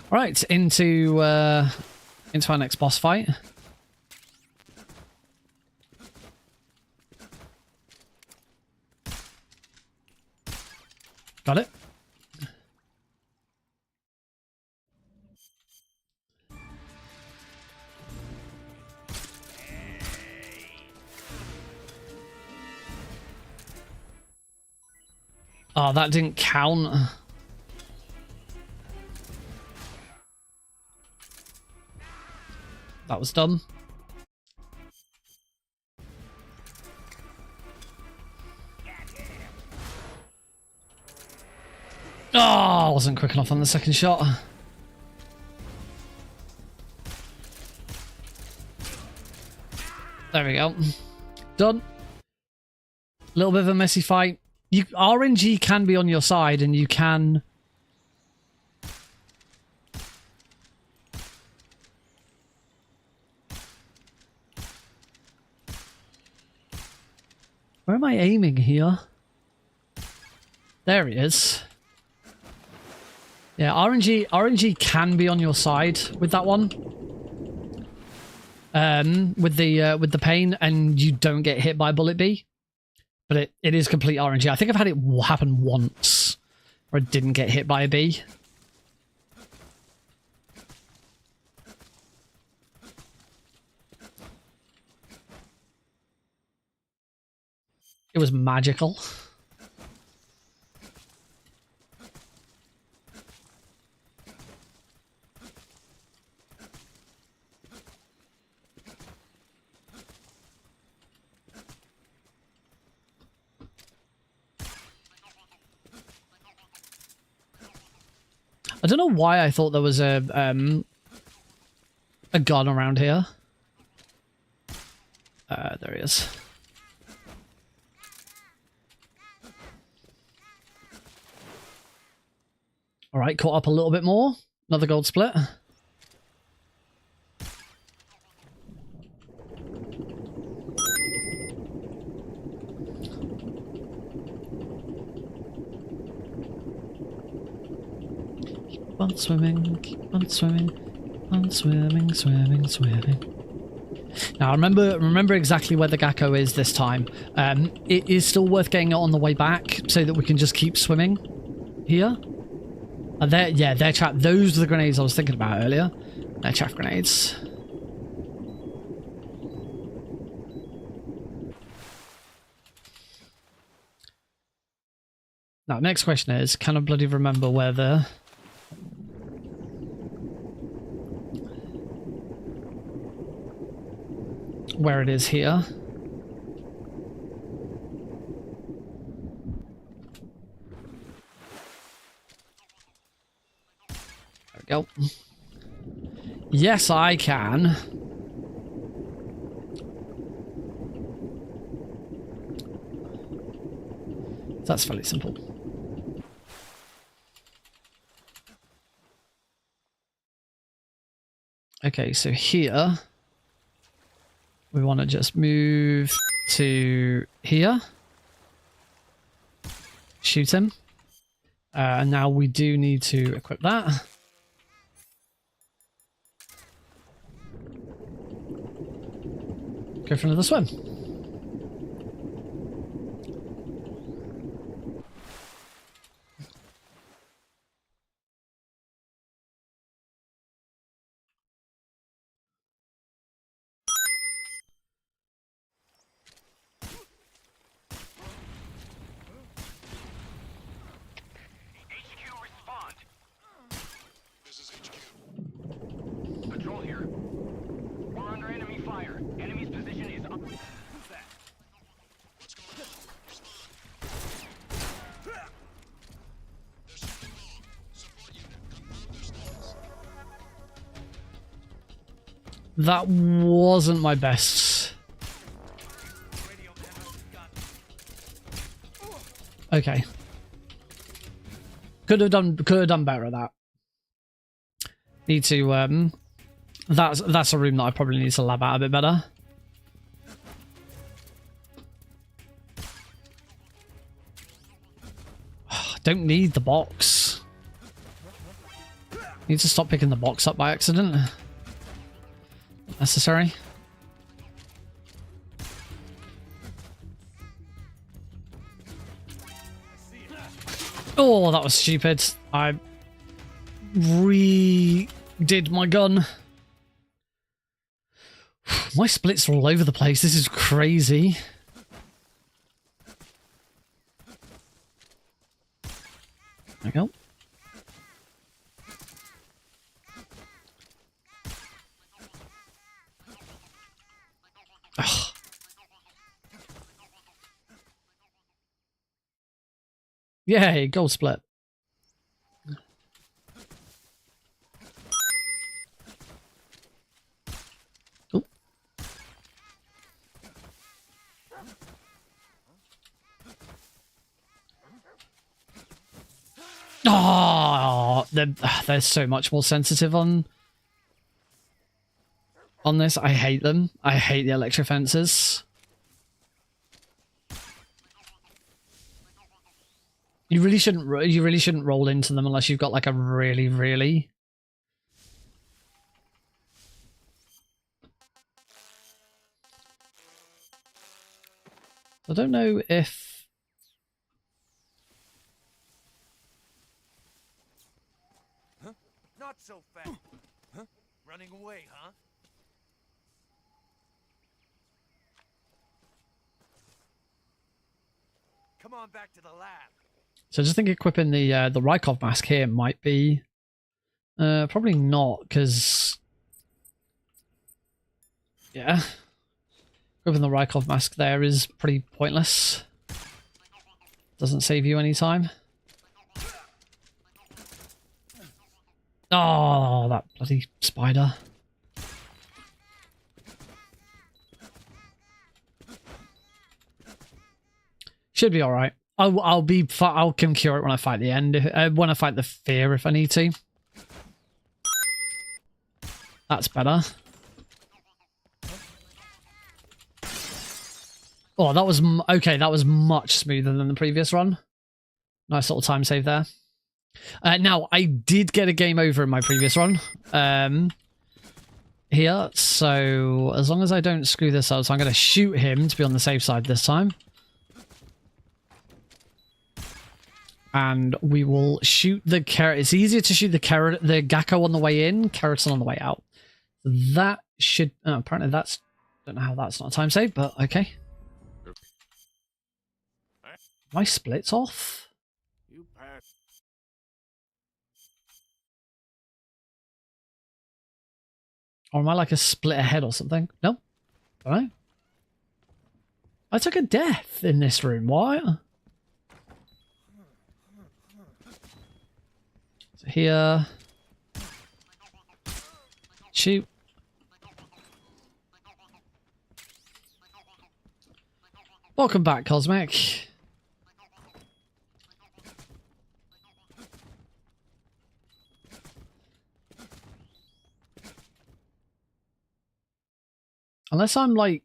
Right, into our next boss fight. Got it. Oh, that didn't count. That was dumb. Oh, I wasn't quick enough on the second shot. There we go. Done. A little bit of a messy fight. RNG can be on your side, and you can... Where am I aiming here? There he is. Yeah, RNG can be on your side with that one. With the pain, and you don't get hit by Bullet B. But it is complete RNG. I think I've had it happen once where I didn't get hit by a bee. It was magical. I don't know why I thought there was a gun around here. There he is. All right, caught up a little bit more. Another gold split. Keep on swimming, keep on swimming, on swimming, swimming, swimming. Now remember exactly where the Gakko is this time. It is still worth getting it on the way back so that we can just keep swimming here. They're chaff. Those are the grenades I was thinking about earlier. They're chaff grenades. Now, next question is, can I bloody remember where it is here? There we go. Yes, I can. That's fairly simple. Okay, so here we want to just move to here. Shoot him. And now we do need to equip that. Go for another swim. That wasn't my best. Okay. Could have done better at that. Need to that's a room that I probably need to lab out a bit better. Don't need the box. Need to stop picking the box up by accident. Necessary. Oh, that was stupid. I redid my gun. My splits are all over the place. This is crazy. There we go. Ugh. Yay, gold split. Ooh. Oh, they're so much more sensitive on this. I hate them. I hate the electro fences. You really shouldn't roll into them unless you've got like a really. I don't know if Not so fast. Huh? Running away, huh? Come on back to the lab. so. I just think equipping the Rykov mask here might be probably not, because yeah, equipping the Rykov mask there is pretty pointless. Doesn't save you any time. Oh, that bloody spider. Should be all right. I'll can cure it when I fight the end. When I fight the fear, if I need to. That's better. Oh, that was okay. That was much smoother than the previous run. Nice little time save there. Now, I did get a game over in my previous run here, so as long as I don't screw this up, so I'm going to shoot him to be on the safe side this time. And we will shoot the carrot. It's easier to shoot the Gakko on the way in, Kerotan on the way out. That should... apparently that's... don't know how that's not a time save, but okay. My splits off? Or am I like a split ahead or something? No. Alright. I took a death in this room. Why? So here. Shoot. Welcome back, Cosmic. Unless I'm like,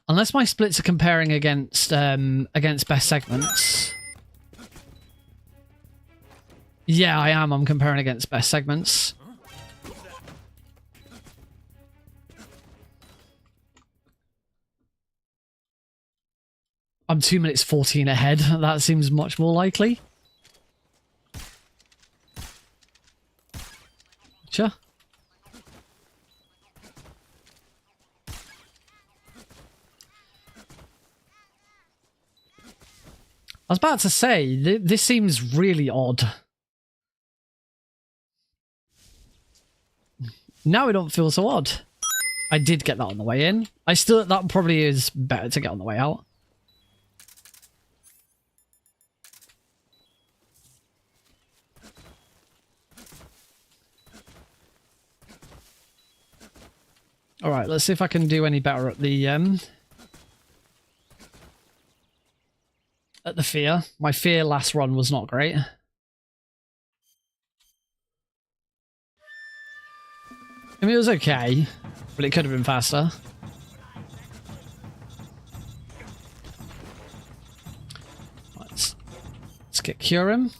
unless my splits are comparing against best segments. Yeah, I am. I'm comparing against best segments. I'm 2 minutes 14 ahead. That seems much more likely. Sure. I was about to say, this seems really odd. Now it don't feel so odd. I did get that on the way in. That probably is better to get on the way out. Alright, let's see if I can do any better at the fear. My fear last run was not great. I mean, it was okay, but it could have been faster. Let's get cure him.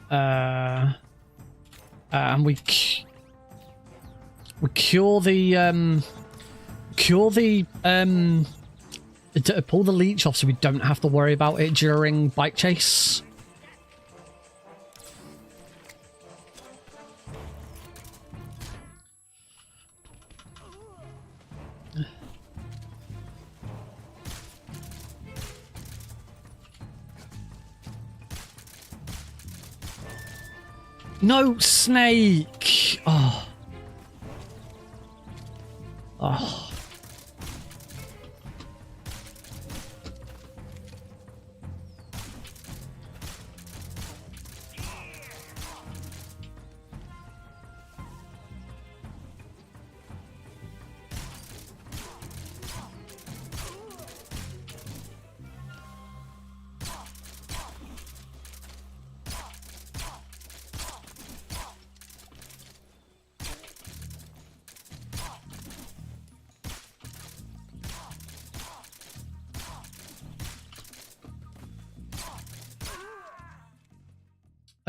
And we cure the To pull the leech off so we don't have to worry about it during bike chase. No, snake! Oh. Oh.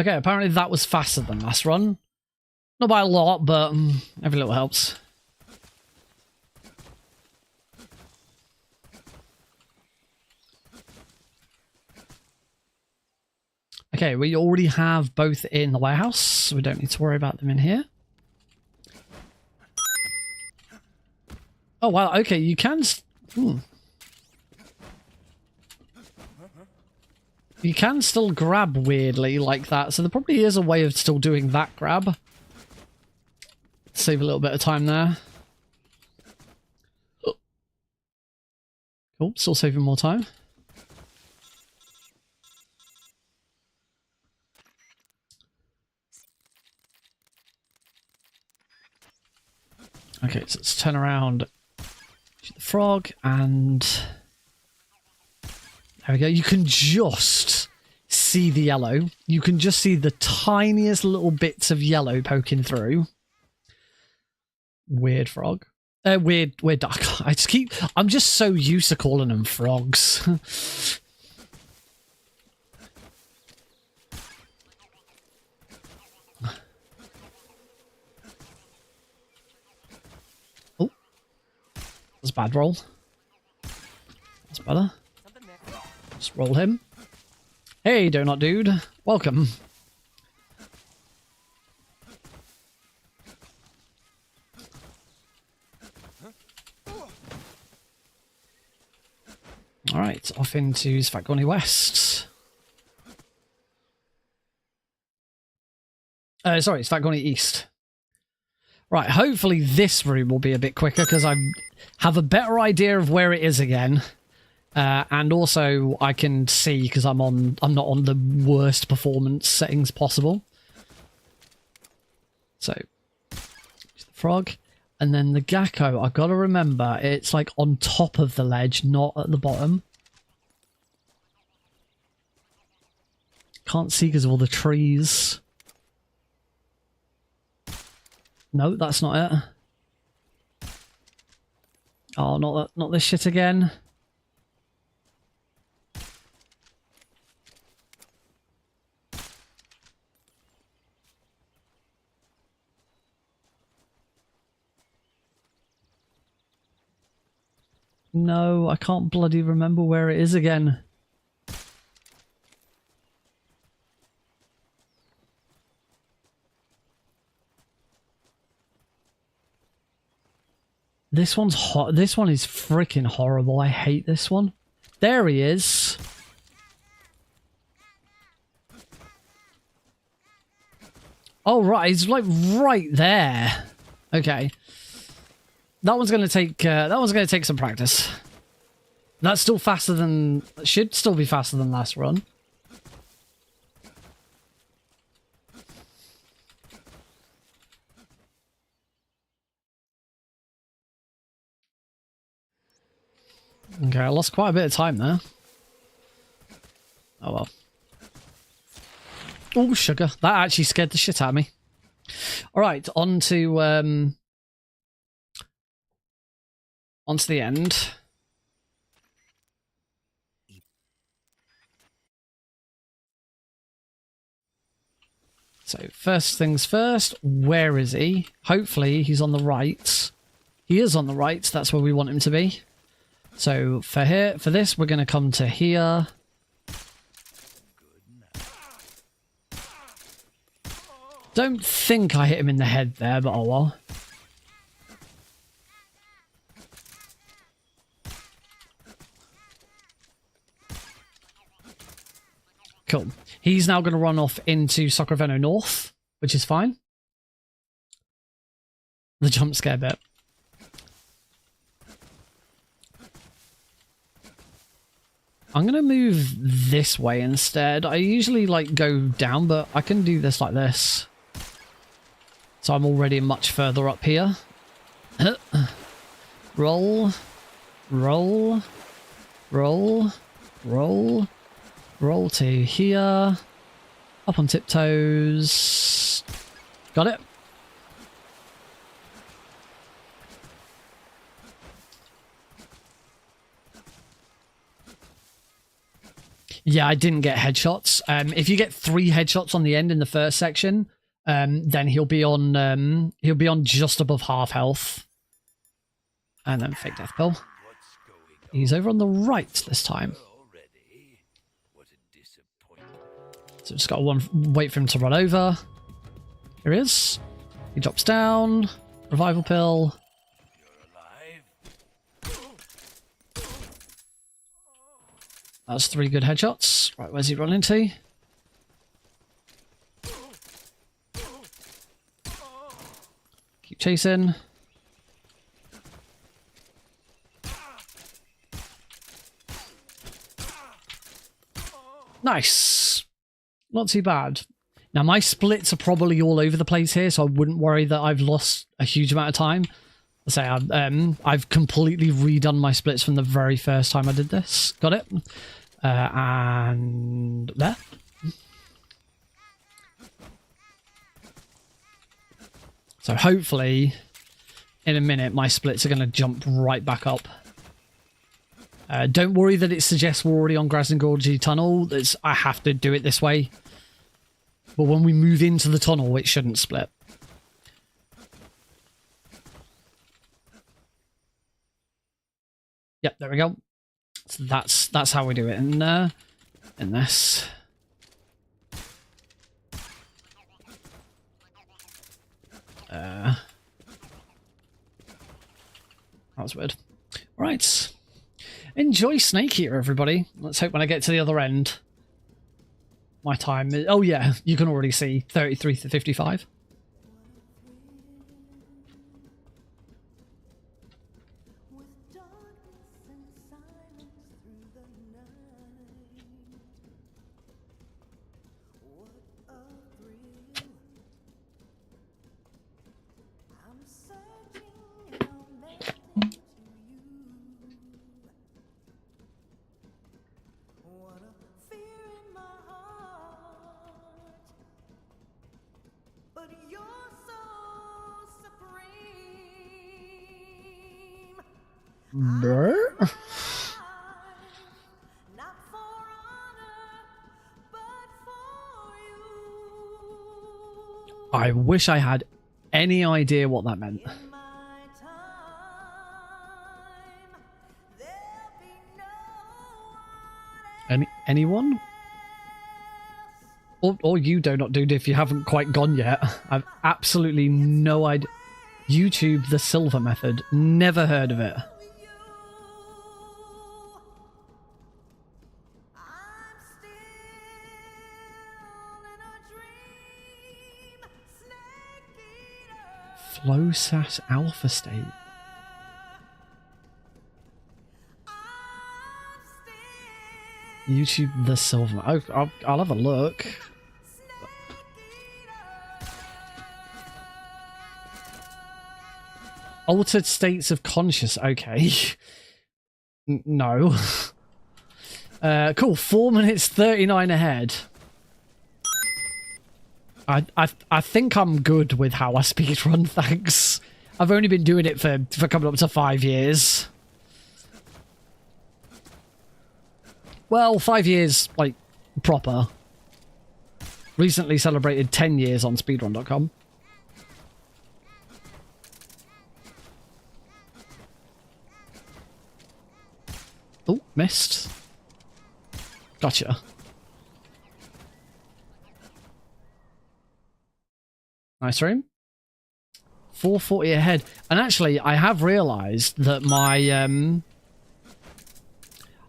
Okay, apparently that was faster than last run. Not by a lot, but every little helps. Okay, we already have both in the warehouse, so we don't need to worry about them in here. Oh, wow, okay, you can... You can still grab weirdly like that, so there probably is a way of still doing that grab. Save a little bit of time there. Cool, still saving more time. Okay, so let's turn around, shoot the frog, and... There we go. You can just see the yellow. You can just see the tiniest little bits of yellow poking through. Weird frog. Weird duck. I'm just so used to calling them frogs. Oh. That's a bad roll. That's better. Let's roll him. Hey, donut dude. Welcome. Alright, off into Svagoni West. Sorry, Svagoni East. Right, hopefully this room will be a bit quicker because I have a better idea of where it is again. And also I can see because I'm not on the worst performance settings possible. So the frog and then the gecko, I've got to remember it's like on top of the ledge, not at the bottom. Can't see because of all the trees. No, that's not it. Oh, not this shit again. No, I can't bloody remember where it is again. This one's hot. This one is freaking horrible. I hate this one. There he is. Oh right, he's like right there. Okay. That one's going to take some practice. That's still faster than... Should still be faster than last run. Okay, I lost quite a bit of time there. Oh well. Oh, sugar. That actually scared the shit out of me. Alright, on to... onto the end. So first things first, where is he? Hopefully he's on the right. He is on the right, that's where we want him to be. So for this, we're going to come to here. Don't think I hit him in the head there, but oh well. Cool. He's now going to run off into Sacramento North, which is fine. The jump scare bit. I'm going to move this way instead. I usually like go down, but I can do this like this. So I'm already much further up here. Roll. Roll. Roll. Roll. Roll to here. Up on tiptoes. Got it. Yeah, I didn't get headshots. If you get 3 headshots on the end in the first section, then he'll be on just above half health. And then fake death pill. He's over on the right this time. So just got to wait for him to run over. Here he is. He drops down. Revival pill. That's 3 good headshots. Right, where's he running to? Keep chasing. Nice. Not too bad. Now, my splits are probably all over the place here, so I wouldn't worry that I've lost a huge amount of time. Let's say I've completely redone my splits from the very first time I did this. Got it. And there. So hopefully, in a minute, my splits are going to jump right back up. Don't worry that it suggests we're already on Grasengorgy Tunnel. I have to do it this way. But when we move into the tunnel, it shouldn't split. Yep, there we go. So that's how we do it in this. That was weird. Right. Enjoy Snake Eater, everybody. Let's hope when I get to the other end, my time is... Oh yeah, you can already see 33 to 55. I wish I had any idea what that meant. Anyone? Or you, Donut Dude, if you haven't quite gone yet. I've absolutely no idea. YouTube the Silver Method. Never heard of it. Flowsat Alpha State. YouTube the Silver. I'll have a look. Altered states of conscious. Okay. No. Cool. 4 minutes 39 ahead. I think I'm good with how I speedrun, thanks. I've only been doing it for coming up to 5 years. Well, 5 years, like, proper. Recently celebrated 10 years on speedrun.com. Missed. Gotcha. Nice room. 440 ahead. And actually, I have realized that my...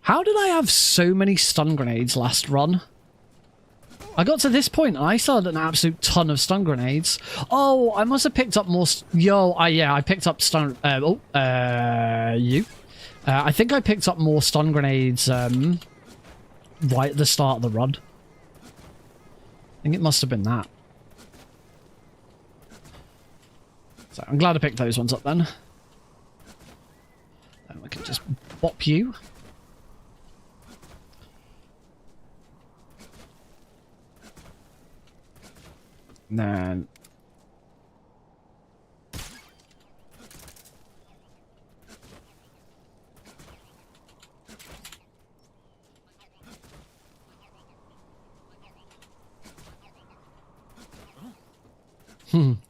How did I have so many stun grenades last run? I got to this point and I still had an absolute ton of stun grenades. Oh, I must have picked up more... yeah, I picked up stun... I think I picked up more stun grenades right at the start of the run. I think it must have been that. So I'm glad I picked those ones up then. And we can just bop you. And then...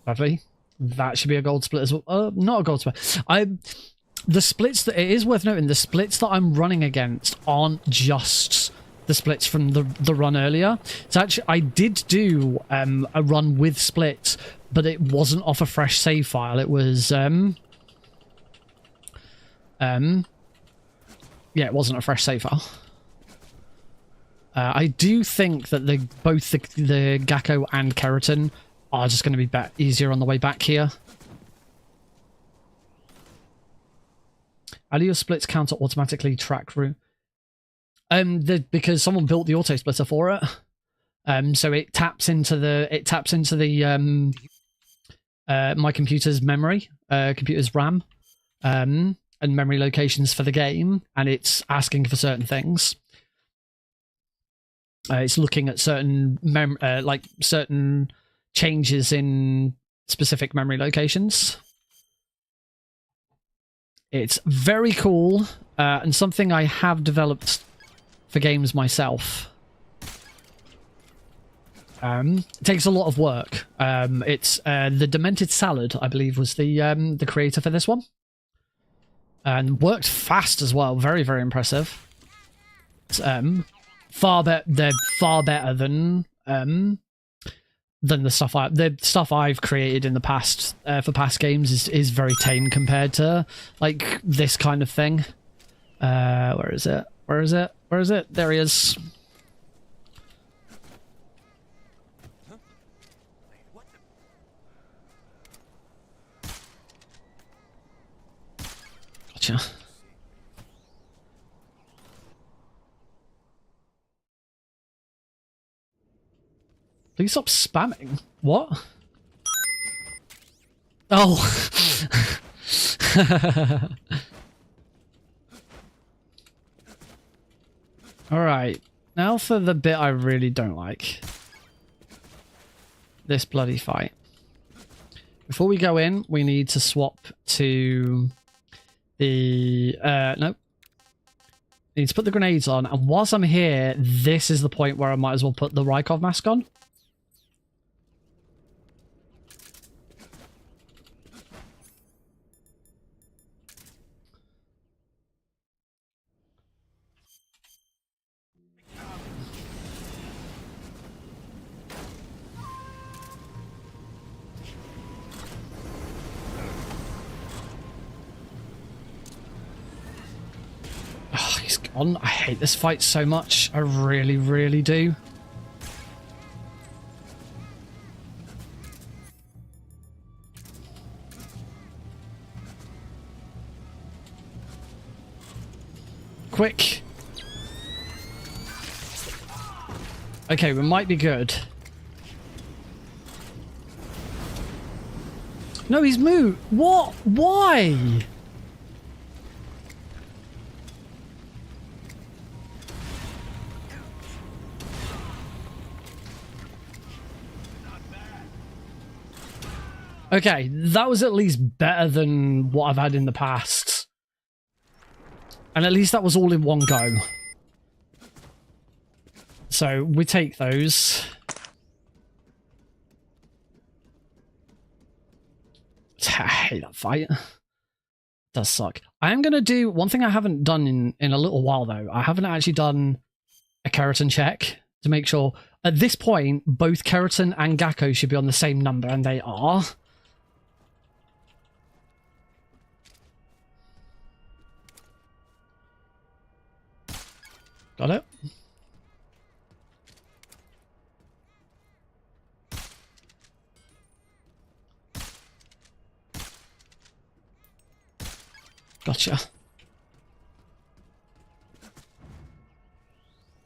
Lovely. That should be a gold split as well. Not a gold split. The splits that... It is worth noting, the splits that I'm running against aren't just the splits from the run earlier. So actually, I did do a run with splits, but it wasn't off a fresh save file. It was... yeah, it wasn't a fresh save file. I do think that both the Gakko and Kerotan are just going to be easier on the way back here. How do your splits counter automatically track route? Because someone built the auto splitter for it. So it taps into the my computer's memory, computer's RAM, and memory locations for the game, and it's asking for certain things. It's looking at certain certain changes in specific memory locations. It's very cool, and something I have developed for games myself. It takes a lot of work. It's the Demented Salad, I believe, was the creator for this one, and worked fast as well. Very, very impressive. It's, they're far better than the stuff I've created in the past for past games is very tame compared to like this kind of thing. Where is it? Where is it? Where is it? There he is. Gotcha. Please stop spamming. What? Oh. Alright. Now for the bit I really don't like. This bloody fight. Before we go in, we need to swap to the... nope. Need to put the grenades on, and whilst I'm here, this is the point where I might as well put the Rykov mask on. Oh, he's gone. I hate this fight so much. I really, really do. Quick. Okay, we might be good. No, he's moved. What? Why? Okay, that was at least better than what I've had in the past. And at least that was all in one go. So we take those. I hate that fight. Does suck. I am going to do one thing I haven't done in a little while, though. I haven't actually done a Kerotan check to make sure. At this point, both Kerotan and Gakko should be on the same number, and they are. Got it. Gotcha.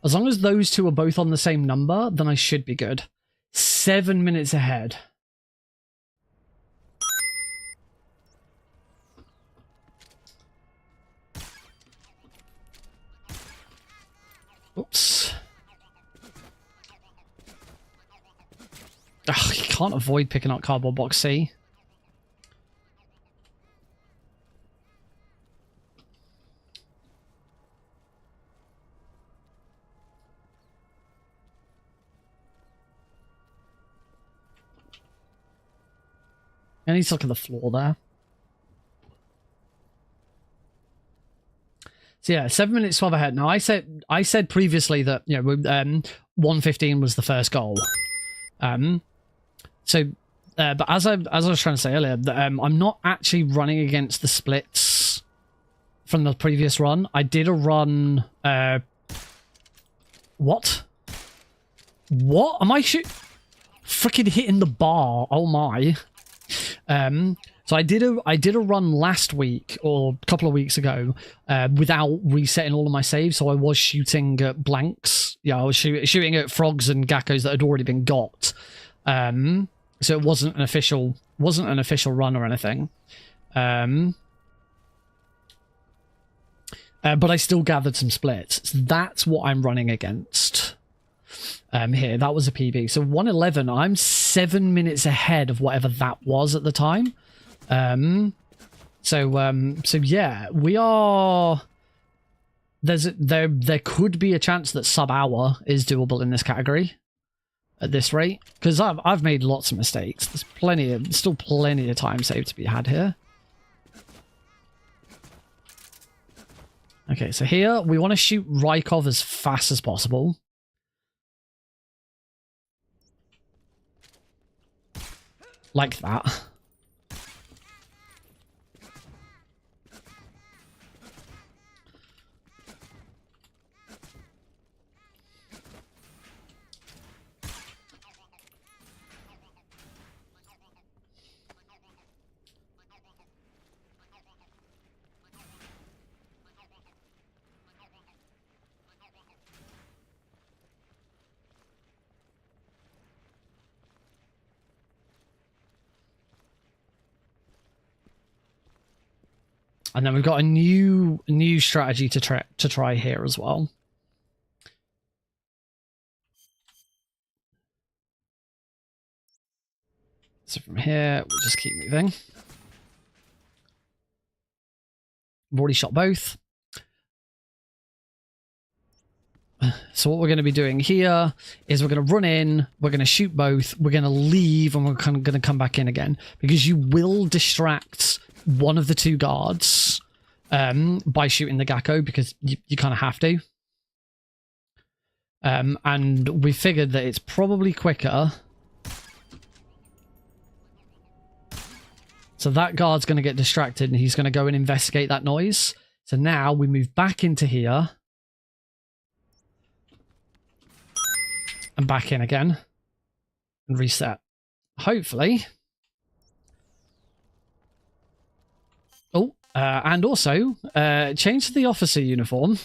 As long as those two are both on the same number, then I should be good. 7 minutes ahead. Oops. Ugh, you can't avoid picking up cardboard box C. I need to look at the floor there. So yeah, 7 minutes 12 ahead. Now I said previously that 1:15 was the first goal. But as I was trying to say earlier, that I'm not actually running against the splits from the previous run. I did a run. What? What am I freaking hitting the bar? Oh my. So I did a run last week or a couple of weeks ago without resetting all of my saves. So I was shooting at blanks. Yeah, I was shooting at frogs and geckos that had already been got. So it wasn't an official run or anything. But I still gathered some splits. So that's what I'm running against. Here, that was a PB. So 1:11, I'm 7 minutes ahead of whatever that was at the time. So yeah, we are. There could be a chance that sub-hour is doable in this category at this rate, because I've made lots of mistakes. There's still plenty of time saved to be had here. Okay, so here we want to shoot Rykov as fast as possible. Like that. And then we've got a new strategy to try here as well. So from here, we'll just keep moving. I've already shot both. So what we're going to be doing here is we're going to run in, we're going to shoot both, we're going to leave, and we're kind of going to come back in again. Because you will distract one of the two guards by shooting the Gakko, because you kind of have to. And we figured that it's probably quicker. So that guard's going to get distracted and he's going to go and investigate that noise. So now we move back into here. And back in again. And reset. Hopefully. Oh, and also, change to the officer uniform.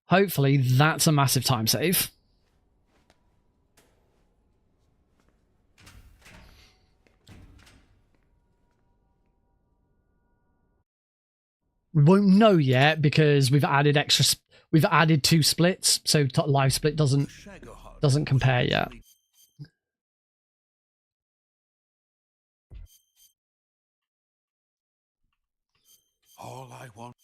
Hopefully that's a massive time save. We won't know yet because we've added we've added 2 splits, so live split doesn't compare yet. All I want.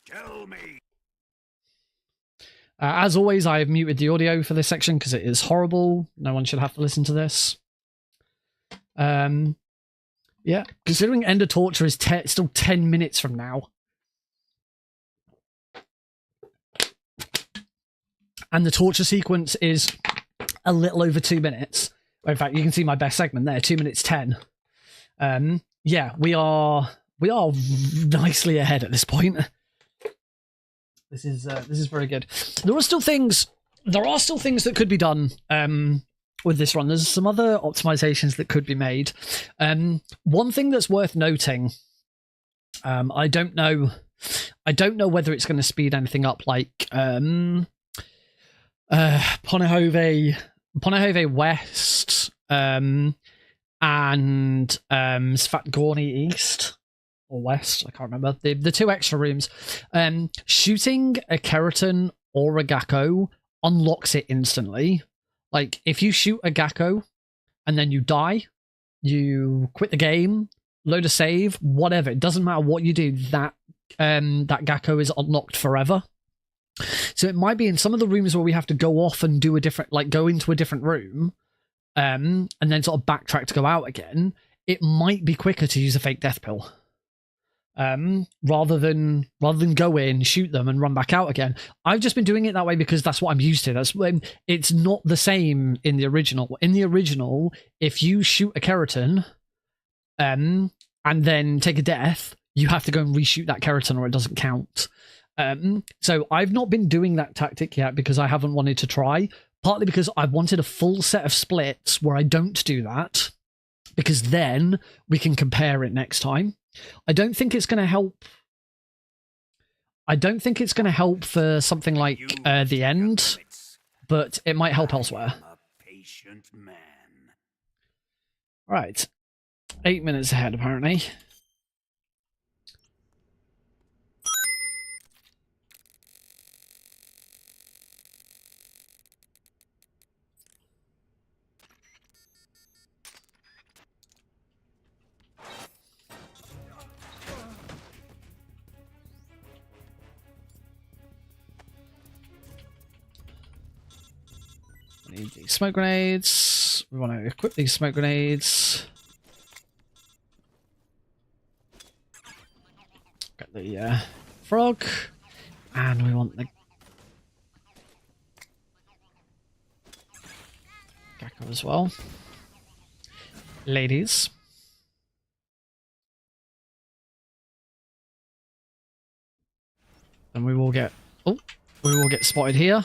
Kill me. As always, I have muted the audio for this section because it is horrible. No one should have to listen to this. Yeah, considering End of Torture is still 10 minutes from now. And the torture sequence is a little over 2 minutes. In fact, you can see my best segment there, 2 minutes 10. Yeah, we are nicely ahead at this point. This is very good. There are still things that could be done with this run. There's some other optimizations that could be made. One thing that's worth noting, I don't know whether it's going to speed anything up, like Ponehove West and Svatgorny East or West, I can't remember, the 2 extra rooms. Shooting a Kerotan or a Gakko unlocks it instantly. Like, if you shoot a Gakko and then you die, you quit the game, load a save, whatever, it doesn't matter what you do, that Gakko is unlocked forever. So it might be in some of the rooms where we have to go off and do a different, like go into a different room, and then sort of backtrack to go out again. It might be quicker to use a fake death pill, rather than go in, shoot them, and run back out again. I've just been doing it that way because that's what I'm used to. That's when it's not the same in the original. In the original, if you shoot a Kerotan, and then take a death, you have to go and reshoot that Kerotan or it doesn't count. So I've not been doing that tactic yet because I haven't wanted to try, partly because I wanted a full set of splits where I don't do that, because then we can compare it next time. I don't think it's going to help. I don't think it's going to help for something like the end, but it might help elsewhere. Right. 8 minutes ahead, apparently. We need these smoke grenades. We want to equip these smoke grenades. Got the frog. And we want the Gakko as well. Ladies. And we will get... Oh, we will get spotted here.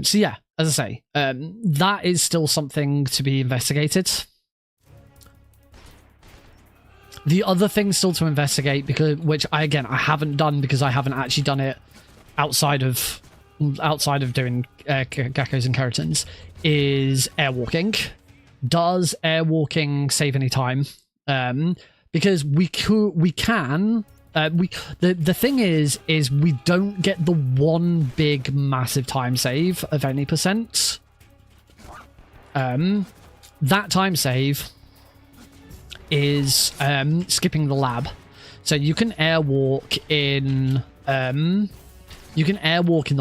So yeah, as I say, that is still something to be investigated. The other thing still to investigate, which I haven't done because I haven't actually done it outside of doing Gakkos and Kerotans, is airwalking. Does airwalking save any time? Because the thing is we don't get the one big massive time save of any percent. That time save is skipping the lab. So you can airwalk in the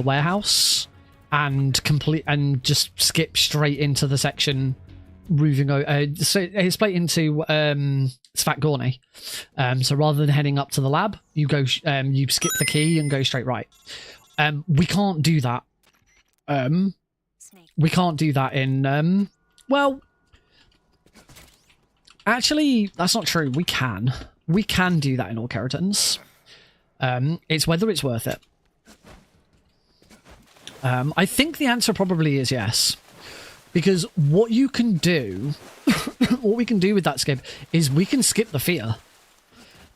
warehouse and just skip straight into the section moving over. So it's split into Svatgorny. So rather than heading up to the lab, you go you skip the key and go straight right. We can't do that. We can't do that in well, actually that's not true. We can do that in all Kerotans. It's whether it's worth it. I think the answer probably is yes. Because what you can do, what we can do with that skip is we can skip the fear.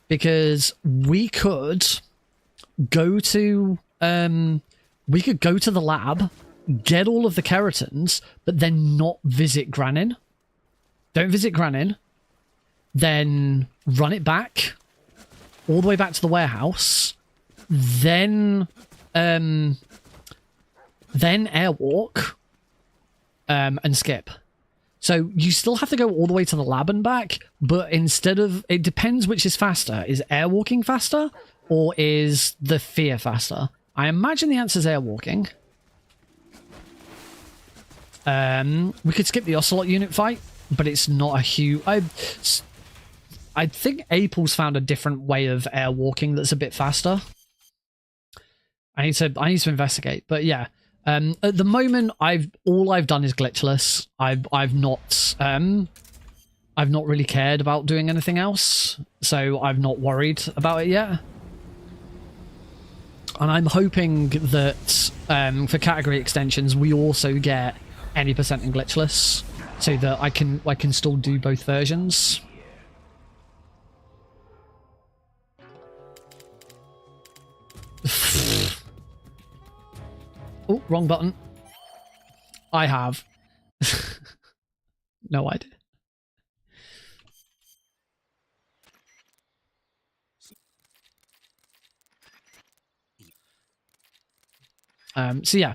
Because we could go to the lab, get all of the Kerotans, but then not visit Granin. Don't visit Granin. Then run it back all the way back to the warehouse. Then airwalk. And skip. So you still have to go all the way to the lab and back, but instead of... It depends which is faster. Is airwalking faster, or is the fear faster? I imagine the answer is airwalking. We could skip the Ocelot unit fight, but it's not a huge... I think April's found a different way of airwalking that's a bit faster. I need to investigate, but yeah. At the moment, all I've done is glitchless. I've not really cared about doing anything else, so I've not worried about it yet. And I'm hoping that for category extensions, we also get any percent in glitchless, so that I can still do both versions. Oh, wrong button. I have no idea. So yeah,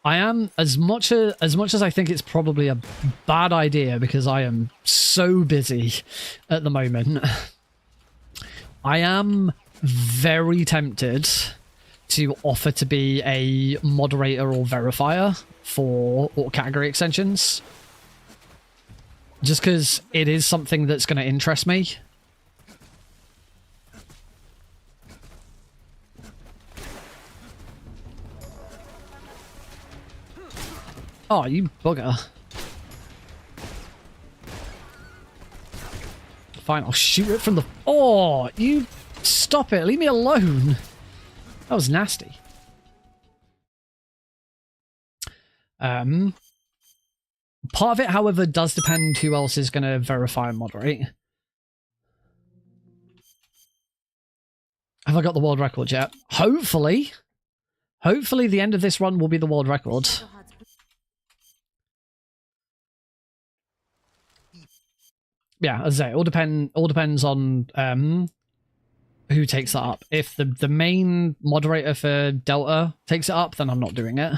I am as much as I think it's probably a bad idea because I am so busy at the moment. I am very tempted to offer to be a moderator or verifier for category extensions, just because it is something that's going to interest me. Oh, you bugger. Fine, I'll shoot it from the... Oh, you... Stop it. Leave me alone. That was nasty. Part of it, however, does depend who else is going to verify and moderate. Have I got the world record yet? Hopefully. Hopefully the end of this run will be the world record. Yeah, as I say, all depends on who takes that up. If the main moderator for Delta takes it up, then I'm not doing it.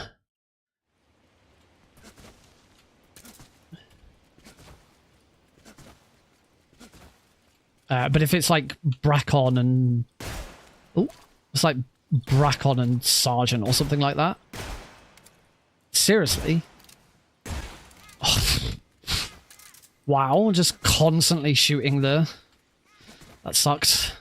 But if it's like Bracon and... Oh, it's like Bracon and Sergeant or something like that. Seriously? Oh. Wow, just constantly shooting the... That sucked.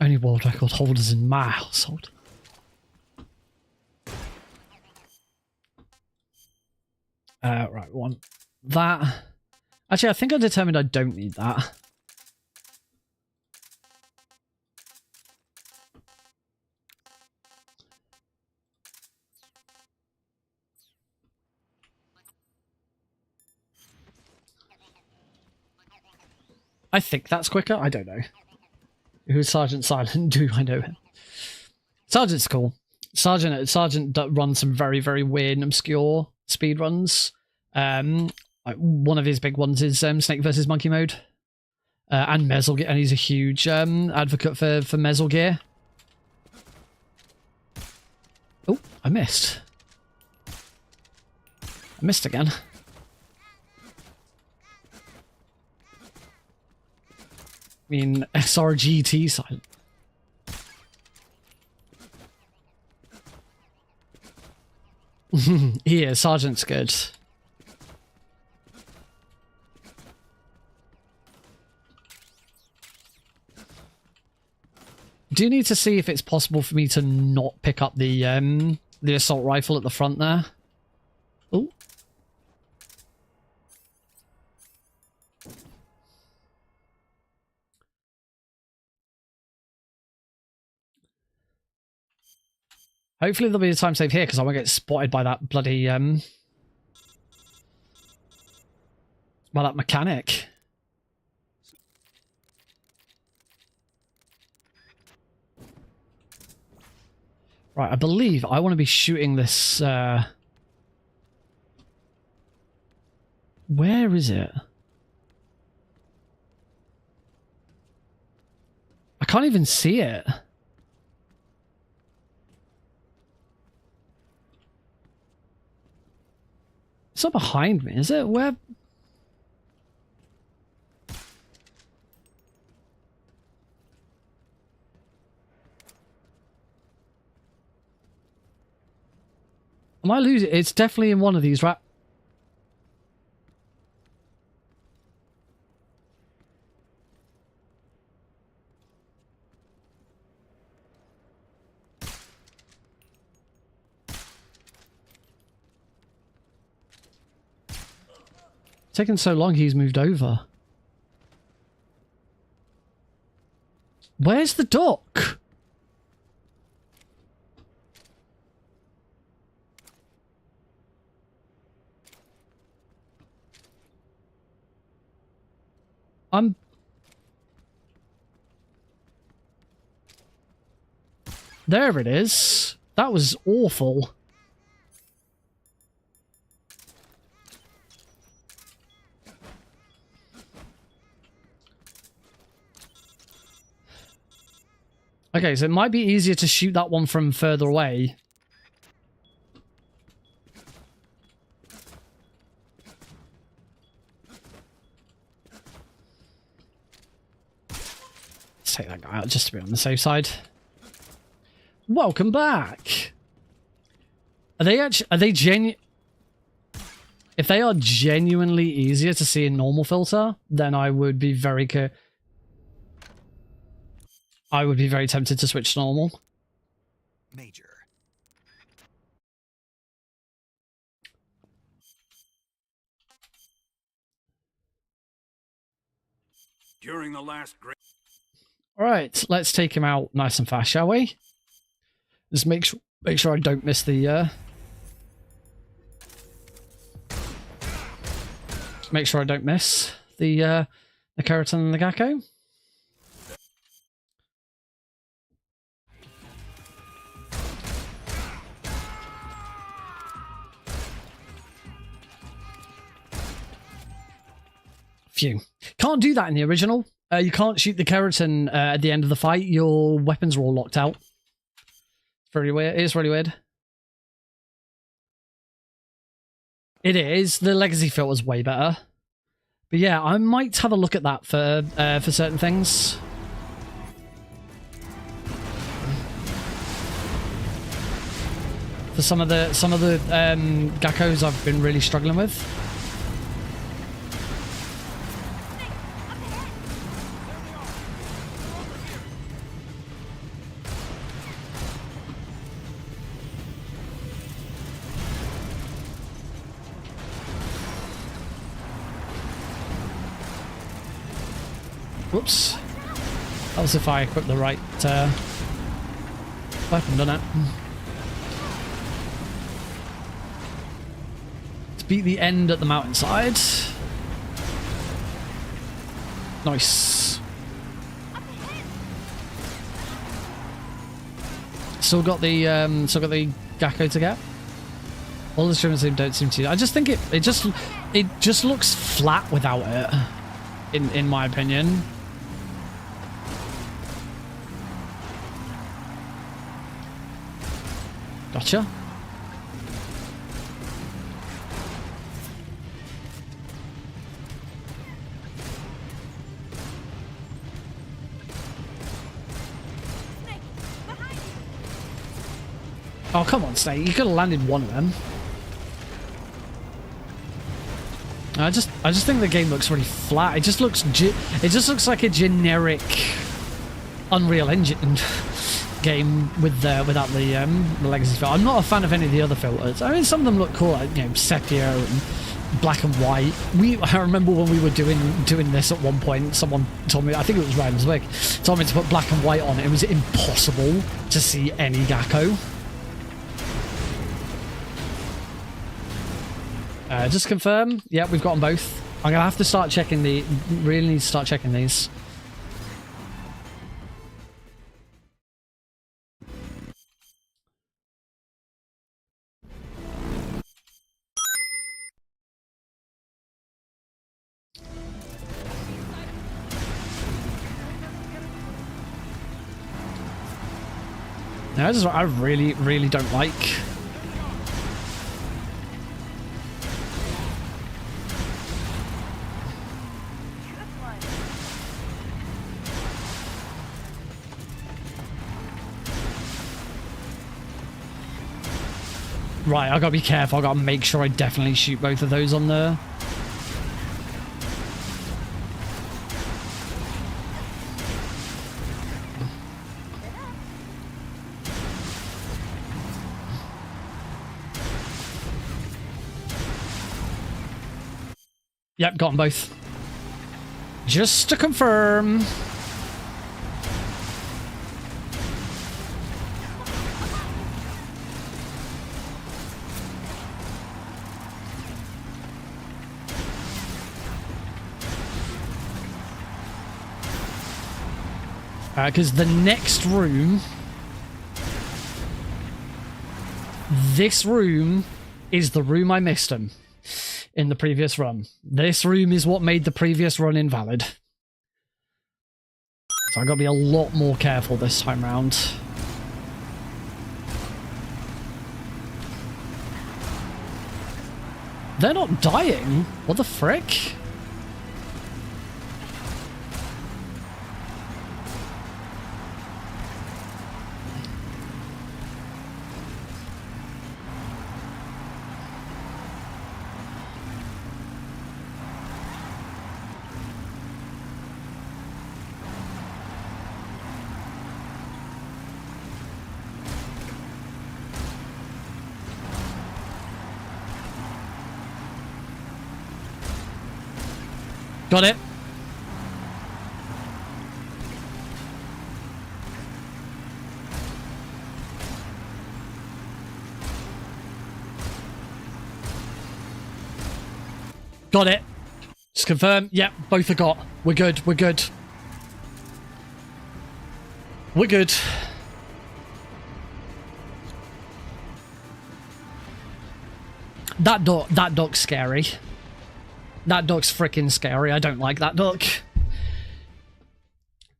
Only world record holders in my household. Right, we want that. Actually, I think I determined I don't need that. I think that's quicker. I don't know. Who's Sergeant Silent? Do I know him? Sergeant's cool. Sergeant runs some very, very weird and obscure speedruns. Like one of his big ones is Snake versus Monkey mode. And Metal Gear, and he's a huge advocate for Metal Gear. Oh, I missed. I missed again. I mean, SRGT Silent. Yeah, Sergeant's good. Do need to see if it's possible for me to not pick up the assault rifle at the front there. Oh. Hopefully there'll be a time save here because I won't get spotted by that bloody by that mechanic. Right, I believe I want to be shooting this where is it? I can't even see it. It's not behind me, is it? Where? Am I losing? It's definitely in one of these, right? It's taken so long he's moved over. Where's the dock? There it is. That was awful. Okay, so it might be easier to shoot that one from further away. Let's take that guy out just to be on the safe side. Welcome back. Are they genuine? If they are genuinely easier to see in normal filter, then I would be very tempted to switch to normal. Major. During the last great... All right, let's take him out nice and fast, shall we? Just make sure I don't miss the make sure I don't miss the Kerotan and the Gakko. Phew. Can't do that in the original. You can't shoot the Kerotan at the end of the fight. Your weapons are all locked out. Very weird. It is really weird. It is. The legacy filter's way better. But yeah, I might have a look at that for certain things. For some of the Gakkos I've been really struggling with. Whoops. That was if I equipped the right weapon, done it? Let's beat the end at the mountainside. Nice. Still got the Gakko to get. All the streamers don't seem to. I just think it just looks flat without it. In my opinion. Gotcha. Oh, come on, Snake. You could have landed one of them. I just think the game looks really flat. It just looks like a generic Unreal Engine game without the legacy filter. I'm not a fan of any of the other filters. I mean, some of them look cool, like, you know, sepia and black and white. I remember when we were doing this at one point, someone told me, I think it was Ramswick, told me to put black and white on it. It was impossible to see any Gakko. Just confirm. Yeah, we've got them both. I'm gonna have to start checking really need to start checking these. Now, this is what I really don't like. Right, I gotta be careful. I gotta make sure I definitely shoot both of those on there. Yep, got them both. Just to confirm. Because the next room... This room is the room I missed him in the previous run. This room is what made the previous run invalid. So I gotta be a lot more careful this time round. They're not dying? What the frick? Got it. Got it. Just confirm. Yep, both are got. We're good. We're good. We're good. That duck's scary. That duck's freaking scary. I don't like that duck.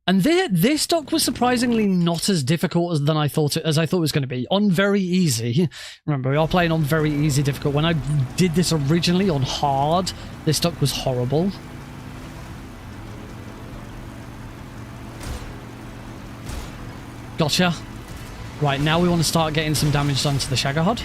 And this duck was surprisingly not as difficult as I thought it was going to be. On very easy. Remember, we are playing on very easy difficult. When I did this originally on hard, this duck was horrible. Gotcha. Right, now we want to start getting some damage done to the Shagohod.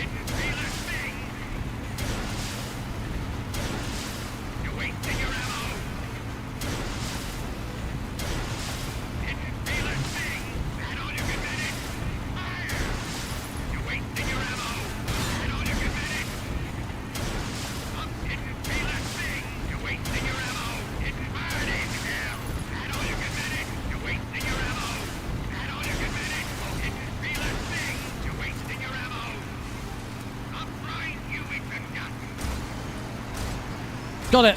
Got it.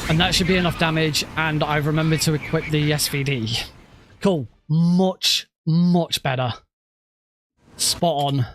And that should be enough damage, and I've remembered to equip the SVD. Cool. Much, much better. Spot on.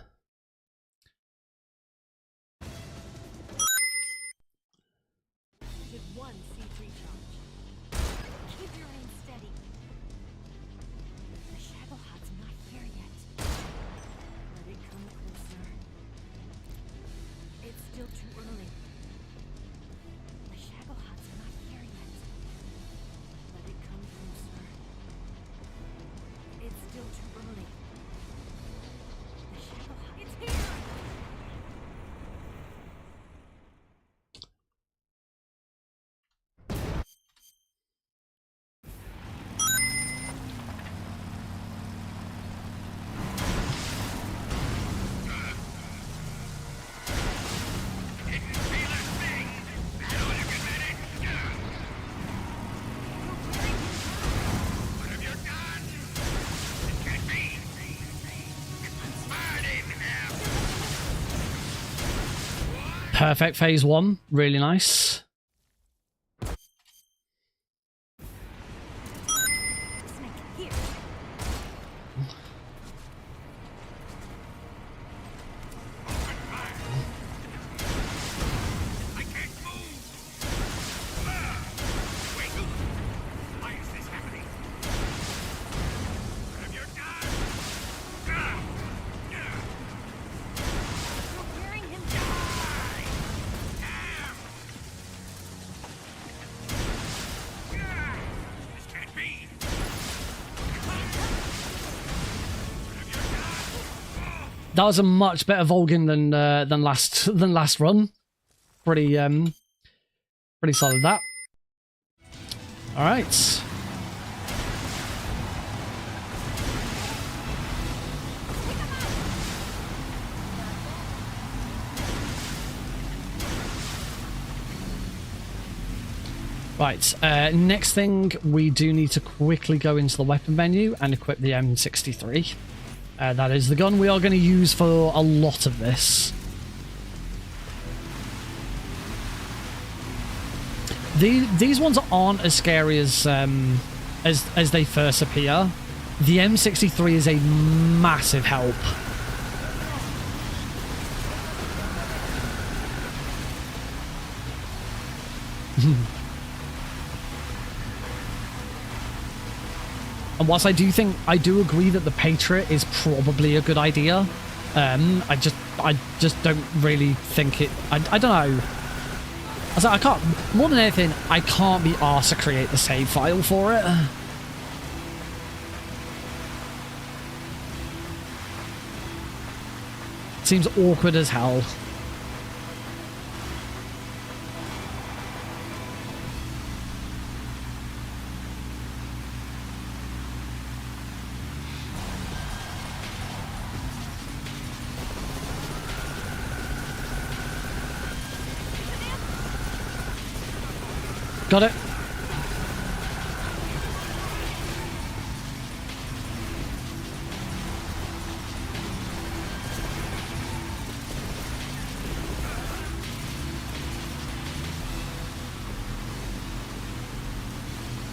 Perfect phase one. Really nice. That was a much better Volgin than last run. Pretty solid that. All right. Right, next thing, we do need to quickly go into the weapon menu and equip the M63. That is the gun we are going to use for a lot of this. These ones aren't as scary as they first appear. The M63 is a massive help. And whilst I do agree that the Patriot is probably a good idea, I just don't really think it. I don't know. I can't, more than anything, I can't be arsed to create the save file for it. Seems awkward as hell. Got it.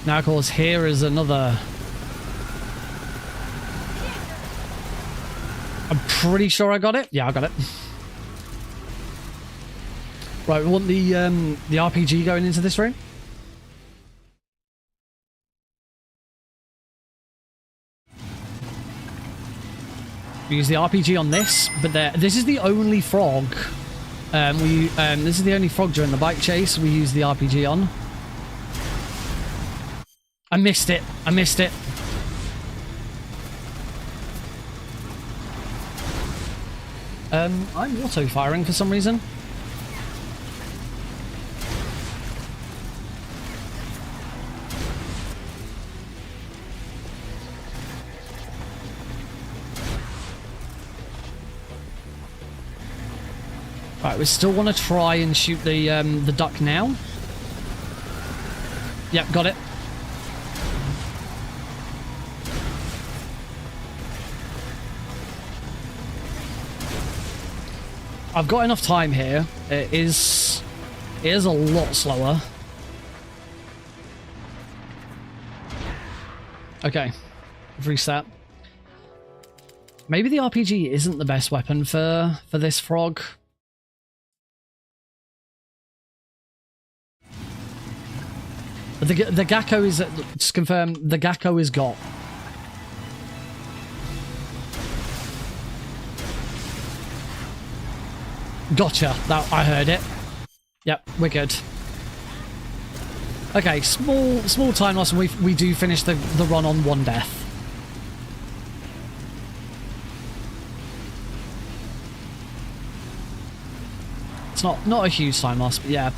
Now, of course, here is another. I'm pretty sure I got it. Yeah, I got it. Right, we want the RPG going into this room. We use the RPG on this, but this is the only frog. This is the only frog during the bike chase we use the RPG on. I missed it. I missed it. I'm auto-firing for some reason. Right, we still want to try and shoot the duck now. Yep, got it. I've got enough time here. It is a lot slower. Okay, reset. Maybe the RPG isn't the best weapon for this frog. But the Gakko is, just confirm, the Gakko is got. Gotcha. That, I heard it. Yep, we're good. Okay, small time loss, and we do finish the run on 1 death. It's not a huge time loss, but yeah.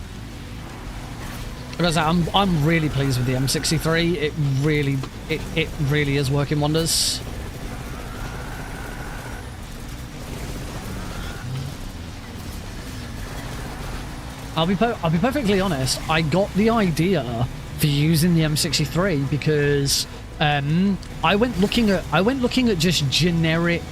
Because I'm really pleased with the M63. It really is working wonders. I'll be perfectly honest. I got the idea for using the M63 because I went looking at just generic.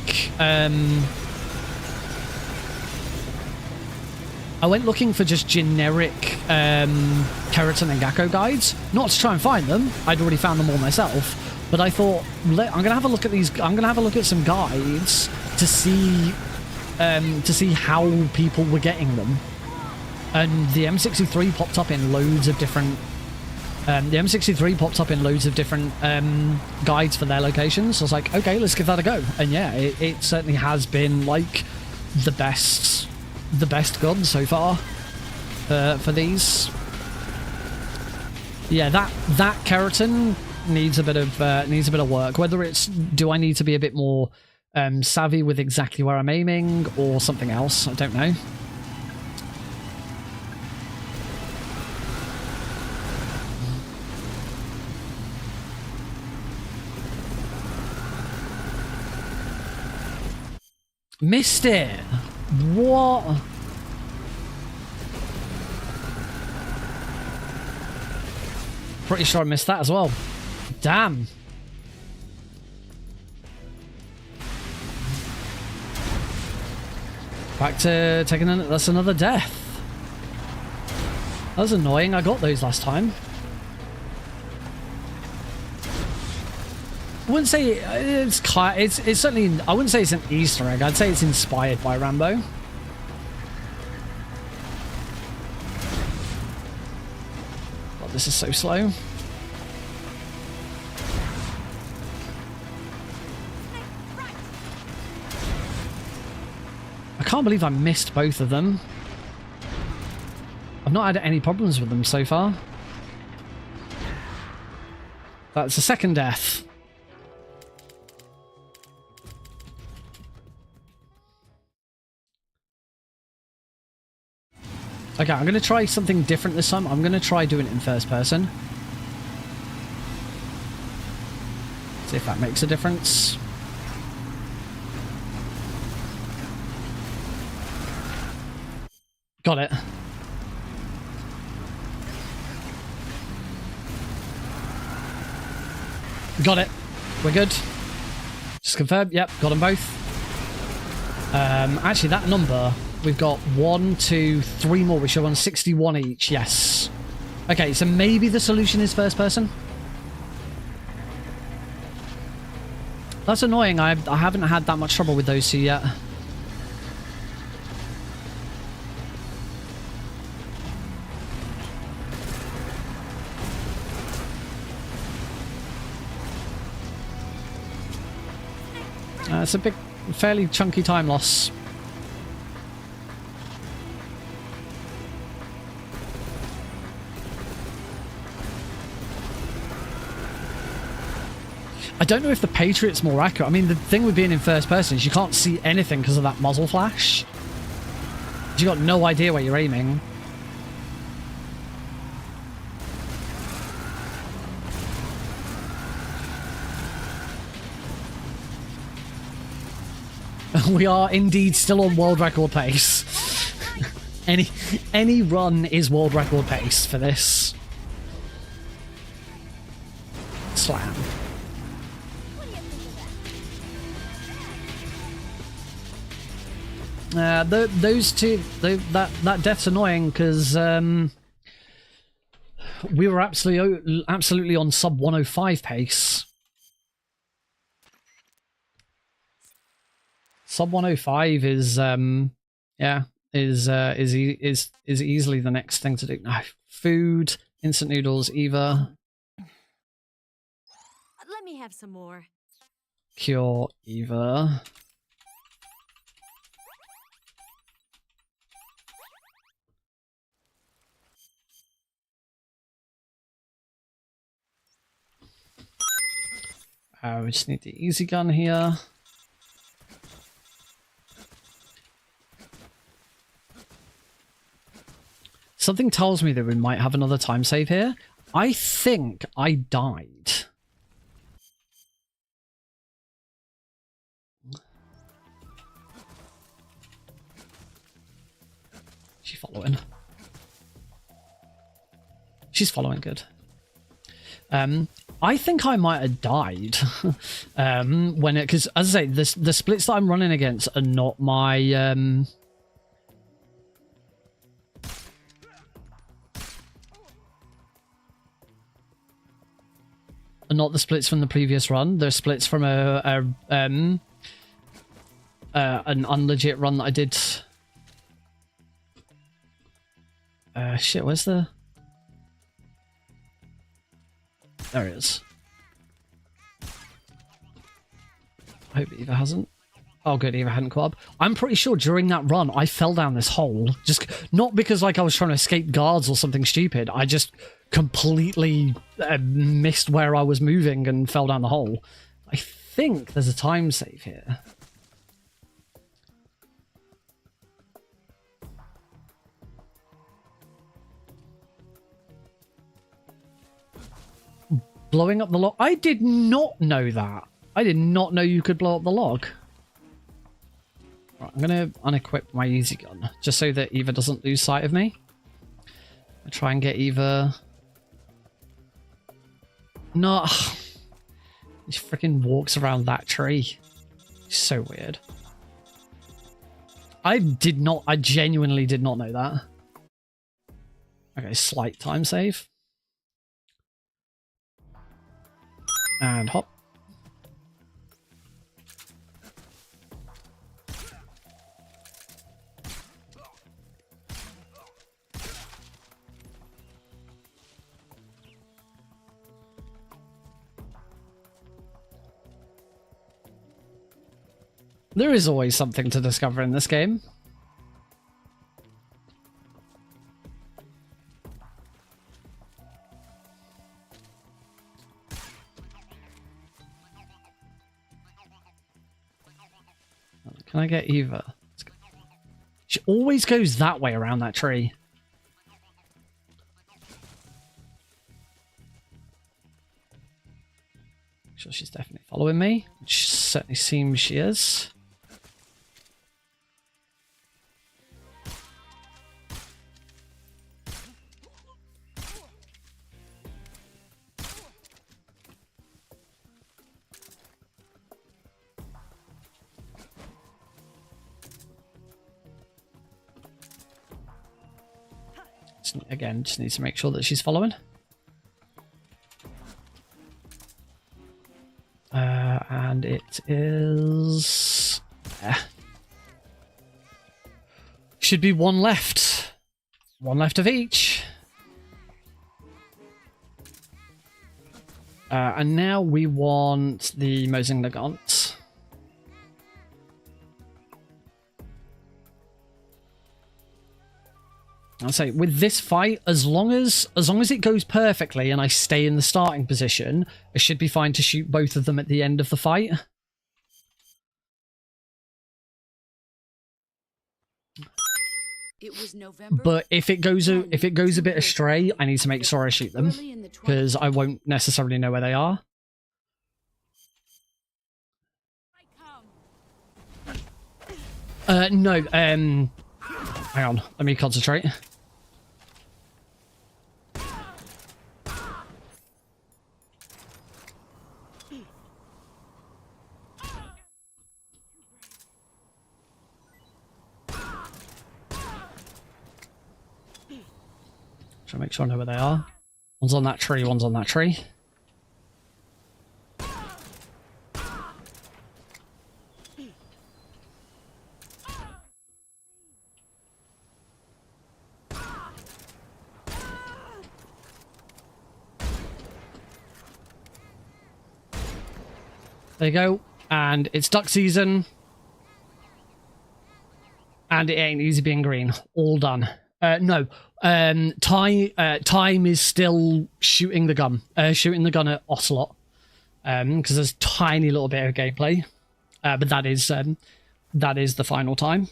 I went looking for just generic Kerotan and Gakko guides, not to try and find them. I'd already found them all myself, but I thought I'm gonna have a look at these. I'm gonna have a look at some guides to see how people were getting them. And the M63 popped up in loads of different. Guides for their locations. So I was like, okay, let's give that a go. And yeah, it certainly has been like the best gun so far for these. Yeah, that Kerotan needs a bit of work. Whether it's, do I need to be a bit more savvy with exactly where I'm aiming or something else. I don't know. Missed it. What? Pretty sure I missed that as well. Damn. Back to taking that's another death. That was annoying. I got those last time. I wouldn't say it's certainly, I wouldn't say it's an Easter egg. I'd say it's inspired by Rambo. God, this is so slow. I can't believe I missed both of them. I've not had any problems with them so far. That's a second death. Okay, I'm going to try something different this time. I'm going to try doing it in first person. See if that makes a difference. Got it. Got it. We're good. Just confirm. Yep, got them both. Actually, that number... We've got 1, 2, 3 more. We should have 61 each. Yes. Okay, so maybe the solution is first person. That's annoying. I haven't had that much trouble with those two yet. It's a big, fairly chunky time loss. I don't know if the Patriot's more accurate. I mean, the thing with being in first person is you can't see anything because of that muzzle flash. You've got no idea where you're aiming. We are indeed still on world record pace. Any run is world record pace for this. Slam. Those two, that death's annoying because we were absolutely on sub 105 pace. Sub 105 is yeah, is easily the next thing to do. No, food, instant noodles, Eva. Let me have some more. Cure, Eva. We just need the easy gun here. Something tells me that we might have another time save here. I think I died. She's following. She's following, good. I think I might have died when it, because as I say, the splits that I'm running against are not my are not the splits from the previous run. They're splits from an unlegit run that I did. Shit, where's the? There it is. I hope Eva hasn't. Oh, good, Eva hadn't caught up. I'm pretty sure during that run, I fell down this hole. Just not because like I was trying to escape guards or something stupid. I just completely missed where I was moving and fell down the hole. I think there's a time save here. Blowing up the log. I did not know that. I did not know you could blow up the log. Right, I'm going to unequip my easy gun just so that Eva doesn't lose sight of me. I try and get Eva. No. He freaking walks around that tree. It's so weird. I genuinely did not know that. Okay, slight time save. And hop. There is always something to discover in this game. Can I get Eva? She always goes that way around that tree. Sure, she's definitely following me. Which certainly seems she is. Again, just need to make sure that she's following. And it is... Should be one left. One left of each. And now we want the Mosing Nagant. I'll say with this fight, as long as it goes perfectly and I stay in the starting position, I should be fine to shoot both of them at the end of the fight. It was November. But if it goes a bit astray, I need to make sure I shoot them because I won't necessarily know where they are. No. Hang on. Let me concentrate. Try to make sure I know where they are. One's on that tree, one's on that tree. There you go. And it's duck season. And it ain't easy being green. All done. No. Time is still shooting the gun. Shooting the gun at Ocelot. Because there's a tiny little bit of gameplay. But that is the final time.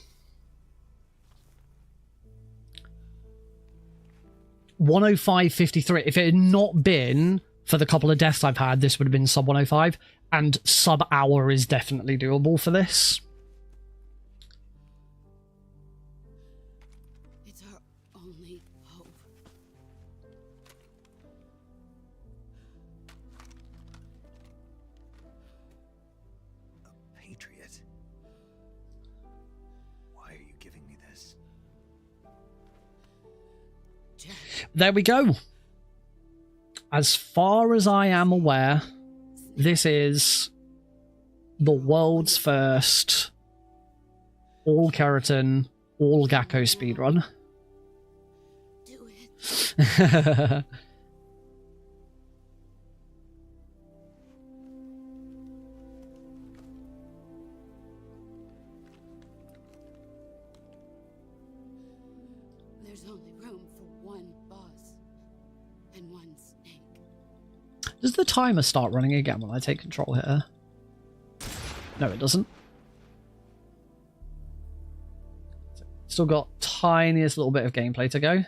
105.53. If it had not been for the couple of deaths I've had, this would have been sub 105. And sub hour is definitely doable for this. It's our only hope. A patriot? Why are you giving me this? Jack. There we go. As far as I am aware, this is the world's first all Kerotan, all Gakko speedrun. Do it. There's only room for one boss and one snake. Does the timer start running again when I take control here? No, it doesn't. Still got tiniest little bit of gameplay to go.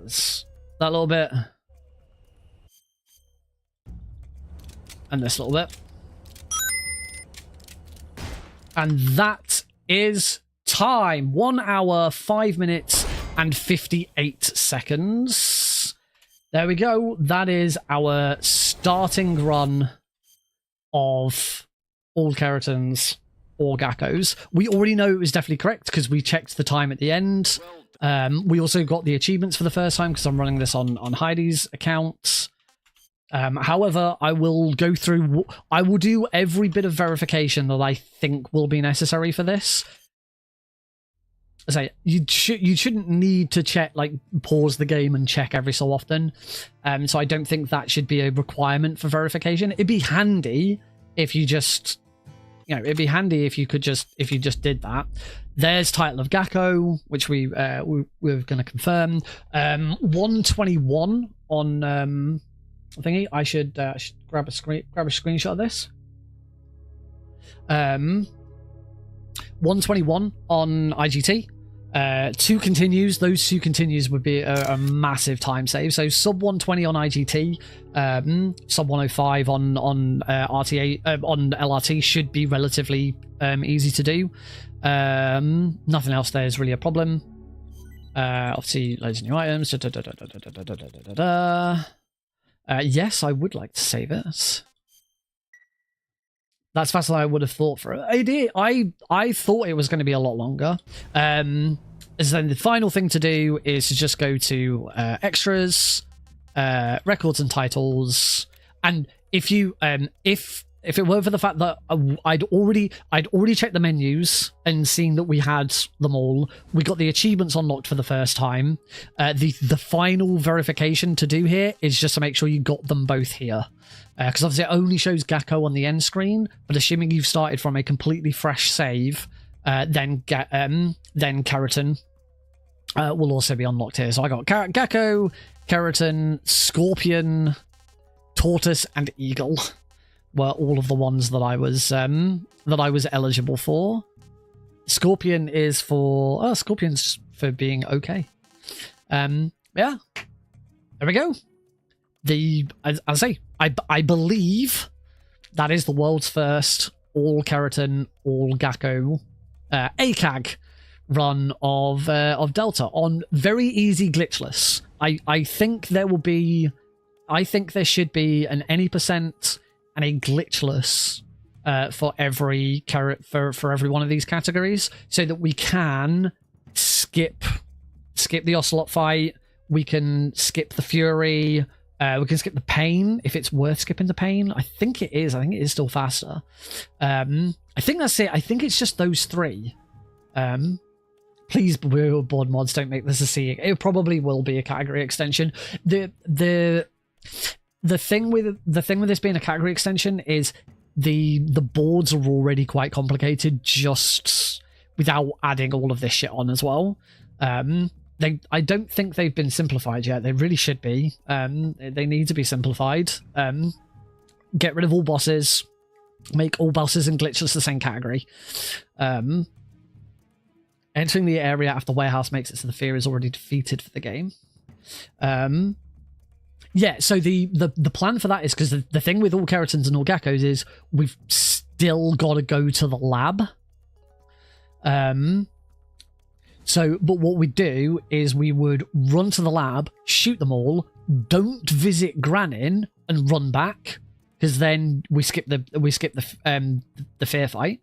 There's that little bit. And this little bit. And that is time. 1 hour, 5 minutes, and 58 seconds. There we go. That is our starting run of all Kerotans, all Gakos. We already know it was definitely correct because we checked the time at the end. We also got the achievements for the first time because I'm running this on Heidi's account. However, I will go through... I will do every bit of verification that I think will be necessary for this. I say, you shouldn't need to check, like, pause the game and check every so often. So I don't think that should be a requirement for verification. It'd be handy if you just... You know, it'd be handy if you could just... If you just did that. There's title of Gakko, which we're going to confirm. 121 on... thingy. I should grab a screenshot of this. 121 on IGT. 2 continues. Those 2 continues would be a massive time save. So sub 120 on IGT, sub 105 on RTA on LRT should be relatively easy to do. Nothing else there is really a problem. Obviously, loads of new items. Yes, I would like to save it. That's faster than I would have thought for it. I thought it was going to be a lot longer. So then the final thing to do is to just go to extras, records and titles, and if you if it weren't for the fact that I'd already checked the menus and seen that we had them all, we got the achievements unlocked for the first time. The final verification to do here is just to make sure you got them both here, because obviously it only shows Gakko on the end screen. But assuming you've started from a completely fresh save, then Kerotan will also be unlocked here. So I got Gakko, Kerotan, Scorpion, Tortoise, and Eagle. Were all of the ones that I was eligible for. Scorpion is for Scorpion's for being okay. Yeah, there we go. As I say, I believe that is the world's first all Kerotan, all Gakko, AKAG run of Delta on very easy glitchless. I think there will be. I think there should be an any % and a glitchless for every for every one of these categories, so that we can skip the Ocelot fight, we can skip the Fury, we can skip the Pain if it's worth skipping the Pain. I think it is. I think it is still faster. I think that's it. I think it's just those 3. Please, board mods, don't make this a C. It probably will be a category extension. The thing with this being a category extension is the boards are already quite complicated just without adding all of this shit on as well. I don't think they've been simplified yet. They really should be. They need to be simplified. Get rid of all bosses. Make all bosses and glitches the same category. Entering the area after warehouse makes it so the fear is already defeated for the game. Yeah, so the plan for that is, because the thing with all Kerotans and all Gakkos is we've still got to go to the lab. But what we do is we would run to the lab, shoot them all, don't visit Granin, and run back, because then we skip the fair fight.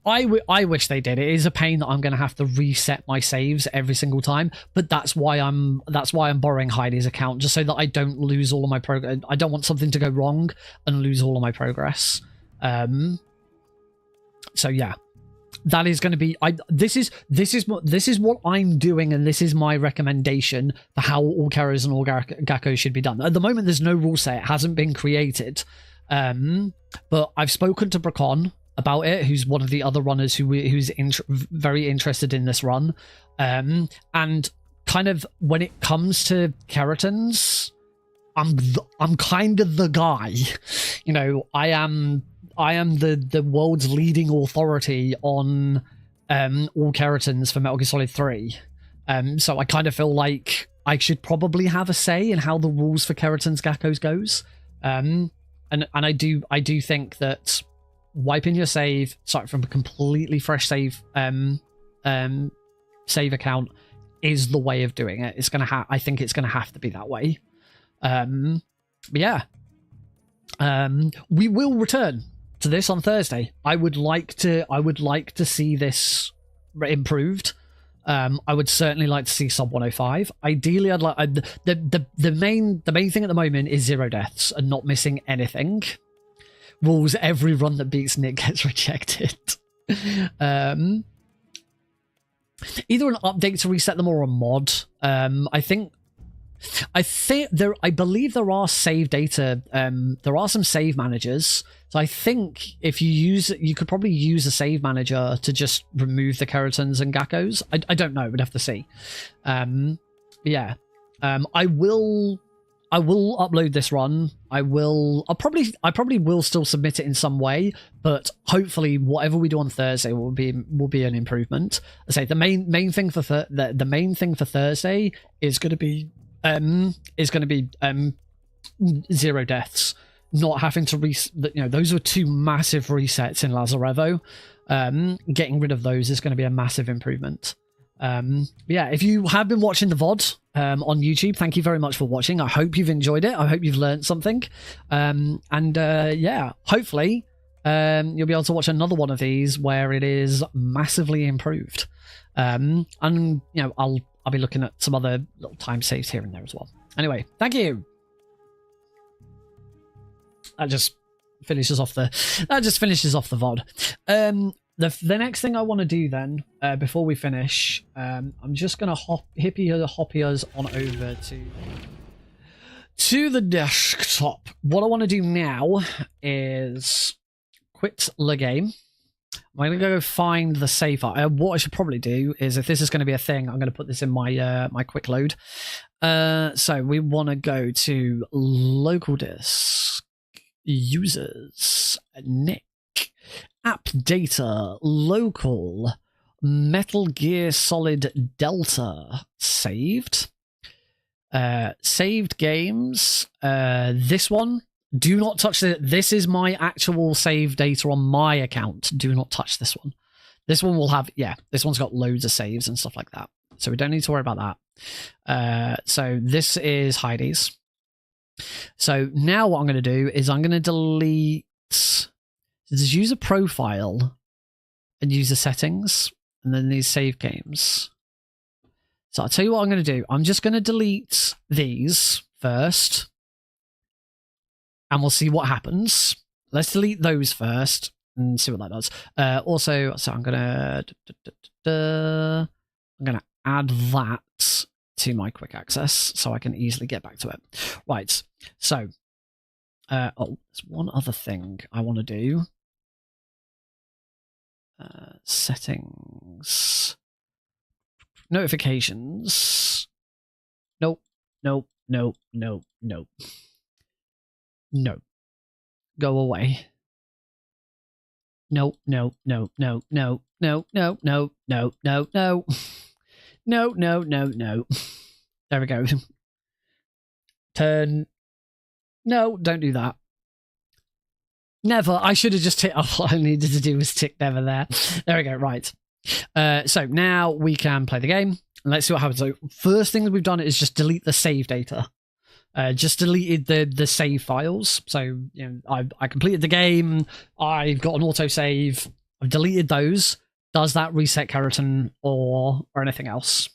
I wish they did. It is a pain that I'm going to have to reset my saves every single time, but that's why I'm borrowing Heidi's account, just so that I don't lose all of my progress. I don't want something to go wrong and lose all of my progress. So yeah, that is going to be. This is what I'm doing, and this is my recommendation for how all Keros and all Gakkos should be done. At the moment, there's no rule set. It hasn't been created, but I've spoken to Bracon about it, who's one of the other runners who's very interested in this run, and kind of when it comes to Kerotans, I'm kind of the guy. You know, I am the world's leading authority on all Kerotans for Metal Gear Solid 3. So I kind of feel like I should probably have a say in how the rules for Kerotans Gakos goes. And I do think that wiping your save, starting from a completely fresh save save account is the way of doing it. It's gonna I think it's gonna have to be that way. But yeah. We will return to this on Thursday. I would like to see this improved. I would certainly like to see sub 105. Ideally, I'd like the main thing at the moment is 0 deaths and not missing anything. Rules every run that beats Nick gets rejected. Either an update to reset them or a mod. I believe there are save data. There are some save managers. So I think if you could probably use a save manager to just remove the Kerotans and Gakos. I don't know. We'd have to see. Yeah. I will upload this run. I probably will still submit it in some way, but hopefully whatever we do on Thursday will be an improvement. I say the main thing for the main thing for Thursday is going to be 0 deaths, not having to those were 2 massive resets in Lazarevo. Getting rid of those is going to be a massive improvement. Yeah, if you have been watching the VOD on YouTube, thank you very much for watching. I hope you've enjoyed it. I hope you've learned something. Yeah, hopefully you'll be able to watch another one of these where it is massively improved. And I'll be looking at some other little time saves here and there as well. Anyway, thank you. That just finishes off the VOD. The next thing I want to do then, before we finish, I'm just gonna hippie us on over to the desktop. What I want to do now is quit the game. I'm going to go find the save file. What I should probably do is, if this is going to be a thing, I'm going to put this in my my quick load. So we want to go to local disk, users, Nick, app data, local, Metal Gear Solid Delta, saved. Saved games. This one. Do not touch it. This is my actual save data on my account. Do not touch this one. This one will have, this one's got loads of saves and stuff like that. So we don't need to worry about that. So this is Heidi's. So now what I'm going to do is I'm going to delete this user profile and user settings and then these save games. So I'll tell you what I'm going to do. I'm just going to delete these first. And we'll see what happens. Let's delete those first and see what that does. Also, so I'm gonna add that to my quick access so I can easily get back to it. Right. So, there's one other thing I want to do. Settings, notifications. Nope. Nope. Nope. Nope. Nope. No. Go away. No, no, no, no, no, no, no, no, no, no, no. No, no, no, no. There we go. Turn. No, don't do that. Never. I should have just ticked. All I needed to do was tick never there. There we go. Right. So now we can play the game. Let's see what happens. So first thing that we've done is just delete the save data. Just deleted the save files. So I completed the game. I've got an autosave. I've deleted those. Does that reset Kerotan or anything else?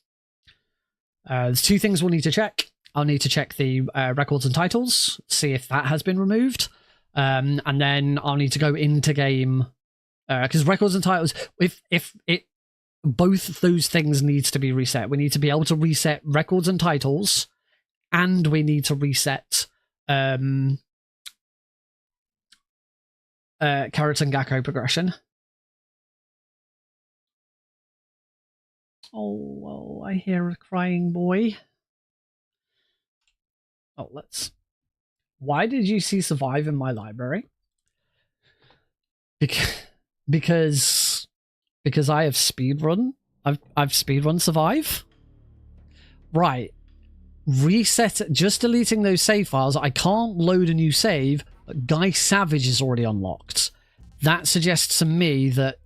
There's 2 things we'll need to check. I'll need to check the records and titles, see if that has been removed, and then I'll need to go into game because records and titles. If it both those things needs to be reset. We need to be able to reset records and titles. And we need to reset Kerotan Gakko progression. Oh, I hear a crying boy. Oh, let's... Why did you see survive in my library? Because I have speedrun. I've speedrun survive. Right. reset, just deleting those save files. I can't load a new save, but Guy Savage is already unlocked. That suggests to me that,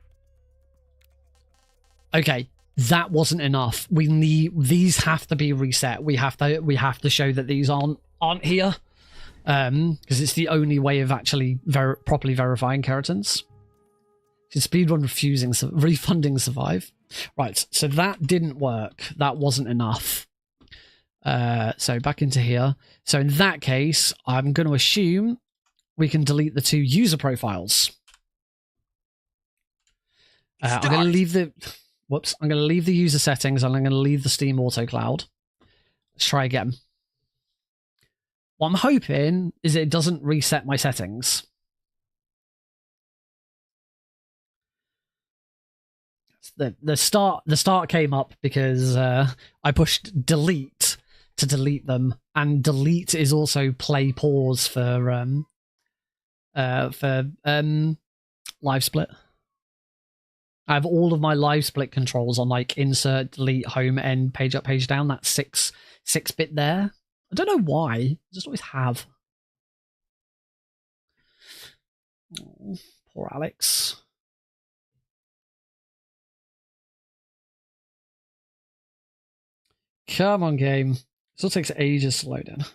okay, that wasn't enough. We need, these have to be reset. We have to show that these aren't here, because it's the only way of actually properly verifying Kerotans. Speedrun refunding survive. Right, so that didn't work. That wasn't enough. So back into here. So in that case, I'm going to assume we can delete the 2 user profiles. I'm going to leave the... Whoops. I'm going to leave the user settings and I'm going to leave the Steam Auto Cloud. Let's try again. What I'm hoping is it doesn't reset my settings. The start came up because I pushed delete to delete them, and delete is also play pause for live split. I have all of my live split controls on like insert, delete, home, end, page up, page down. That 6-bit there. I don't know why. I just always have. Oh, poor Alex. Come on, game. Still takes ages to load in.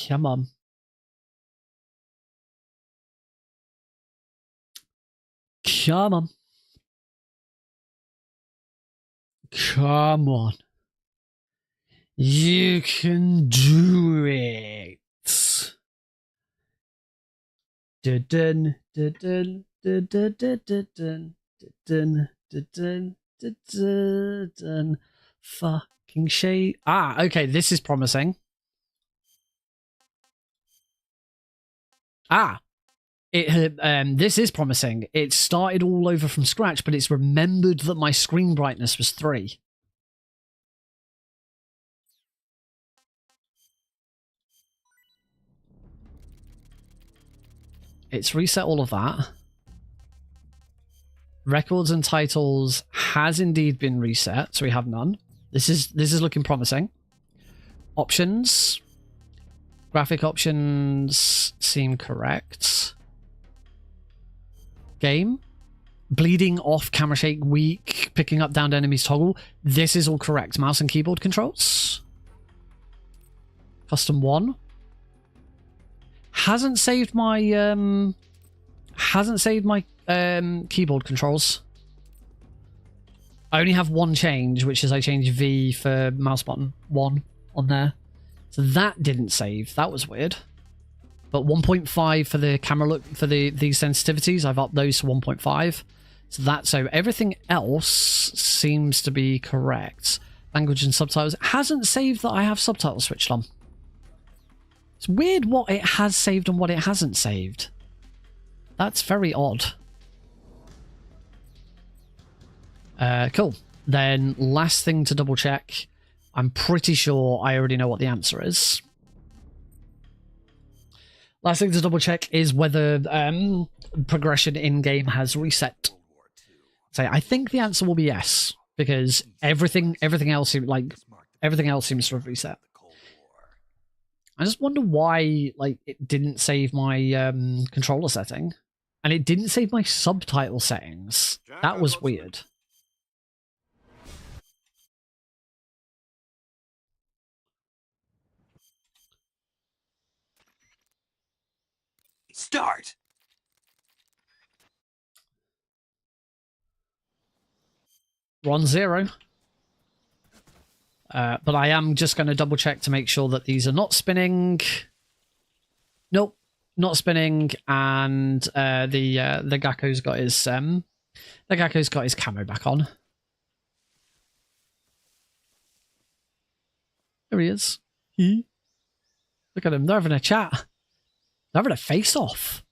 Come on. Come on. Come on. You can do it. Dun, dun, dun, dun, dun, dun, dun, dun, dun, dun, dun, dun, dun. Fucking shade. Ah, okay, this is promising. Ah, this is promising. It started all over from scratch, but it's remembered that my screen brightness was 3. It's reset all of that. Records and titles has indeed been reset, so we have none. This is looking promising. Options. Graphic options seem correct. Game. Bleeding off, camera shake, weak, picking up downed enemies toggle. This is all correct. Mouse and keyboard controls. Custom 1. Hasn't saved my keyboard controls. I only have one change, which is I changed V for mouse button 1 on there. So that didn't save. That was weird. But 1.5 for the camera look for these sensitivities, I've upped those to 1.5. So everything else seems to be correct. Language and subtitles. It hasn't saved that I have subtitles switched on. It's weird what it has saved and what it hasn't saved. That's very odd. Cool. Then last thing to double check. I'm pretty sure I already know what the answer is. Last thing to double check is whether progression in-game has reset. So I think the answer will be yes, because everything else seems to have reset. I just wonder why it didn't save my controller setting, and it didn't save my subtitle settings. That was weird. Start! We're on 0. But I am just going to double check to make sure that these are not spinning. Nope, not spinning. And the Gakko's got his camo back on. There he is. Look at him. They're having a chat. They're having a face-off.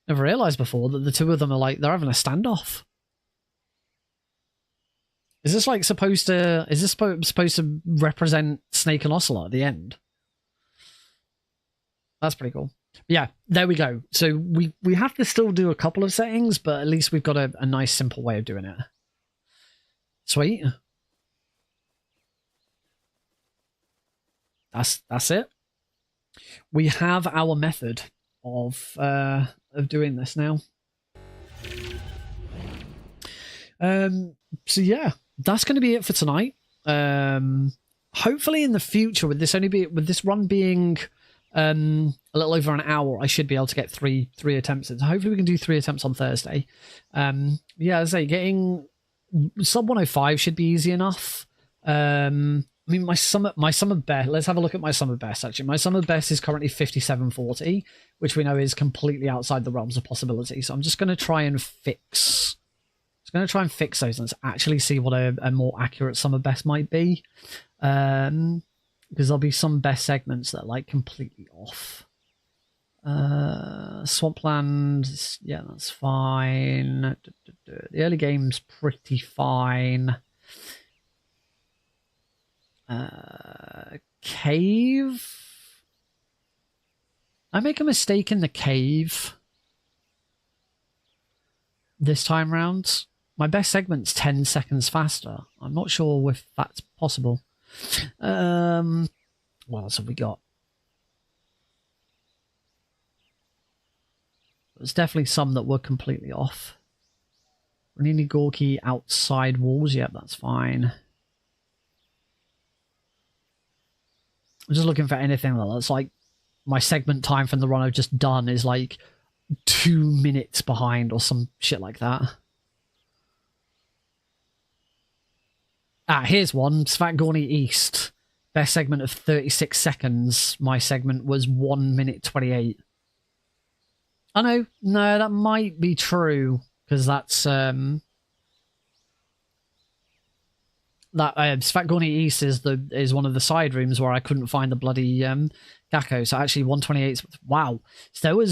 Never realised before that the two of them are they're having a standoff. Is this like supposed to? Is this supposed to represent Snake and Ocelot at the end? That's pretty cool. Yeah, there we go. So we have to still do a couple of settings, but at least we've got a nice simple way of doing it. Sweet. That's it. We have our method of doing this now. So yeah, that's going to be it for tonight. Hopefully in the future, with this run being a little over an hour, I should be able to get three attempts in. So hopefully we can do 3 attempts on Thursday. Yeah, as I say, getting sub 105 should be easy enough. I mean, my summer best. Let's have a look at my summer best. Actually, my summer best is currently 5740, which we know is completely outside the realms of possibility. So I'm just going to try and fix. Those and actually see what a more accurate summer best might be, because there'll be some best segments that are like completely off. Swampland, yeah, that's fine. The early game's pretty fine. Cave. I make a mistake in the cave this time round. My best segment's 10 seconds faster. I'm not sure if that's possible. What else have we got? There's definitely some that were completely off. Ranini Gorky outside walls. Yep, that's fine. I'm just looking for anything that's like my segment time from the run I've just done is like 2 minutes behind or some shit like that. Here's one. Svatgorny East. Best segment of 36 seconds. My segment was 1 minute 28. Oh no, that might be true because that's Svatgorny East is one of the side rooms where I couldn't find the bloody Gakko. So actually 128. Wow. So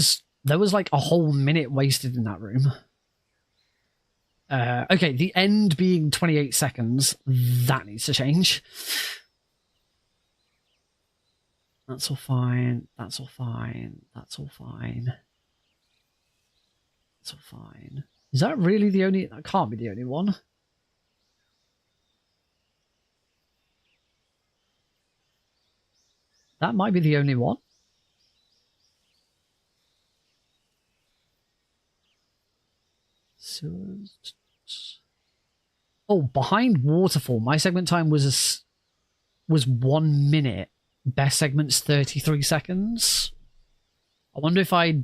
there was like a whole minute wasted in that room. Okay, the end being 28 seconds. That needs to change. That's all fine. That's all fine. That's all fine. That's all fine. Is that really the only... That can't be the only one. That might be the only one. So... Oh, behind Waterfall, my segment time was 1 minute. Best segment's 33 seconds. I wonder if I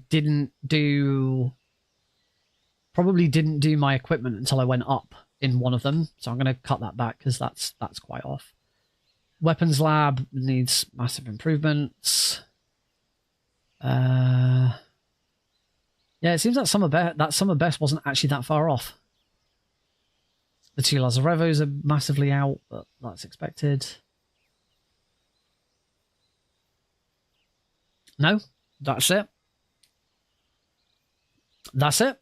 probably didn't do my equipment until I went up in one of them. So I'm going to cut that back because that's quite off. Weapons lab needs massive improvements. Yeah, it seems that summer best wasn't actually that far off. The 2 Lazarevos are massively out, but that's expected. No, that's it. That's it.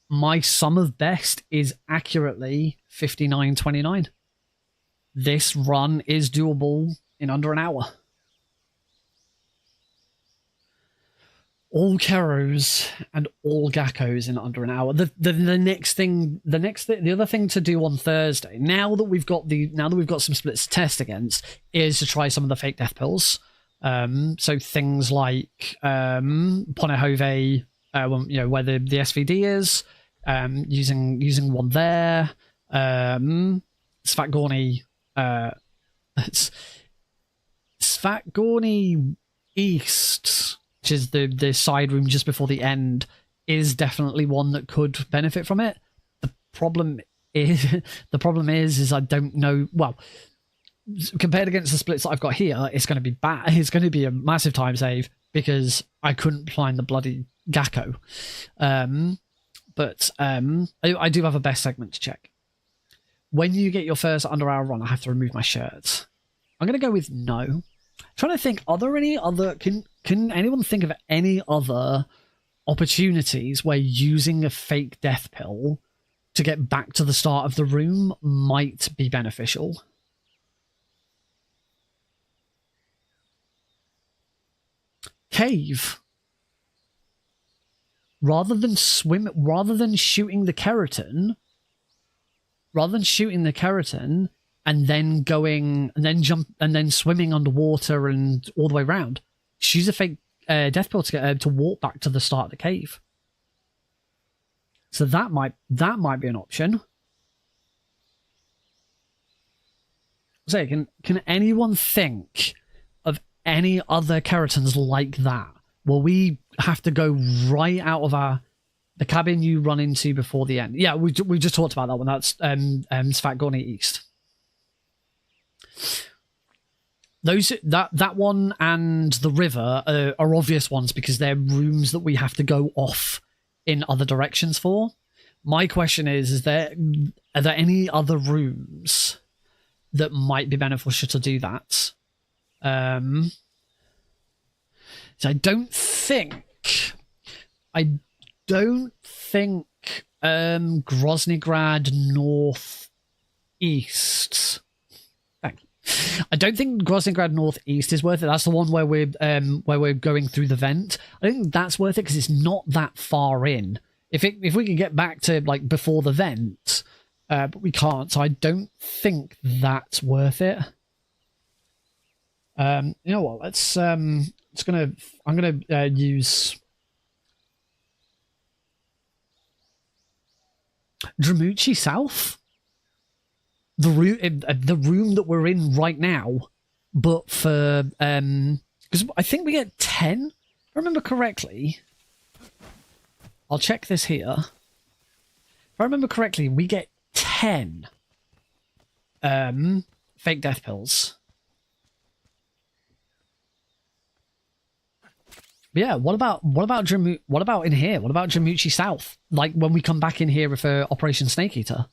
My sum of best is accurately 59.29. This run is doable in under an hour. All Keros and all Gakos in under an hour. The other thing to do on Thursday, now that we've got some splits to test against, is to try some of the fake death pills. So things like Ponehove, where the SVD is, using one there. Svatgorny East, which is the side room just before the end, is definitely one that could benefit from it. The problem is I don't know. Well, compared against the splits that I've got here, it's going to be bad. It's going to be a massive time save because I couldn't find the bloody Gakko. But I do have a best segment to check. When you get your first under hour run, I have to remove my shirts. I'm going to go with no. I'm trying to think, are there any other... Can anyone think of any other opportunities where using a fake death pill to get back to the start of the room might be beneficial. Cave. Rather than shooting the keratin, and then going and then swimming underwater and all the way around, she's a fake death pill to get her to walk back to the start of the cave. So that might be an option. So can anyone think of any other Kerotans like that? Well, we have to go right out of the cabin you run into before the end. Yeah, we just talked about that one. That's Svartgorni East. That one and the river are obvious ones because they're rooms that we have to go off in other directions for. My question are there any other rooms that might be beneficial to do that? So I don't think Groznygrad Northeast. Thank you. I don't think Groznygrad Northeast is worth it. That's the one where we're going through the vent. I don't think that's worth it because it's not that far in. If we can get back to like before the vent, but we can't, so I don't think that's worth it. You know what? I'm gonna use Dramuchi South, the room that we're in right now, but for because I think we get 10. If I remember correctly. I'll check this here. If I remember correctly, we get 10 fake death pills. But yeah, what about in here? What about Dramuchi South? Like when we come back in here for Operation Snake Eater.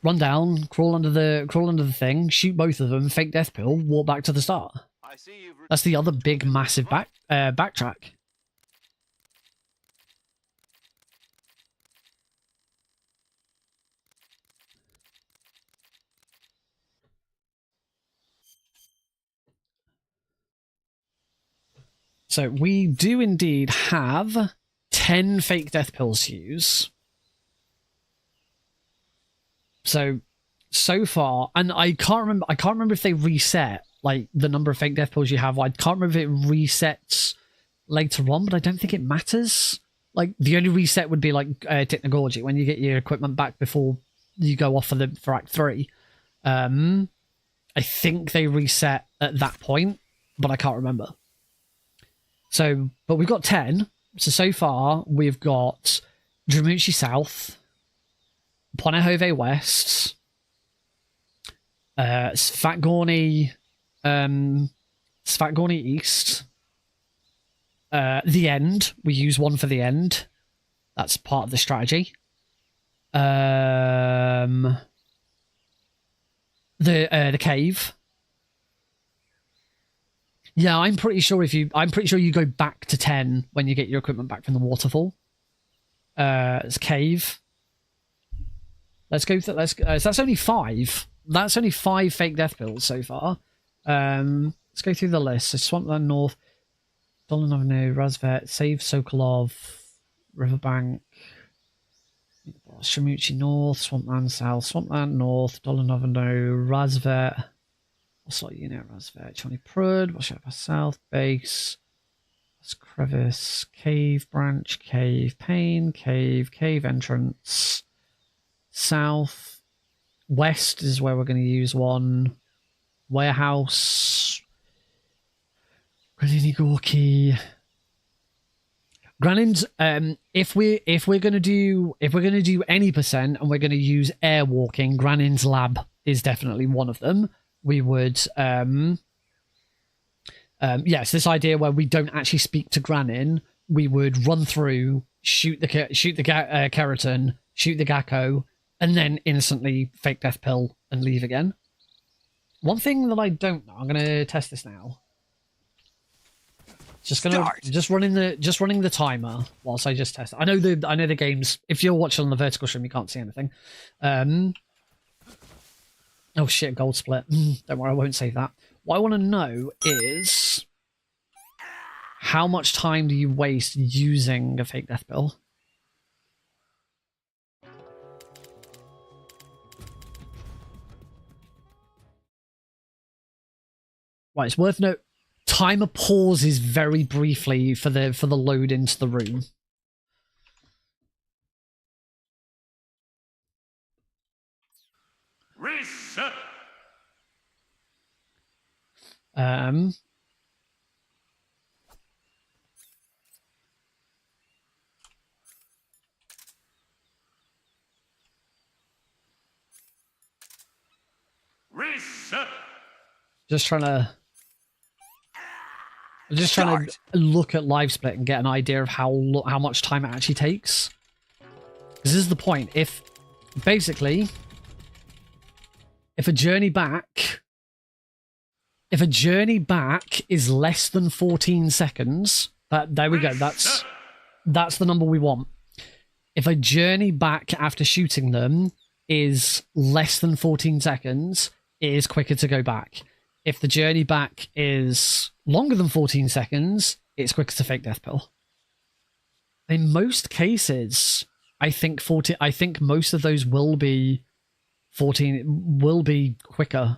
Run down, crawl under the thing, shoot both of them, fake death pill, walk back to the start. That's the other big massive backtrack. So we do indeed have 10 fake death pills to use. So far, and I can't remember if they reset like the number of fake death pills you have. I can't remember if it resets later on, but I don't think it matters. Like the only reset would be like technology when you get your equipment back before you go off for Act 3. I think they reset at that point, but I can't remember. So, but we've got 10. So far, we've got Dramuchi South, Ponehove West, Svartgorni East, the end. We use one for the end. That's part of the strategy. The cave. Yeah, I'm pretty sure you go back to 10 when you get your equipment back from the waterfall. It's cave. Let's go. So that's only 5. That's only 5 fake death pills so far. Let's go through the list. So Swampland North, Dolan Avenue, Razvet, Save Sokolov, Riverbank, Shamuchi North, Swampland South, Swampland North, Dolan Avenue, Razvet. What's that unit? Razvet, Johnny Prud, Washapa South, Base, that's Crevice, Cave Branch, Cave Pane, Cave Entrance, South, West is where we're going to use one, Warehouse, Granini Gorky. Granin's if we're gonna do any percent and we're gonna use air walking, Granin's lab is definitely one of them. We would yes, this idea where we don't actually speak to Granin, we would run through, shoot the Kerotan, shoot the Gakko, and then instantly fake death pill and leave again. One thing that I don't know, I'm gonna test this now. Just running the timer whilst I just test. I know the games. If you're watching on the vertical stream, you can't see anything. Oh shit, gold split. Don't worry, I won't save that. What I want to know is how much time do you waste using a fake death pill? Right, it's worth note. Timer pauses very briefly for the load into the room. Reset. Reset. Just trying to look at live split and get an idea of how much time it actually takes. Because this is the point. If a journey back is less than 14 seconds, there we go. That's the number we want. If a journey back after shooting them is less than 14 seconds, it is quicker to go back. If the journey back is longer than 14 seconds, it's quicker to fake death pill. In most cases, I think most of those will be 14, will be quicker.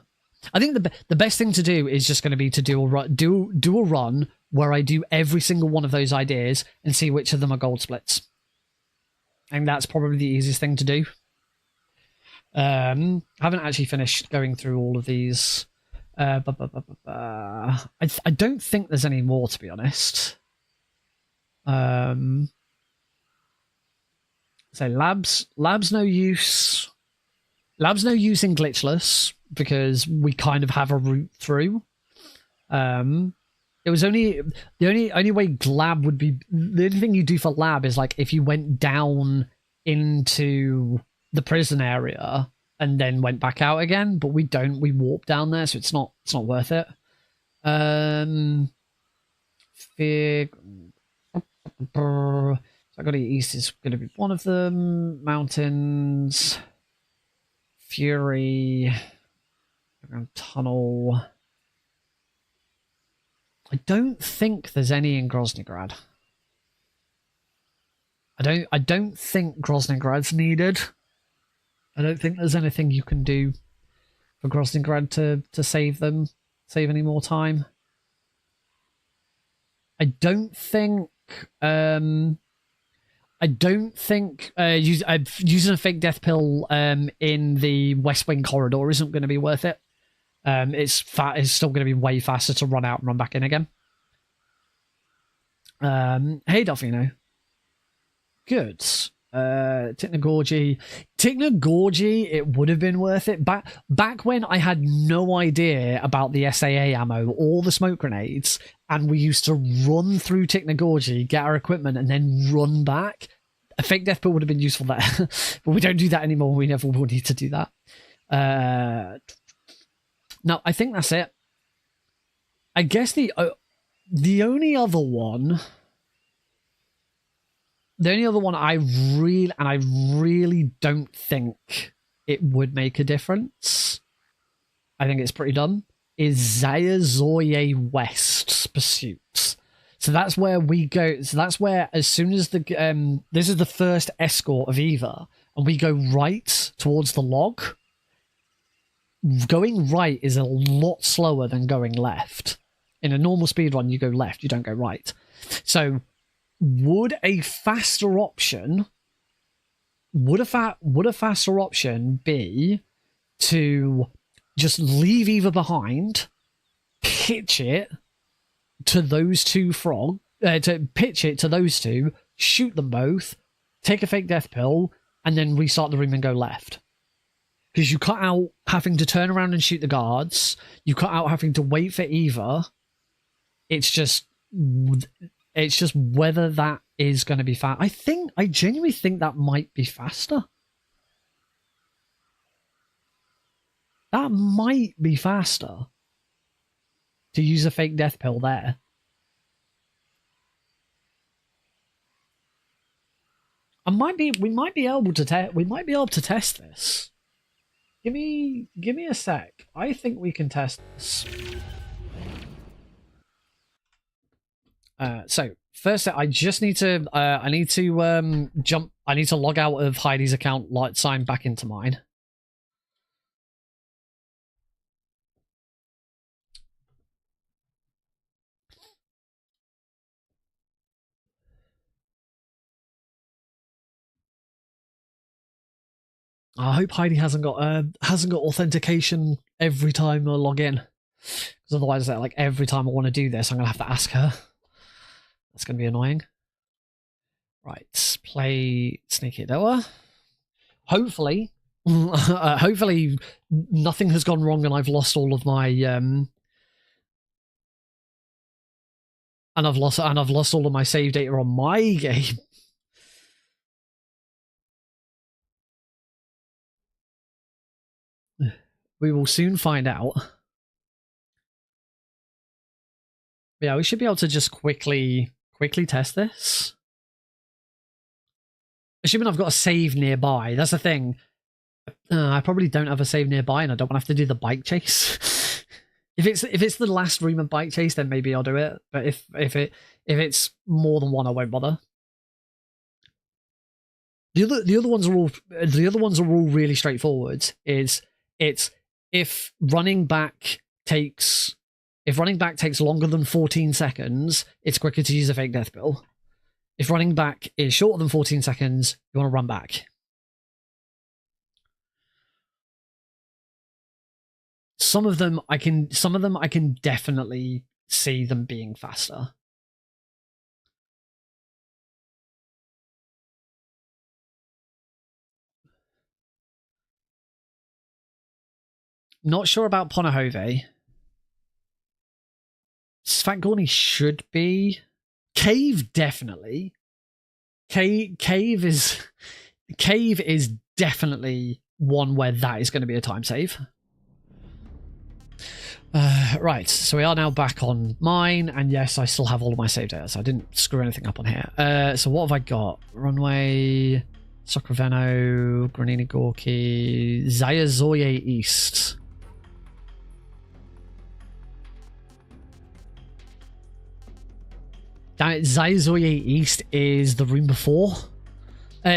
I think the best thing to do is just going to be to do a run where I do every single one of those ideas and see which of them are gold splits. And that's probably the easiest thing to do. I haven't actually finished going through all of these. I don't think there's any more, to be honest. So labs no use. Labs no use in glitchless because we kind of have a route through. It was only the only way lab would be, the only thing you do for lab is like if you went down into the prison area and then went back out again, but we don't. We warp down there, so it's not worth it. Fig. So I got to east is going to be one of them. Mountains. Fury. Around tunnel. I don't think there's any in Groznygrad. I don't think Groznygrad's needed. I don't think there's anything you can do for Groznygrad to save any more time. I don't think using a fake death pill in the West Wing corridor isn't going to be worth it. It's still going to be way faster to run out and run back in again. Hey Delfino. Good. Ticknagorgy, it would have been worth it. Back when I had no idea about the SAA ammo or the smoke grenades, and we used to run through Ticknagorgy, get our equipment, and then run back. A fake death pill would have been useful there. But we don't do that anymore. We never will need to do that. No, I think that's it. I guess the only other one... The only other one I really don't think it would make a difference, I think it's pretty dumb, is Zayazoye West's Pursuits. So that's where we go. So that's where, as soon as this is the first escort of Eva, and we go right towards the log. Going right is a lot slower than going left. In a normal speedrun, you go left, you don't go right. So... Would a faster option be to just leave Eva behind, pitch it to those two shoot them both, take a fake death pill, and then restart the room and go left? Because you cut out having to turn around and shoot the guards, you cut out having to wait for Eva. It's just whether that is going to be fast. I genuinely think that might be faster. That might be faster to use a fake death pill there. We might be able to test this. Give me a sec. I think we can test this. So first, I just need to I need to log out of Heidi's account, sign back into mine. I hope Heidi hasn't got authentication every time I log in, because otherwise, like every time I want to do this, I'm gonna have to ask her. That's gonna be annoying. Right, play Sneaky Doer. Hopefully, hopefully nothing has gone wrong and I've lost all of my and I've lost all of my save data on my game. We will soon find out. Yeah, we should be able to just quickly test this. Assuming I've got a save nearby. That's the thing. I probably don't have a save nearby, and I don't want to have to do the bike chase. if it's the last room of bike chase, then maybe I'll do it. But if it's more than one, I won't bother. The other ones are all really straightforward. If running back takes longer than 14 seconds, it's quicker to use a fake death bill. If running back is shorter than 14 seconds, you want to run back. Some of them I can definitely see them being faster. Not sure about Ponahove. Svatgorny should be. Cave definitely. Cave is definitely one where that is going to be a time save. Right, so we are now back on mine, and yes, I still have all of my save data, so I didn't screw anything up on here. So what have I got? Runway, Sokraveno, Granini Gorky, Zayazoye East. Damn it, Zayazoye East is the room before.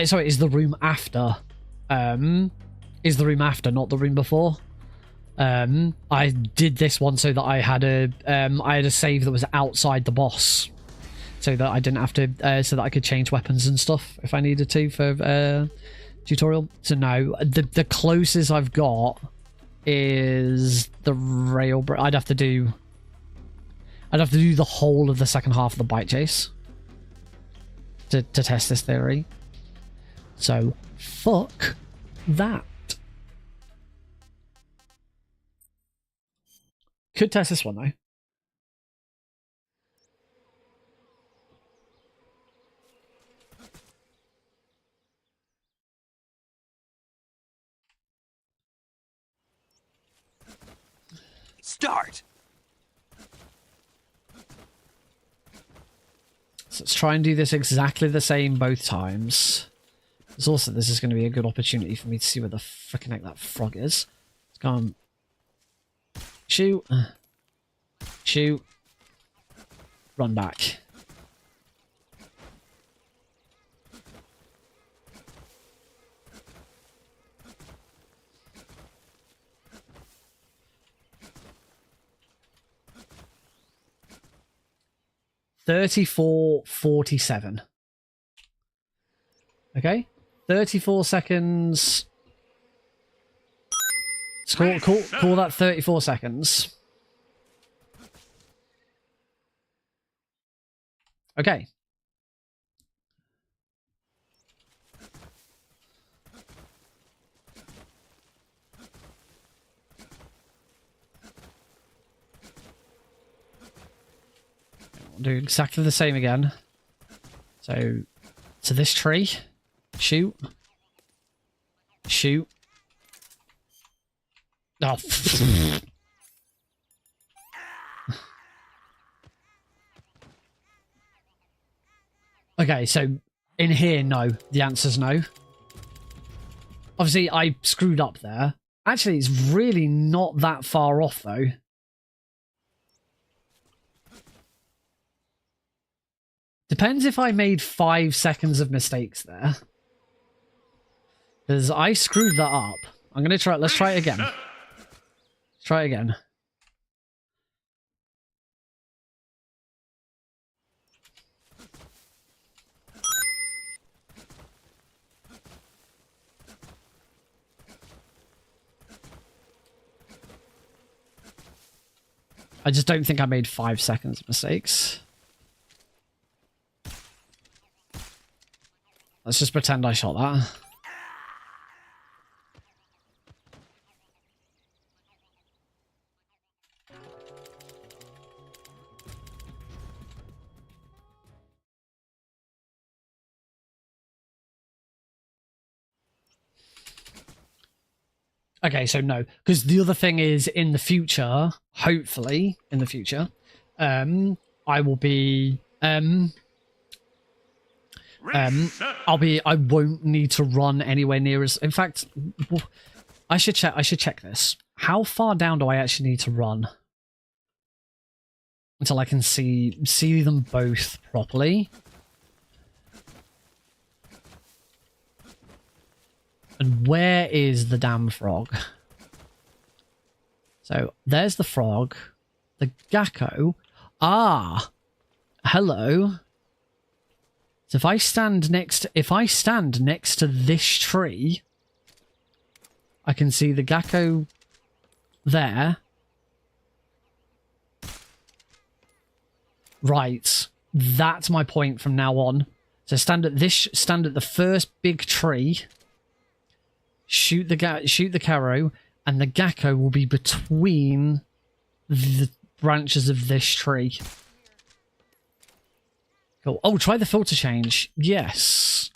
Sorry, is the room after. Is the room after, not the room before. I did this one so that I had a save that was outside the boss, so that I didn't have to, so that I could change weapons and stuff if I needed to for tutorial. So no, the closest I've got is the rail. I'd have to do the whole of the second half of the bike chase to test this theory. So fuck that. Could test this one though. Start. So let's try and do this exactly the same both times. There's also, this is going to be a good opportunity for me to see where the frickin' heck that frog is. Let's go on. Shoot. Shoot. Run back. $34.47. Okay, 34 seconds. Call that 34 seconds. Okay. We'll do exactly the same again. So, to this tree. Shoot. Shoot. Oh. Okay, so In here, no. The answer's no. Obviously, I screwed up there. Actually, it's really not that far off, though. Depends if I made 5 seconds of mistakes there. Because I screwed that up. I'm going to try... Let's try it again. Let's try it again. I just don't think I made 5 seconds of mistakes. Let's just pretend I shot that. Okay, so no, because the other thing is in the future, hopefully in the future, I will be, I won't need to run anywhere near as, in fact, I should check this. How far down do I actually need to run? Until I can see them both properly. And where is the damn frog? So there's the frog, the gecko. Ah, hello. So if I stand next to this tree, I can see the gecko there. Right, that's my point from now on. So stand at the first big tree. Shoot the Caro, and the Gecko will be between the branches of this tree. Cool. Oh, try the filter change. Yes.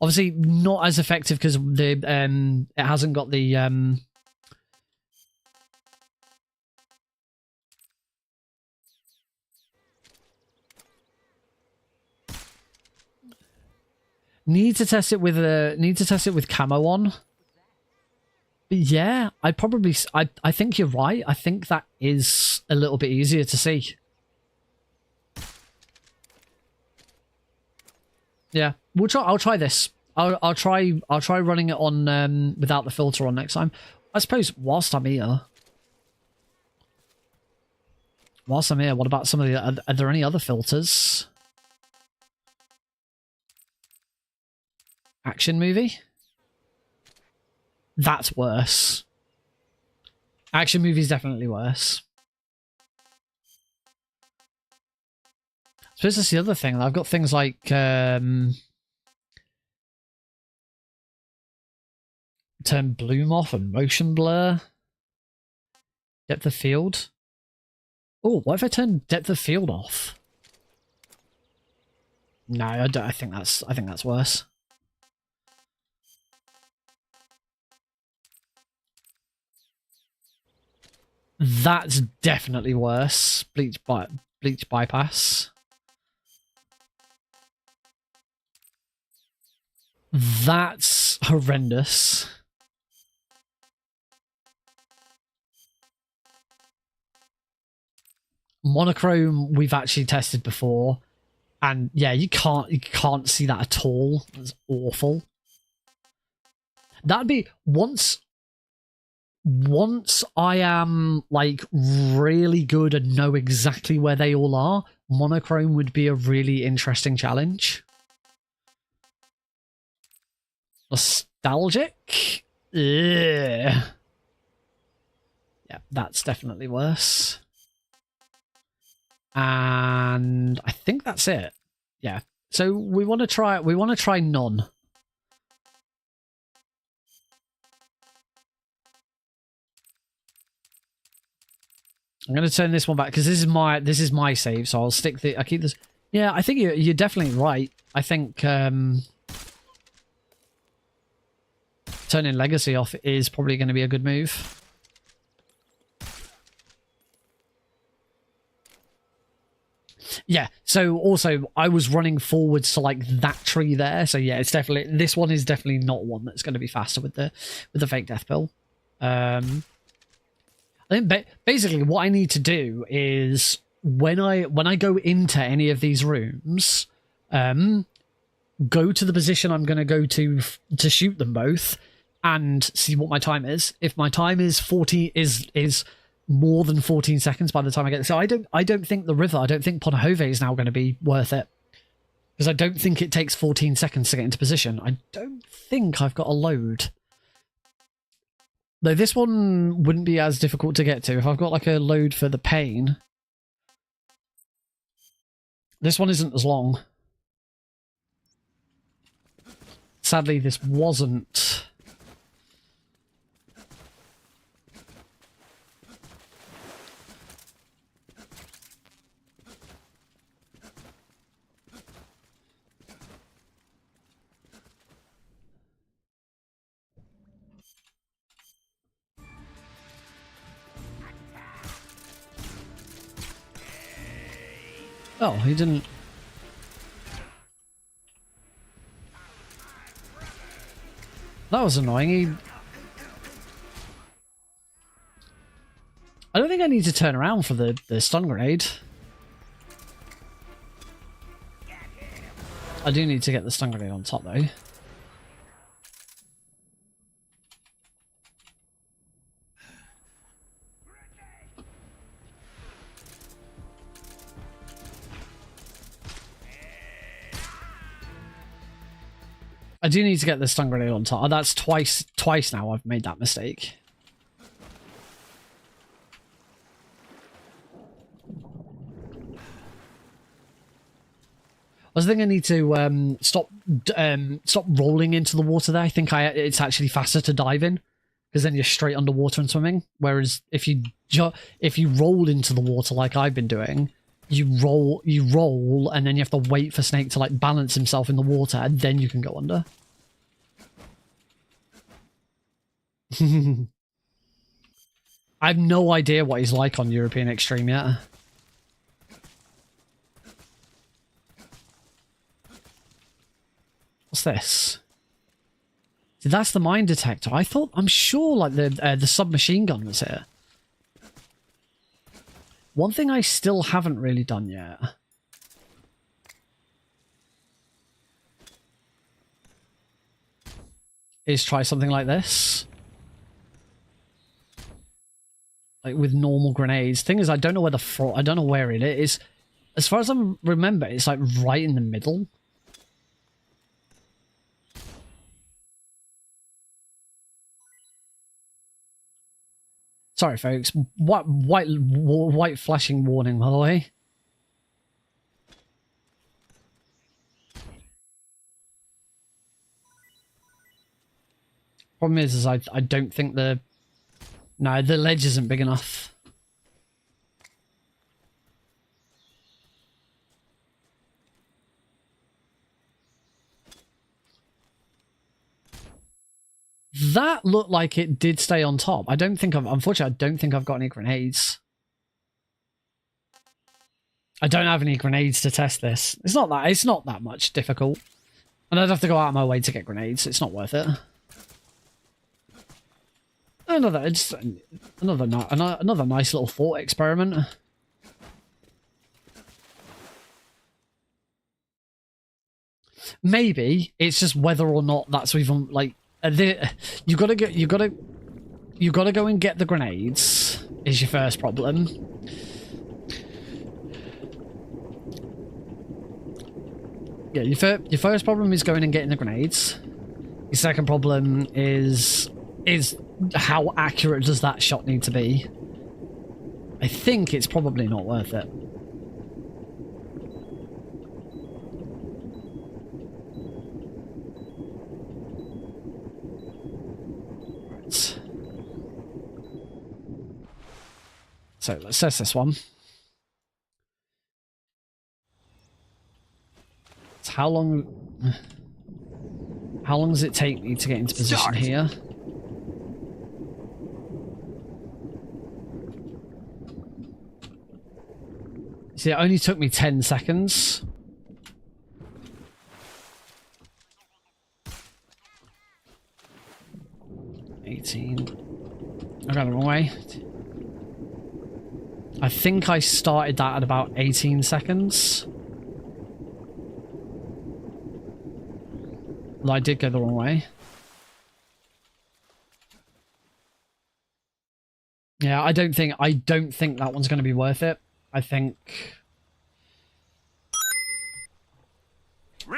Obviously, not as effective because the it hasn't got the Need to test it with camo on. Yeah, I think you're right. I think that is a little bit easier to see. Yeah, I'll try this. I'll try running it on without the filter on next time. I suppose whilst I'm here, what about some of the? Are there any other filters? Action movie. That's worse. Action movie's definitely worse. I suppose that's the other thing. I've got things like turn bloom off and motion blur. Depth of field. Oh, what if I turn depth of field off? No, I don't. I think that's worse. That's definitely worse. Bleach bypass. That's horrendous. Monochrome we've actually tested before, and yeah, you can't see that at all. That's awful. That'd be once I am like really good and know exactly where they all are, monochrome would be a really interesting challenge. Nostalgic? Ugh. Yeah, that's definitely worse. And I think that's it. Yeah. So we want to try none. I'm going to turn this one back because this is my save, so I keep this. Yeah, I think you're definitely right. I think turning legacy off is probably going to be a good move. Yeah, so also I was running forwards to like that tree there, so yeah, it's definitely, this one is definitely not one that's going to be faster with the fake death pill. I think basically what I need to do is when I go into any of these rooms, go to the position I'm going to go to shoot them both, and see what my time is. If my time is 40 is more than 14 seconds by the time I get there. So I don't think the river, I don't think Ponahove is now going to be worth it, because I don't think it takes 14 seconds to get into position. I don't think I've got a load. Though this one wouldn't be as difficult to get to if I've got like a load for the pain. This one isn't as long. Sadly, this wasn't. Oh, he didn't. That was annoying. I don't think I need to turn around for the stun grenade. I do need to get the stun grenade on top though. I do need to get the stun grenade on top. Oh, that's twice now I've made that mistake. I was thinking I need to stop rolling into the water there. I think it's actually faster to dive in, because then you're straight underwater and swimming. Whereas if you roll into the water like I've been doing, you roll, and then you have to wait for Snake to like balance himself in the water, and then you can go under. I have no idea what he's like on European Extreme yet. What's this? See, that's the mine detector. I'm sure like the submachine gun was here. One thing I still haven't really done yet is try something like this. Like with normal grenades. Thing is, I don't know where I don't know where it is. As far as I remember, it's like right in the middle. Sorry, folks. White flashing warning, by the way. Problem is I don't think the ledge isn't big enough. That looked like it did stay on top. Unfortunately, I don't think I've got any grenades. I don't have any grenades to test this. It's not that much difficult. And I'd have to go out of my way to get grenades. It's not worth it. Another nice little thought experiment. Maybe it's just whether or not that's even like you gotta go and get the grenades is your first problem. Yeah, your first problem is going and getting the grenades. Your second problem is how accurate does that shot need to be? I think it's probably not worth it. So let's test this one. So how long does it take me to get into position here? See, it only took me 10 seconds. I got the wrong way. I think I started that at about 18 seconds. Well, I did go the wrong way. Yeah, I don't think that one's going to be worth it. I think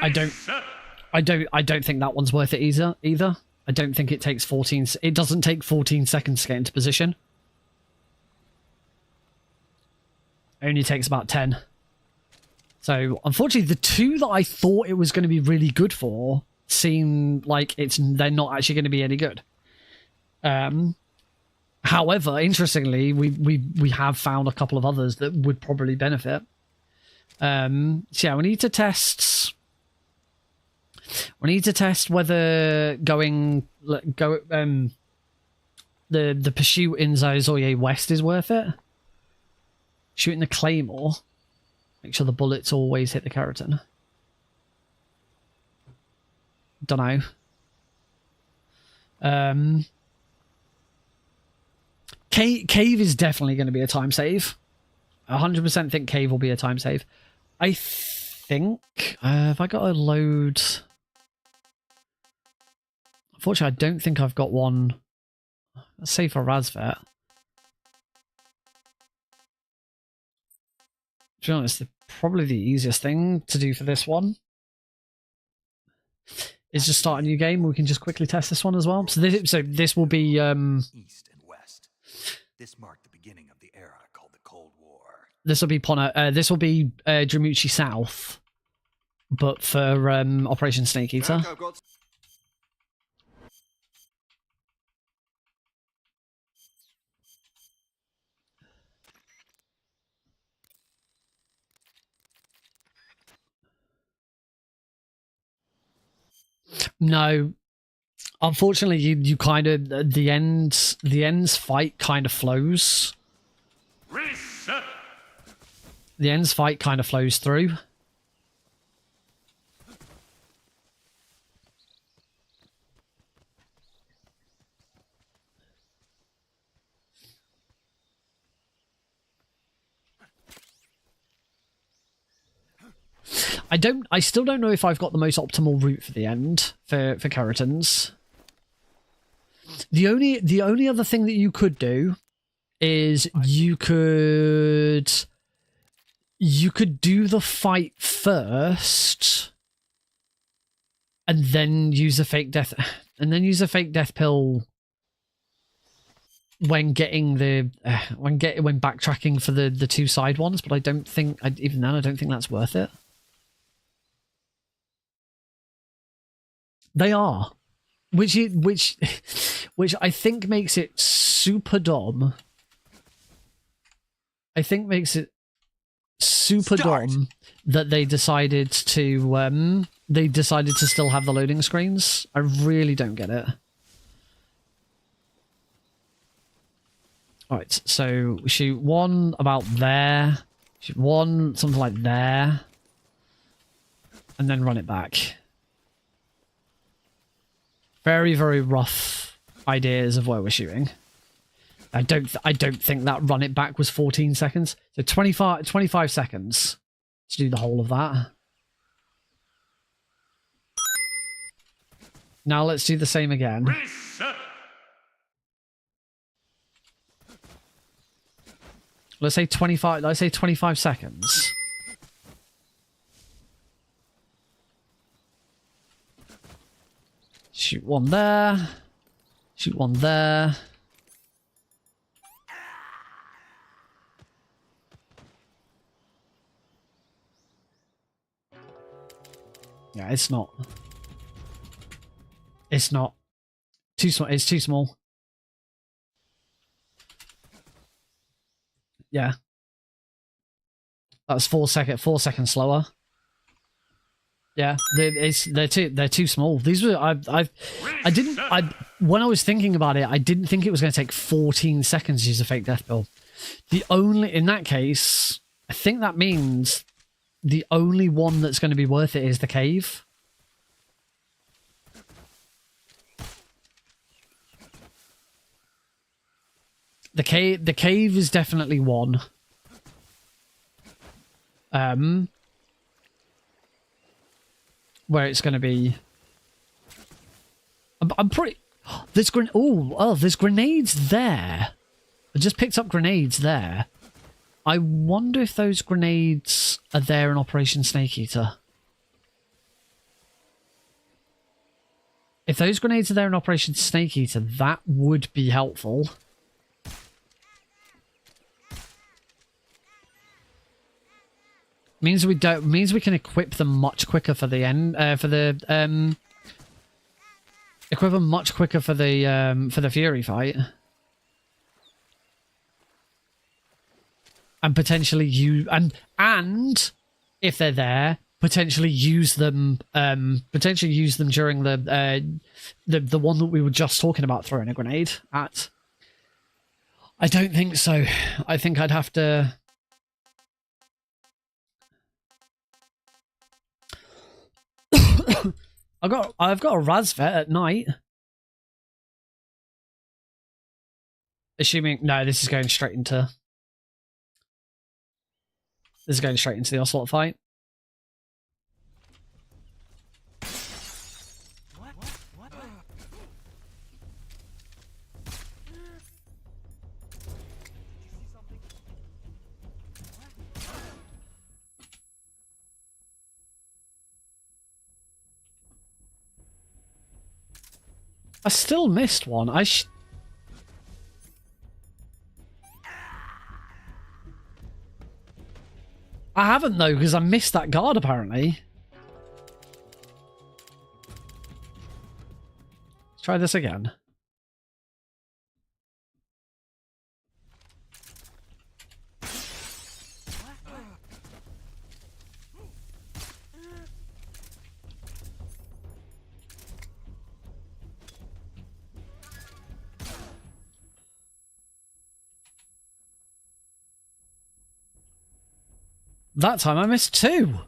I don't think that one's worth it either. I don't think it takes 14. It doesn't take 14 seconds to get into position. It only takes about 10. So, unfortunately, the two that I thought it was going to be really good for seem like they're not actually going to be any good. However, interestingly, we have found a couple of others that would probably benefit. So yeah, we need to test. We need to test whether the pursuit in Zazoye West is worth it. Shooting the claymore. Make sure the bullets always hit the Kerotan. Don't know. Cave is definitely going to be a time save. 100% think cave will be a time save. I think... have I got a load... Unfortunately, I don't think I've got one. Let's say for Razvet. To be honest, probably the easiest thing to do for this one is just start a new game. We can just quickly test this one as well. So this will be... East and West. This marked the beginning of the era called the Cold War. This will be this will be Dramuchi South, but for Operation Snake Eater. No, unfortunately, you kind of the ends fight kind of flows. Reset. The ends fight kind of flows through. I still don't know if I've got the most optimal route for the end for Kerotans. The only other thing that you could do is you could do the fight first and then use a fake death pill when getting when backtracking for the two side ones, but I don't think even then I don't think that's worth it. They are, which I think makes it super dumb. I think makes it super dumb that they decided to still have the loading screens. I really don't get it. All right, so we shoot one about there, shoot one something like there, and then run it back. Very, very rough ideas of where we're shooting. I don't think that run it back was 14 seconds. So 25 seconds to do the whole of that. Now let's do the same again. Reset. Let's say 25 seconds. Shoot one there. Shoot one there. Yeah, it's not. It's not. Too small. It's too small. Yeah. That's 4 seconds slower. Yeah, they're too small. These were when I was thinking about it, I didn't think it was going to take 14 seconds to use a fake death pill. In that case, I think that means the only one that's going to be worth it is the cave. The cave is definitely one. Where it's going to be. I'm pretty. There's there's grenades there. I just picked up grenades there. I wonder if those grenades are there in Operation Snake Eater. If those grenades are there in Operation Snake Eater, that would be helpful. Means we can equip them much quicker for the end equip them much quicker for the Fury fight. And potentially and if they're there, potentially use them during the one that we were just talking about throwing a grenade at. I don't think so. I think I'd have to. I've got a Razvet at night. Assuming no, this is going straight into. This is going straight into the Ocelot fight. I still missed one. I haven't though, because I missed that guard apparently. Let's try this again. That time I missed two.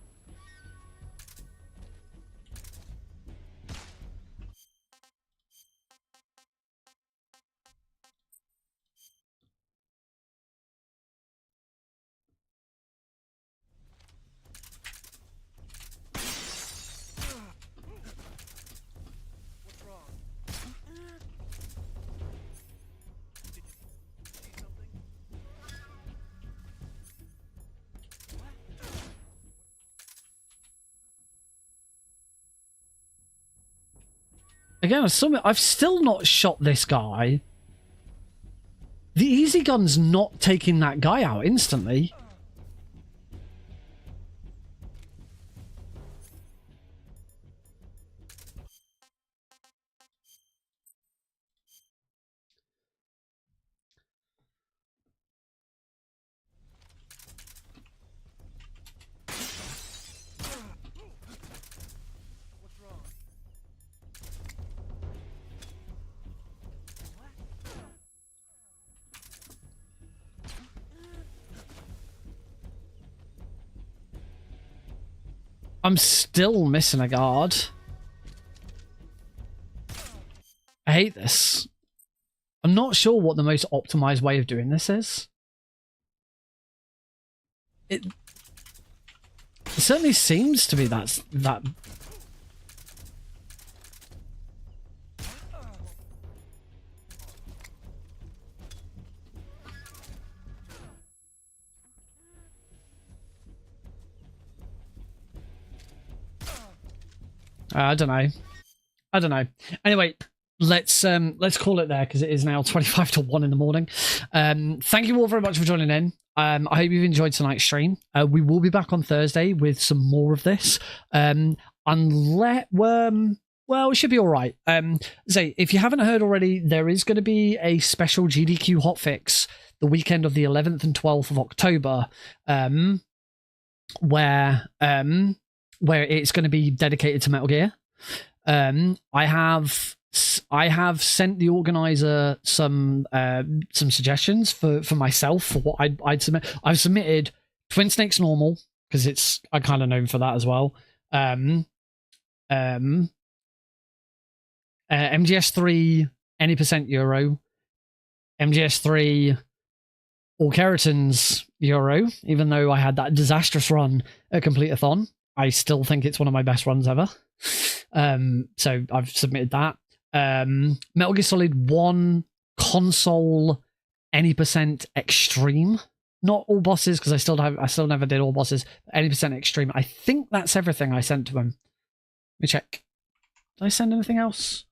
Again, I've still not shot this guy. The easy gun's not taking that guy out instantly. I'm still missing a guard. I hate this. I'm not sure what the most optimized way of doing this is. It certainly seems to be that. I don't know. Anyway, let's call it there because it is now 25 to 1 in the morning. Thank you all very much for joining in. I hope you've enjoyed tonight's stream. We will be back on Thursday with some more of this. Unless well, it should be all right. Say, if you haven't heard already, there is going to be a special GDQ hotfix the weekend of the 11th and 12th of October, where it's going to be dedicated to Metal Gear. I have sent the organizer some suggestions for myself for what I'd submit. I've submitted Twin Snakes normal, because I kind of known for that as well. MGS3 any percent Euro, MGS3 All Kerotans Euro, even though I had that disastrous run at Complete-a-thon. I still think it's one of my best runs ever. So I've submitted that. Metal Gear Solid 1 console any percent extreme. Not all bosses, because I still never did all bosses. Any percent extreme. I think that's everything I sent to him. Let me check. Did I send anything else?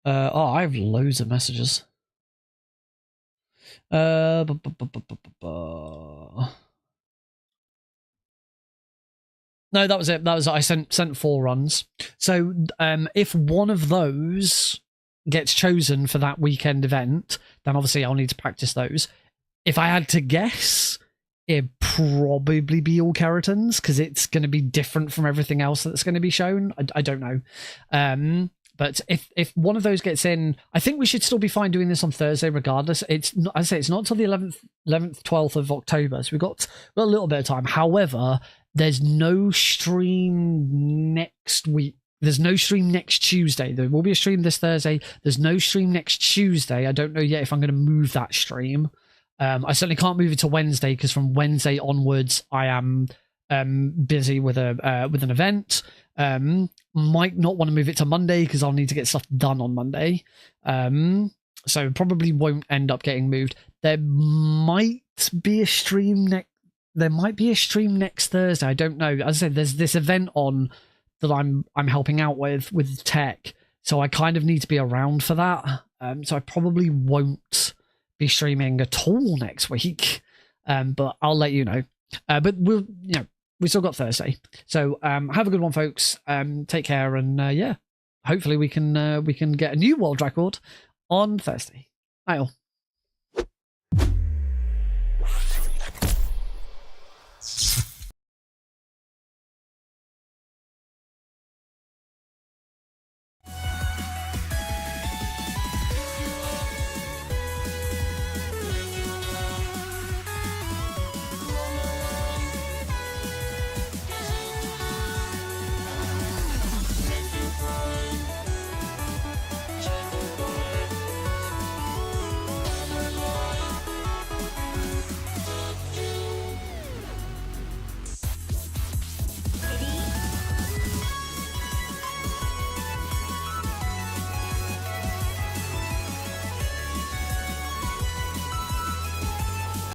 Oh, I have loads of messages. No, that was it. I sent 4 runs. So if one of those gets chosen for that weekend event, then obviously I'll need to practice those. If I had to guess, it'd probably be All Kerotans, because it's going to be different from everything else that's going to be shown. I don't know. But if one of those gets in, I think we should still be fine doing this on Thursday regardless. It's not until the 11th, 12th of October, so we've got a little bit of time. However, there's no stream next week. There's no stream next Tuesday. There will be a stream this Thursday. There's no stream next Tuesday. I don't know yet if I'm going to move that stream. I certainly can't move it to Wednesday, because from Wednesday onwards I am busy with an event. Might not want to move it to Monday, because I'll need to get stuff done on Monday. So probably won't end up getting moved. There might be a stream next Thursday. I don't know. As I said, there's this event on that I'm helping out with tech, so I kind of need to be around for that. So I probably won't be streaming at all next week. But I'll let you know. But we still got Thursday. So have a good one, folks. Take care, and yeah, hopefully we can get a new world record on Thursday. Bye all.